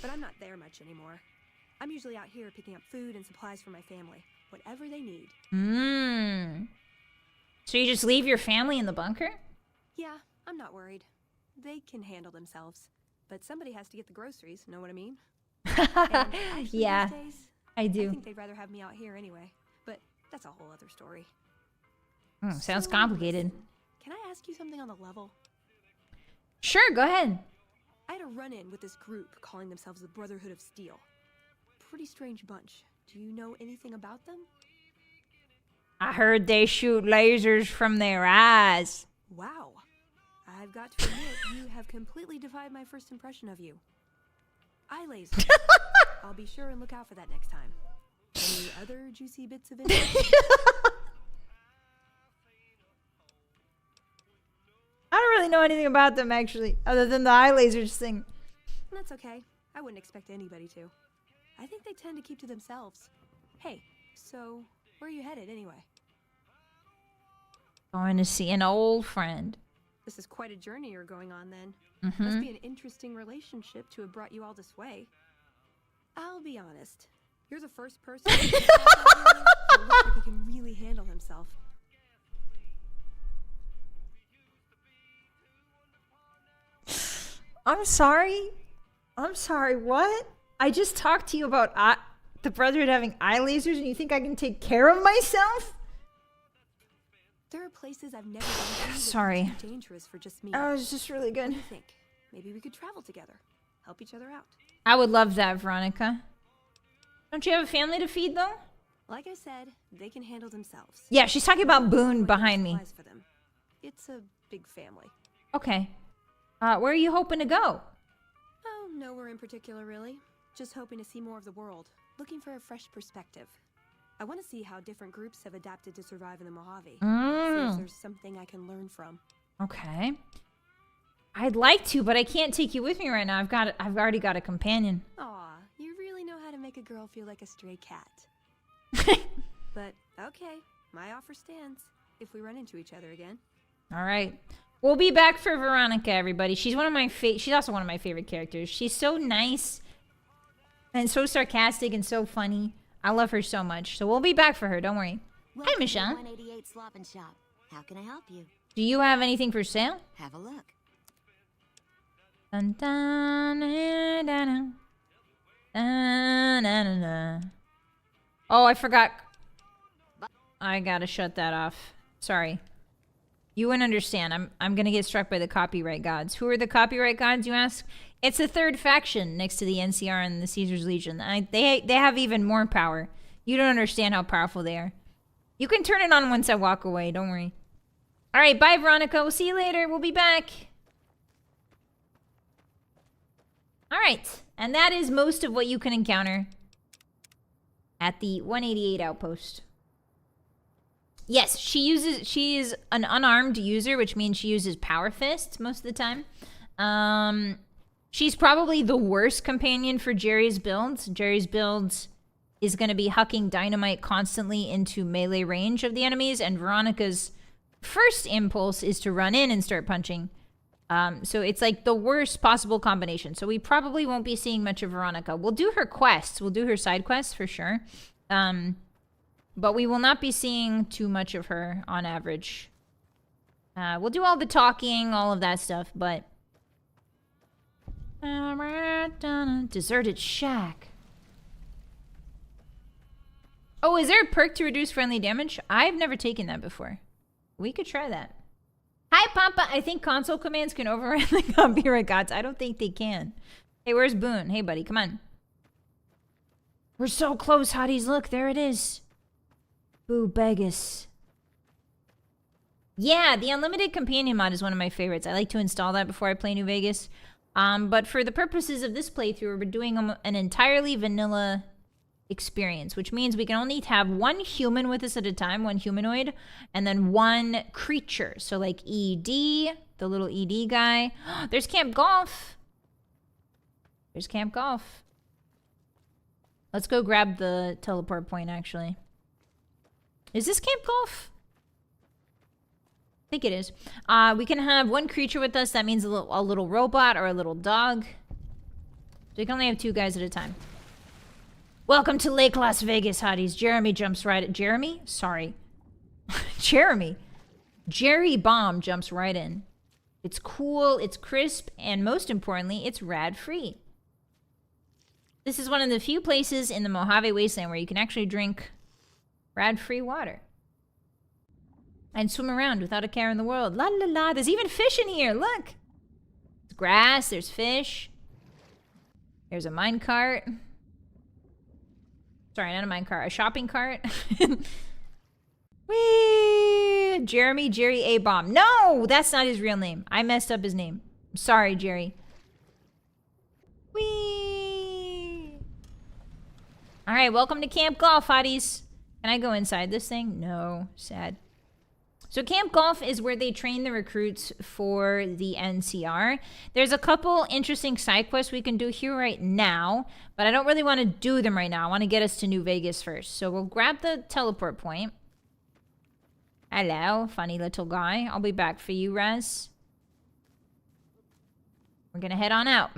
But I'm not there much anymore. I'm usually out here picking up food and supplies for my family. Whatever they need. So you just leave your family in the bunker? Yeah, I'm not worried. They can handle themselves. But somebody has to get the groceries, know what I mean? Yeah, these days, I do. I think they'd rather have me out here anyway. But that's a whole other story. Sounds complicated. Can I ask you something on the level? Sure, go ahead. I had a run-in with this group calling themselves the Brotherhood of Steel. Pretty strange bunch. Do you know anything about them? I heard they shoot lasers from their eyes. Wow. I've got to admit, you have completely defied my first impression of you. Eye laser. I'll be sure and look out for that next time. Any other juicy bits of information? I don't really know anything about them, actually, other than the eye lasers thing. That's okay. I wouldn't expect anybody to. I think they tend to keep to themselves. Hey, so where are you headed anyway? Going to see an old friend. This is quite a journey you're going on then. Mm-hmm. Must be an interesting relationship to have brought you all this way. I'll be honest. You're the first person who looks like he can really handle himself. I'm sorry. I'm sorry, what? I just talked to you about the Brotherhood having eye lasers and you think I can take care of myself? There are places I've never been to. Sorry. Too dangerous for just me. That was just really good. What do you think? Maybe we could travel together. Help each other out. I would love that, Veronica. Don't you have a family to feed, though? Like I said, they can handle themselves. Yeah, she's talking about Boone behind me. For them. It's a big family. Okay. Where are you hoping to go? Oh, nowhere in particular, really. Just hoping to see more of the world. Looking for a fresh perspective. I want to see how different groups have adapted to survive in the Mojave. See if there's something I can learn from. Okay. I'd like to, but I can't take you with me right now. I've already got a companion. Aw, you really know how to make a girl feel like a stray cat. But, okay, my offer stands. If we run into each other again. All right. We'll be back for Veronica, everybody. She's one of my she's also one of my favorite characters. She's so nice and so sarcastic and so funny. I love her so much. So we'll be back for her. Don't worry. Welcome Hi, Michelle. To 188 Slop and Shop. How can I help you? Do you have anything for sale? Have a look. Dun, dun, dun, dun, dun, dun, dun, dun. Oh, I forgot. I gotta shut that off. Sorry. You wouldn't understand. I'm gonna get struck by the copyright gods. Who are the copyright gods, you ask? It's the third faction next to the NCR and the Caesar's Legion. They have even more power. You don't understand how powerful they are. You can turn it on once I walk away. Don't worry. All right, bye, Veronica. We'll see you later. We'll be back. All right, and that is most of what you can encounter at the 188 outpost. Yes, she is an unarmed user, which means she uses power fists most of the time. She's probably the worst companion for Jerry's builds. Jerry's builds is going to be hucking dynamite constantly into melee range of the enemies, and Veronica's first impulse is to run in and start punching. So it's like the worst possible combination. So we probably won't be seeing much of Veronica. We'll do her quests. We'll do her side quests for sure. But we will not be seeing too much of her on average. We'll do all the talking, all of that stuff, but... Deserted shack. Oh, is there a perk to reduce friendly damage? I've never taken that before. We could try that. Hi, Pampa. I think console commands can override the copyright gods. I don't think they can. Hey, where's Boone? Hey, buddy, come on. We're so close, Hotties. Look, there it is. Boo Begus. Yeah, the unlimited companion mod is one of my favorites. I like to install that before I play New Vegas. But for the purposes of this playthrough, we're doing an entirely vanilla experience, which means we can only have one human with us at a time, one humanoid, and then one creature. So like ED, the little ED guy. There's Camp Golf. There's Camp Golf. Let's go grab the teleport point, actually. Is this Camp Golf? I think it is. We can have one creature with us. That means a little robot or a little dog. So we can only have 2 guys at a time. Welcome to Lake Las Vegas, Hotties. Jeremy jumps right at... Jeremy? Sorry. Jeremy. Jerry Bomb jumps right in. It's cool, it's crisp, and most importantly, it's rad-free. This is one of the few places in the Mojave Wasteland where you can actually drink rad-free water. And swim around without a care in the world. La la la, there's even fish in here, look! There's grass, there's fish. There's a minecart. Sorry, not a minecart, a shopping cart. Whee! Jerry A-Bomb. No, that's not his real name. I messed up his name. I'm sorry, Jerry. Whee! Alright, welcome to Camp Golf, Hotties. Can I go inside this thing? No, sad. So Camp Golf is where they train the recruits for the NCR. There's a couple interesting side quests we can do here right now, but I don't really want to do them right now. I want to get us to New Vegas first. So we'll grab the teleport point. Hello, funny little guy. I'll be back for you, Raz. We're going to head on out.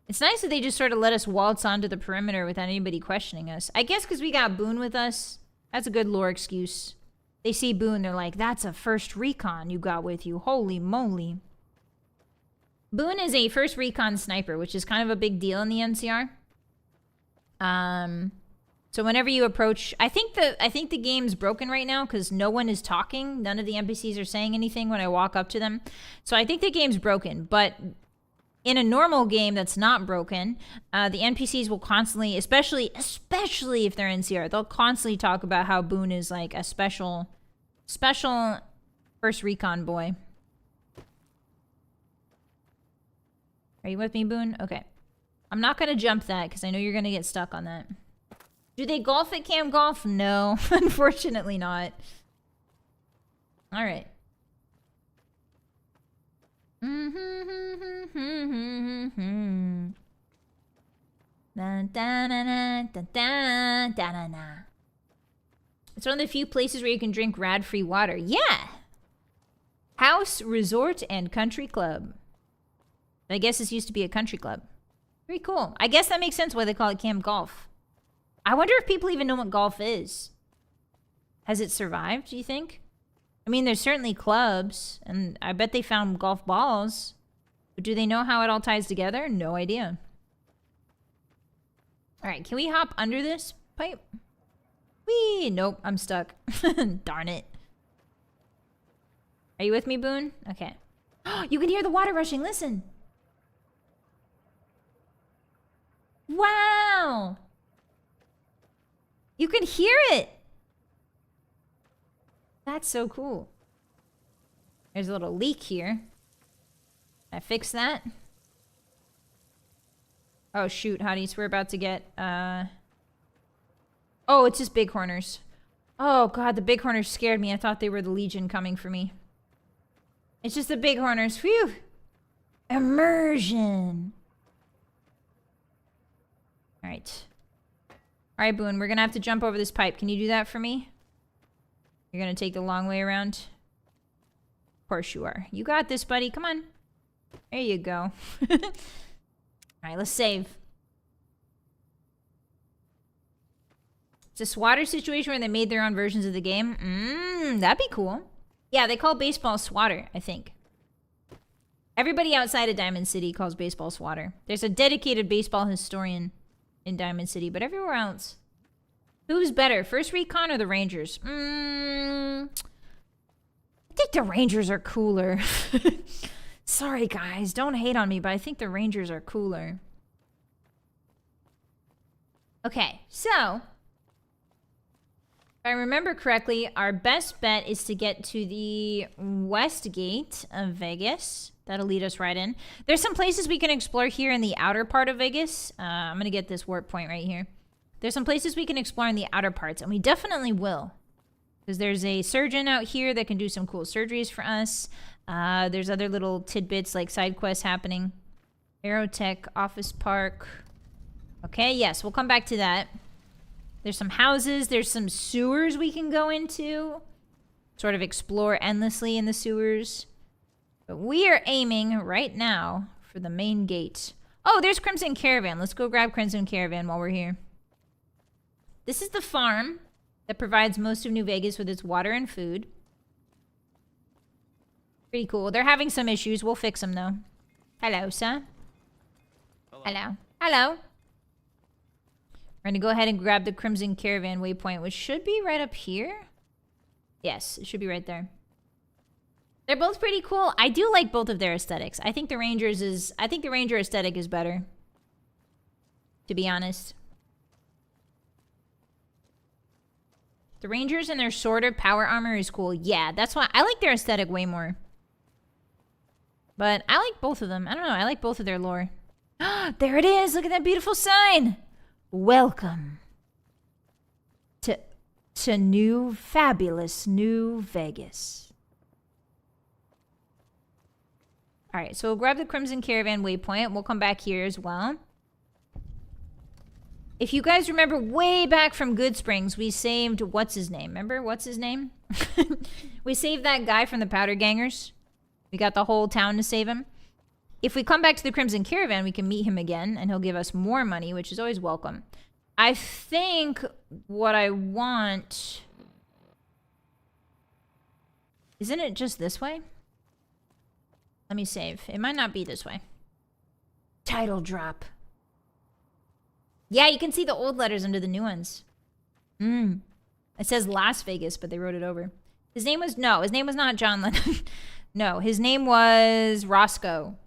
It's nice that they just sort of let us waltz onto the perimeter without anybody questioning us. I guess because we got Boone with us. That's a good lore excuse. They see Boone, they're like, that's a first recon you got with you. Holy moly. Boone is a first recon sniper, which is kind of a big deal in the NCR. So whenever you approach... I think the game's broken right now because no one is talking. None of the NPCs are saying anything when I walk up to them. So I think the game's broken, but... in a normal game that's not broken, the NPCs will constantly, especially if they're NCR, they'll constantly talk about how Boone is like a special first recon boy. Are you with me, Boone? Okay. I'm not going to jump that because I know you're going to get stuck on that. Do they golf at Camp Golf? No, unfortunately not. All right. It's one of the few places where you can drink rad-free water. Yeah! House, Resort, and Country Club. I guess this used to be a country club. Very cool. I guess that makes sense why they call it Camp Golf. I wonder if people even know what golf is. Has it survived, do you think? I mean, there's certainly clubs, and I bet they found golf balls. But do they know how it all ties together? No idea. Alright, can we hop under this pipe? Whee! Nope, I'm stuck. Darn it. Are you with me, Boone? Okay. You can hear the water rushing, listen! Wow! You can hear it! That's so cool. There's a little leak here. Can I fix that? Oh shoot, Hotties, we're about to get, Oh, it's just bighorners. Oh god, the bighorners scared me. I thought they were the Legion coming for me. It's just the bighorners. Phew! Immersion! Alright. Alright, Boone, we're gonna have to jump over this pipe. Can you do that for me? You're gonna take the long way around? Of course you are. You got this, buddy. Come on. There you go. Alright, let's save. It's a swatter situation where they made their own versions of the game. That'd be cool. Yeah, they call baseball swatter, I think. Everybody outside of Diamond City calls baseball swatter. There's a dedicated baseball historian in Diamond City, but everywhere else. Who's better, First Recon or the Rangers? I think the Rangers are cooler. Sorry, guys. Don't hate on me, but I think the Rangers are cooler. Okay, so if I remember correctly, our best bet is to get to the west gate of Vegas. That'll lead us right in. There's some places we can explore here in the outer part of Vegas. I'm going to get this warp point right here. There's some places we can explore in the outer parts, and we definitely will. Because there's a surgeon out here that can do some cool surgeries for us. There's other little tidbits like side quests happening. Aerotech, Office Park. Okay, yes, we'll come back to that. There's some houses. There's some sewers we can go into. Sort of explore endlessly in the sewers. But we are aiming right now for the main gate. Oh, there's Crimson Caravan. Let's go grab Crimson Caravan while we're here. This is the farm that provides most of New Vegas with its water and food. Pretty cool. They're having some issues. We'll fix them, though. Hello, sir. Hello. Hello. We're going to go ahead and grab the Crimson Caravan waypoint, which should be right up here. Yes, it should be right there. They're both pretty cool. I do like both of their aesthetics. I think the Ranger aesthetic is better, to be honest. The Rangers and their sword power armor is cool. Yeah, that's why I like their aesthetic way more. But I like both of them. I don't know. I like both of their lore. There it is. Look at that beautiful sign. Welcome to new, fabulous New Vegas. All right, so we'll grab the Crimson Caravan waypoint. We'll come back here as well. If you guys remember way back from Good Springs, we saved, what's his name? Remember, what's his name? We saved that guy from the Powder Gangers. We got the whole town to save him. If we come back to the Crimson Caravan, we can meet him again, and he'll give us more money, which is always welcome. I think what I want... Isn't it just this way? Let me save. It might not be this way. Title drop. Yeah, you can see the old letters under the new ones. It says Las Vegas, but they wrote it over. His name was not John Lennon. No, his name was Roscoe.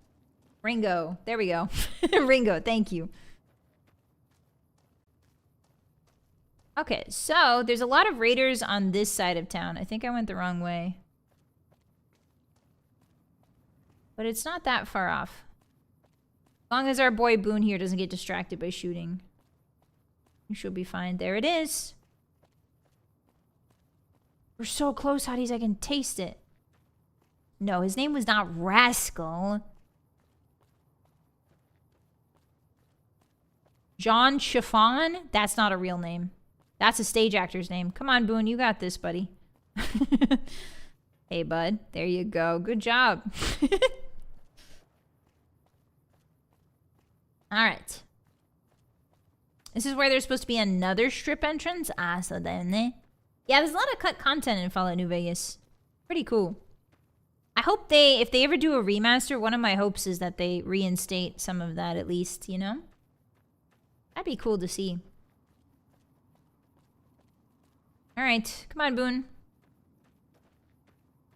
Ringo. There we go. Ringo, thank you. Okay, so there's a lot of raiders on this side of town. I think I went the wrong way. But it's not that far off. As long as our boy Boone here doesn't get distracted by shooting. You should be fine. There it is. We're so close, Hotties. I can taste it. No, his name was not Rascal. John Chiffon? That's not a real name. That's a stage actor's name. Come on, Boone. You got this, buddy. Hey, bud. There you go. Good job. All right. This is where there's supposed to be another strip entrance. Ah, so then. Yeah, there's a lot of cut content in Fallout New Vegas. Pretty cool. I hope if they ever do a remaster, one of my hopes is that they reinstate some of that at least, you know? That'd be cool to see. All right. Come on, Boone.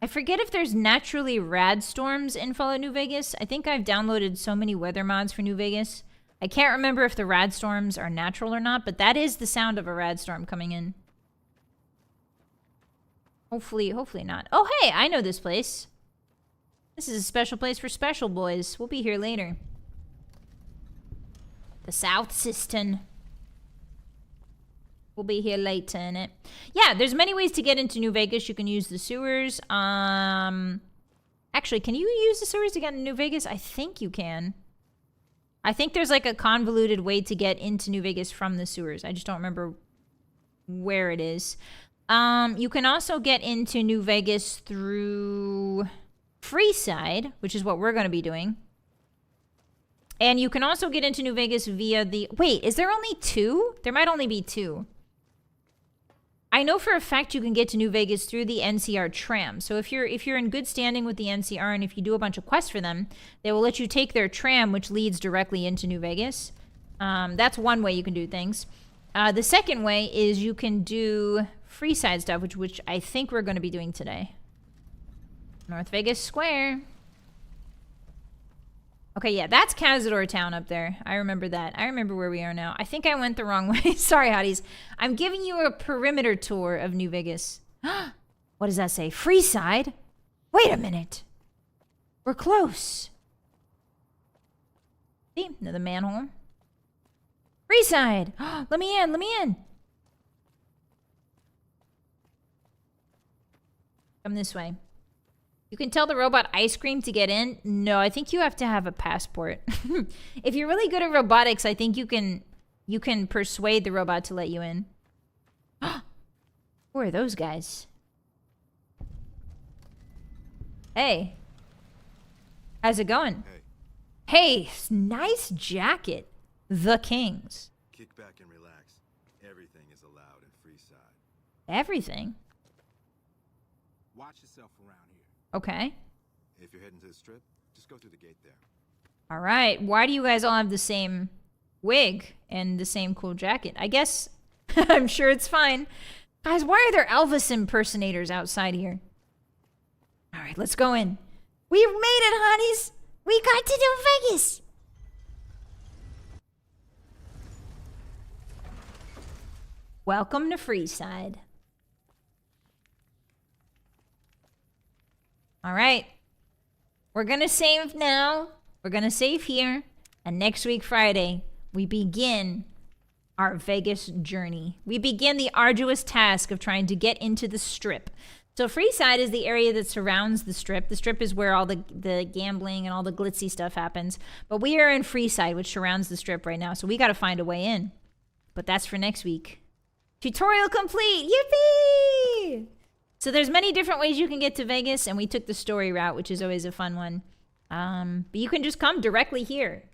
I forget if there's naturally rad storms in Fallout New Vegas. I think I've downloaded so many weather mods for New Vegas. I can't remember if the rad storms are natural or not, but that is the sound of a rad storm coming in. Hopefully not. Oh, hey, I know this place. This is a special place for special boys. We'll be here later. The South Cistern. We'll be here later in it. Yeah, there's many ways to get into New Vegas. You can use the sewers. Actually, can you use the sewers to get into New Vegas? I think you can. I think there's like a convoluted way to get into New Vegas from the sewers. I just don't remember where it is. You can also get into New Vegas through Freeside, which is what we're going to be doing. And you can also get into New Vegas via the... Wait, is there only two? There might only be two. I know for a fact you can get to New Vegas through the NCR tram. So if you're in good standing with the NCR and if you do a bunch of quests for them, they will let you take their tram, which leads directly into New Vegas. That's one way you can do things. The second way is you can do Freeside stuff, which I think we're going to be doing today. North Vegas Square. Okay, yeah, that's Cazador Town up there. I remember that. I remember where we are now. I think I went the wrong way. Sorry, hotties. I'm giving you a perimeter tour of New Vegas. What does that say? Freeside? Wait a minute. We're close. See, another manhole. Freeside! Let me in, let me in! Come this way. You can tell the robot ice cream to get in. No, I think you have to have a passport. If you're really good at robotics, I think you can persuade the robot to let you in. Who are those guys? Hey. How's it going? Hey, nice jacket. The Kings. Kick back and relax. Everything is allowed in Freeside. Everything? Watch yourself around here. Okay. If you're heading to the strip, just go through the gate there. All right. Why do you guys all have the same wig and the same cool jacket? I guess I'm sure it's fine. Guys, why are there Elvis impersonators outside here? All right, let's go in. We've made it, hotties. We got to New Vegas. Welcome to Freeside. All right. We're going to save now. We're going to save here. And next week, Friday, we begin our Vegas journey. We begin the arduous task of trying to get into the Strip. So Freeside is the area that surrounds the Strip. The Strip is where all the gambling and all the glitzy stuff happens. But we are in Freeside, which surrounds the Strip right now. So we got to find a way in. But that's for next week. Tutorial complete! Yippee! So there's many different ways you can get to Vegas, and we took the story route, which is always a fun one. But you can just come directly here.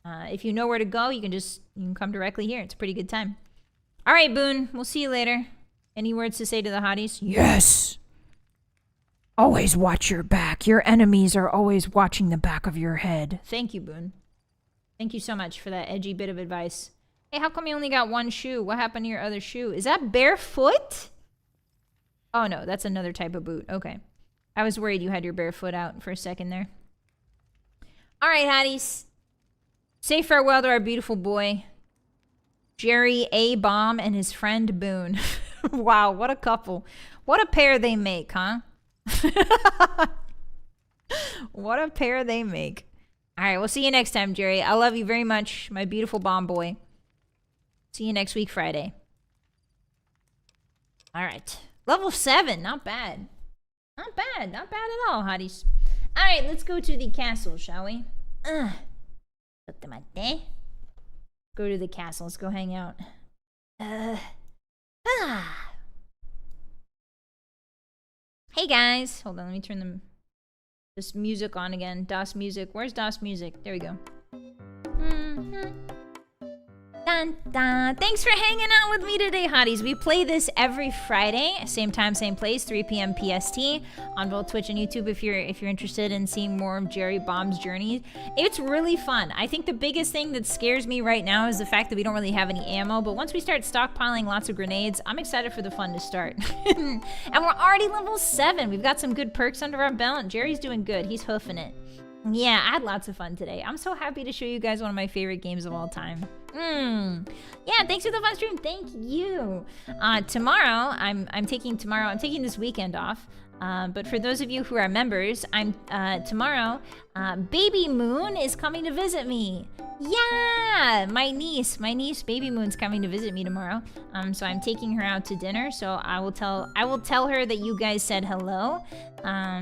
If you know where to go, you can come directly here. It's a pretty good time. All right, Boone. We'll see you later. Any words to say to the hotties? Yes! Always watch your back. Your enemies are always watching the back of your head. Thank you, Boone. Thank you so much for that edgy bit of advice. Hey, how come you only got one shoe? What happened to your other shoe? Is that barefoot? Oh, no, that's another type of boot. Okay. I was worried you had your bare foot out for a second there. All right, hotties. Say farewell to our beautiful boy, Jerry A. Bomb and his friend Boone. Wow, what a couple. What a pair they make, huh? What a pair they make. All right, we'll see you next time, Jerry. I love you very much, my beautiful bomb boy. See you next week, Friday. All right. Level 7. Not bad. Not bad. Not bad at all, hotties. All right, let's go to the castle, shall we? Go to the castle. Let's go hang out. Hey, guys. Hold on. Let me turn this music on again. DOS music. Where's DOS music? There we go. Dun, dun. Thanks for hanging out with me today, hotties. We play this every Friday, same time, same place, 3 p.m. PST, on both Twitch and YouTube. If you're interested in seeing more of Jerry Bomb's journey, it's really fun. I think the biggest thing that scares me right now is the fact that we don't really have any ammo. But once we start stockpiling lots of grenades, I'm excited for the fun to start. And we're already level 7. We've got some good perks under our belt. Jerry's doing good. He's hoofing it. Yeah, I had lots of fun today. I'm so happy to show you guys one of my favorite games of all time. Yeah, thanks for the fun stream. Thank you. Tomorrow, I'm taking this weekend off. But for those of you who are members, tomorrow, Baby Moon is coming to visit me. Yeah, my niece, Baby Moon's coming to visit me tomorrow. So I'm taking her out to dinner. So I will tell her that you guys said hello.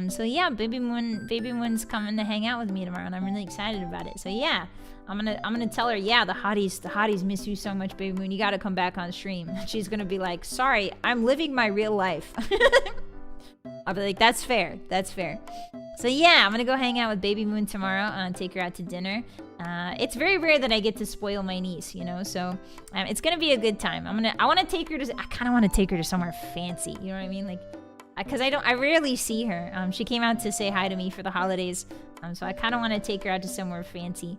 So yeah, Baby Moon's coming to hang out with me tomorrow, and I'm really excited about it. So yeah, I'm gonna tell her, yeah, the hotties miss you so much, Baby Moon. You gotta come back on stream. She's gonna be like, sorry, I'm living my real life. I'll be like, that's fair. So yeah, I'm gonna go hang out with Baby Moon tomorrow and take her out to dinner. It's very rare that I get to spoil my niece, you know, so it's gonna be a good time. I want to take her to, I kind of want to take her to somewhere fancy, you know what I mean? Like, because I rarely see her. She came out to say hi to me for the holidays, so I kind of want to take her out to somewhere fancy.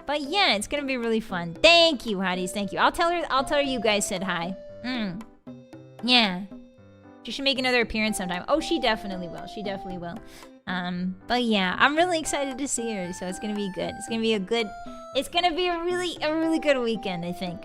But yeah, it's gonna be really fun. Thank you, Hotties, thank you. I'll tell her you guys said hi. Yeah. She should make another appearance sometime. Oh, she definitely will. She definitely will. But yeah, I'm really excited to see her, so it's gonna be good. It's gonna be a really good weekend, I think.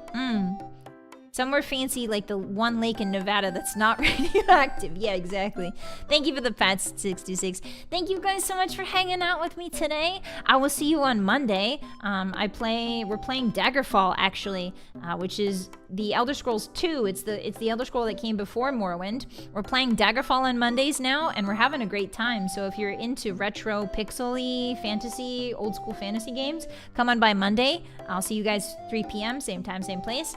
Somewhere fancy like the one lake in Nevada that's not radioactive. Yeah, exactly. Thank you for the pats, 626. Thank you guys so much for hanging out with me today. I will see you on Monday. We're playing Daggerfall actually, which is the Elder Scrolls 2. It's the Elder Scroll that came before Morrowind. We're playing Daggerfall on Mondays now, and we're having a great time. So if you're into retro, pixely, fantasy, old school fantasy games, come on by Monday. I'll see you guys 3 p.m. same time, same place,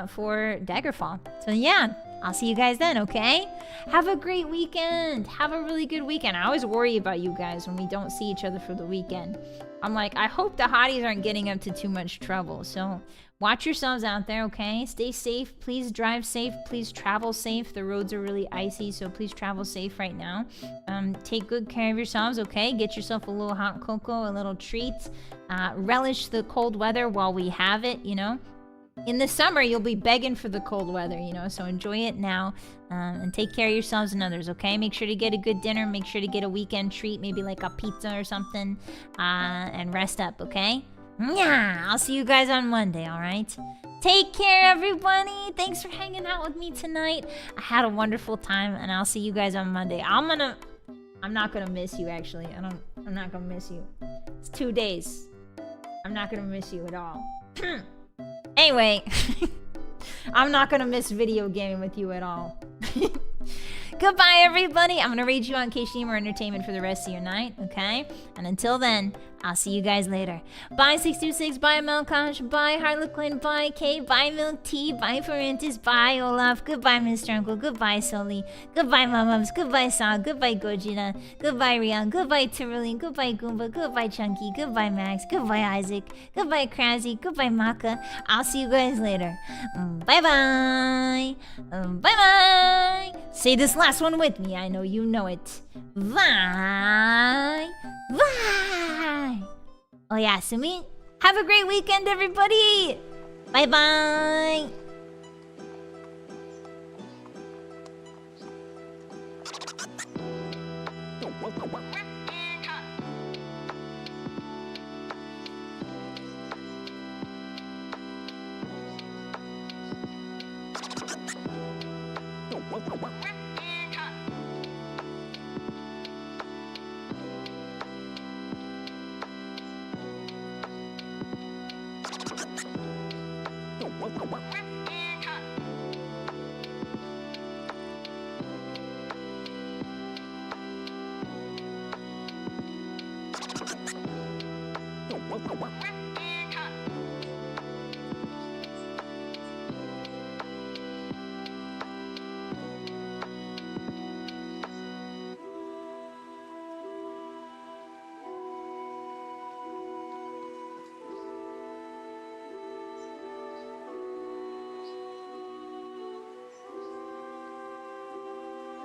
for Daggerfall. So yeah, I'll see you guys then, okay? Have a great weekend. Have a really good weekend. I always worry about you guys when we don't see each other for the weekend. I'm like, I hope the hotties aren't getting up to too much trouble. So watch yourselves out there, okay? Stay safe. Please drive safe. Please travel safe. The roads are really icy, so please travel safe right now. Take good care of yourselves, okay? Get yourself a little hot cocoa, a little treat. Relish the cold weather while we have it, you know? In the summer, you'll be begging for the cold weather, you know, so enjoy it now, and take care of yourselves and others, okay? Make sure to get a good dinner. Make sure to get a weekend treat, maybe like a pizza or something, and rest up, okay? Yeah, I'll see you guys on Monday, all right? Take care, everybody. Thanks for hanging out with me tonight. I had a wonderful time, and I'll see you guys on Monday. I'm not gonna miss you, actually. I'm not gonna miss you. It's 2 days. I'm not gonna miss you at all. Anyway, I'm not gonna miss video gaming with you at all. Goodbye, everybody. I'm gonna raid you on Kshima Entertainment for the rest of your night, okay? And until then, I'll see you guys later. Bye 626, bye Melkosh, bye Harlequin, bye Kay, bye Milk Tea, bye Forentis, bye Olaf, goodbye Mr. Uncle, goodbye Sully, goodbye Mamums, goodbye Saw, goodbye Gojira, goodbye Rian, goodbye Tyrolean, goodbye Goomba, goodbye Chunky, goodbye Max, goodbye Isaac, goodbye Krasy, goodbye Maka. I'll see you guys later. Bye bye. Bye bye. Say this last one with me. I know you know it. Bye. Bye. Oh yeah, Sumi. Have a great weekend, everybody. Bye bye. What?